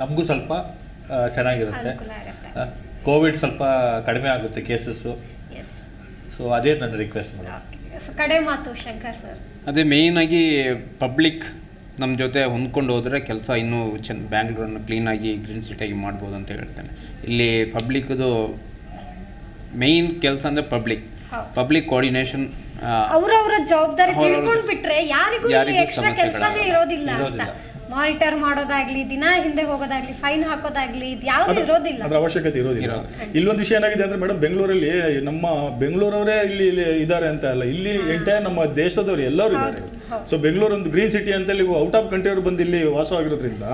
ನಮಗೂ ಸ್ವಲ್ಪ ಚೆನ್ನಾಗಿರುತ್ತೆ. ಕೋವಿಡ್ ಸ್ವಲ್ಪ ಕಡಿಮೆ ಆಗುತ್ತೆ ಕೇಸಸ್ಸು. ಸೊ ಅದೇ ನನ್ನ ರಿಕ್ವೆಸ್ಟ್ ಮೇಡಮ್. ಕಡೆ ಮಾತು ಶಂಕರ್ ಸರ್. ಅದೇ ಮೇಯ್ನಾಗಿ ಪಬ್ಲಿಕ್ ನಮ್ಮ ಜೊತೆ ಹೊಂದ್ಕೊಂಡು ಹೋದರೆ ಕೆಲಸ ಇನ್ನೂ ಬ್ಯಾಂಗ್ಳೂರನ್ನು ಕ್ಲೀನಾಗಿ ಗ್ರೀನ್ ಸಿಟಿಯಾಗಿ ಮಾಡ್ಬೋದು ಅಂತ ಹೇಳ್ತೇನೆ. ಇಲ್ಲಿ ಪಬ್ಲಿಕ್ದು ಮೇಯ್ನ್ ಕೆಲಸ ಅಂದರೆ ಪಬ್ಲಿಕ್ ಕೋಆರ್ಡಿನೇಷನ್, ಅವರವರ ಜವಾಬ್ದಾರಿ ತಿಳ್ಕೊಂಡು ಬಿಟ್ರೆ ಯಾರಿಗೂ ಎಕ್ಸ್ಟ್ರಾ ಕೆಲಸನೇ ಇರೋದಿಲ್ಲ ಅಂತ. ಮಾನಿಟರ್ ಮಾಡೋದಾಗ್ಲಿ, ದಿನ ಹಿಂದೆ ಹೋಗೋದಾಗ್ಲಿ, ಫೈನ್ ಹಾಕೋದಾಗ್ಲಿ, ಇದು ಯಾವುದು ಇರೋದಿಲ್ಲ, ಅದರ ಅವಶ್ಯಕತೆ ಇರೋದಿಲ್ಲ. ಇಲ್ಲೊಂದು ವಿಷಯ ಏನಾಗಿದೆ ಅಂದರೆ ಮೇಡಮ್, ಬೆಂಗಳೂರಲ್ಲಿ ನಮ್ಮ ಬೆಂಗಳೂರವರೇ ಇಲ್ಲಿ ಇದ್ದಾರೆ ಅಂತ ಅಲ್ಲ, ಇಲ್ಲಿ ಎಂಟೈರ್ ನಮ್ಮ ದೇಶದವರು ಎಲ್ಲರೂ ಇದ್ದಾರೆ. ಸೊ ಬೆಂಗಳೂರು ಒಂದು ಗ್ರೀನ್ ಸಿಟಿ ಅಂತ ಇಲ್ಲಿ ಔಟ್ ಆಫ್ ಕಂಟ್ರಿಯವರು ಬಂದು ಇಲ್ಲಿ ವಾಸವಾಗಿರೋದ್ರಿಂದ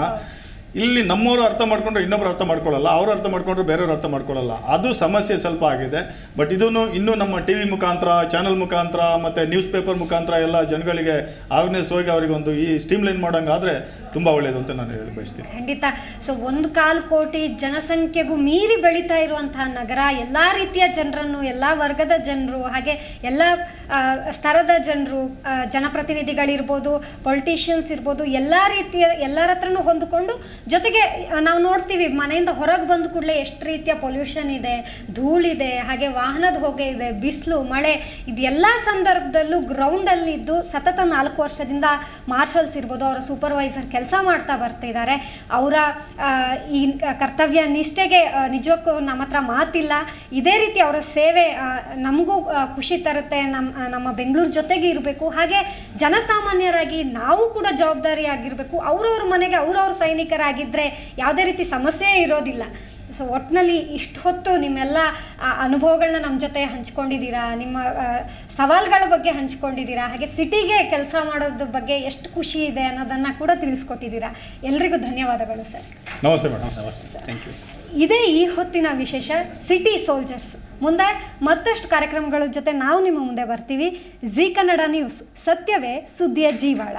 ಇಲ್ಲಿ ನಮ್ಮವರು ಅರ್ಥ ಮಾಡ್ಕೊಂಡ್ರೆ ಇನ್ನೊಬ್ರು ಅರ್ಥ ಮಾಡ್ಕೊಳ್ಳಲ್ಲ, ಅವ್ರು ಅರ್ಥ ಮಾಡ್ಕೊಂಡ್ರೆ ಬೇರೆಯವ್ರು ಅರ್ಥ ಮಾಡ್ಕೊಳ್ಳಲ್ಲ. ಅದು ಸಮಸ್ಯೆ ಸ್ವಲ್ಪ ಆಗಿದೆ. ಬಟ್ ಇನ್ನೂ ನಮ್ಮ TV ಮುಖಾಂತರ, ಚಾನಲ್ ಮುಖಾಂತರ ಮತ್ತು ನ್ಯೂಸ್ ಪೇಪರ್ ಮುಖಾಂತರ ಎಲ್ಲ ಜನಗಳಿಗೆ ಅವೇರ್ನೆಸ್ ಹೋಗಿ ಅವರಿಗೆ ಒಂದು ಈ ಸ್ಟ್ರೀಮ್ಲೈನ್ ಮಾಡೋಂಗಾದರೆ ತುಂಬ ಒಳ್ಳೆಯದು ಅಂತ ನಾನು ಹೇಳಿ ಬಯಸ್ತೀನಿ. ಖಂಡಿತ. ಸೊ 1.25 ಕೋಟಿ ಜನಸಂಖ್ಯೆಗೂ ಮೀರಿ ಬೆಳೀತಾ ಇರುವಂತಹ ನಗರ, ಎಲ್ಲ ರೀತಿಯ ಜನರನ್ನು, ಎಲ್ಲ ವರ್ಗದ ಜನರು, ಹಾಗೆ ಎಲ್ಲ ಸ್ತರದ ಜನರು, ಜನಪ್ರತಿನಿಧಿಗಳಿರ್ಬೋದು, ಪೊಲಿಟಿಷಿಯನ್ಸ್ ಇರ್ಬೋದು, ಎಲ್ಲ ರೀತಿಯ ಎಲ್ಲರ ಹತ್ರನೂ ಹೊಂದಿಕೊಂಡು, ಜೊತೆಗೆ ನಾವು ನೋಡ್ತೀವಿ ಮನೆಯಿಂದ ಹೊರಗೆ ಬಂದ ಕೂಡಲೇ ಎಷ್ಟು ರೀತಿಯ ಪೊಲ್ಯೂಷನ್ ಇದೆ, ಧೂಳಿದೆ, ಹಾಗೆ ವಾಹನದ ಹೊಗೆ ಇದೆ, ಬಿಸಿಲು, ಮಳೆ, ಇದೆಲ್ಲ ಸಂದರ್ಭದಲ್ಲೂ ಗ್ರೌಂಡಲ್ಲಿದ್ದು ಸತತ 4 ವರ್ಷದಿಂದ ಮಾರ್ಷಲ್ಸ್ ಇರ್ಬೋದು, ಅವರ ಸೂಪರ್ವೈಸರ್ ಕೆಲಸ ಮಾಡ್ತಾ ಬರ್ತಿದ್ದಾರೆ. ಅವರ ಈ ಕರ್ತವ್ಯ ನಿಷ್ಠೆಗೆ ನಿಜಕ್ಕೂ ನಮ್ಮ ಹತ್ರ ಮಾತಿಲ್ಲ. ಇದೇ ರೀತಿ ಅವರ ಸೇವೆ ನಮಗೂ ಖುಷಿ ತರುತ್ತೆ. ನಮ್ಮ ಬೆಂಗಳೂರು ಜೊತೆಗೆ ಇರಬೇಕು, ಹಾಗೆ ಜನಸಾಮಾನ್ಯರಾಗಿ ನಾವು ಕೂಡ ಜವಾಬ್ದಾರಿಯಾಗಿರಬೇಕು. ಅವ್ರವ್ರ ಮನೆಗೆ ಅವ್ರವ್ರ ಸೈನಿಕರಾಗಿದ್ದರೆ ಯಾವುದೇ ರೀತಿ ಸಮಸ್ಯೆ ಇರೋದಿಲ್ಲ. ಸೊ ಒಟ್ಟಿನಲ್ಲಿ ಇಷ್ಟು ಹೊತ್ತು ನಿಮ್ಮೆಲ್ಲ ಅನುಭವಗಳನ್ನ ನಮ್ಮ ಜೊತೆ ಹಂಚ್ಕೊಂಡಿದ್ದೀರಾ, ನಿಮ್ಮ ಸವಾಲುಗಳ ಬಗ್ಗೆ ಹಂಚ್ಕೊಂಡಿದ್ದೀರಾ, ಹಾಗೆ ಸಿಟಿಗೆ ಕೆಲಸ ಮಾಡೋದ್ರ ಬಗ್ಗೆ ಎಷ್ಟು ಖುಷಿ ಇದೆ ಅನ್ನೋದನ್ನು ಕೂಡ ತಿಳಿಸ್ಕೊಟ್ಟಿದ್ದೀರಾ. ಎಲ್ರಿಗೂ ಧನ್ಯವಾದಗಳು ಸರ್. ನಮಸ್ತೆ ಮೇಡಮ್. ನಮಸ್ತೆ, ಥ್ಯಾಂಕ್ ಯು. ಇದೇ ಈ ಹೊತ್ತಿನ ವಿಶೇಷ ಸಿಟಿ ಸೋಲ್ಜರ್ಸ್. ಮುಂದೆ ಮತ್ತಷ್ಟು ಕಾರ್ಯಕ್ರಮಗಳ ಜೊತೆ ನಾವು ನಿಮ್ಮ ಮುಂದೆ ಬರ್ತೀವಿ. ಜೀ ಕನ್ನಡ ನ್ಯೂಸ್, ಸತ್ಯವೇ ಸುದ್ದಿಯ ಜೀವಾಳ.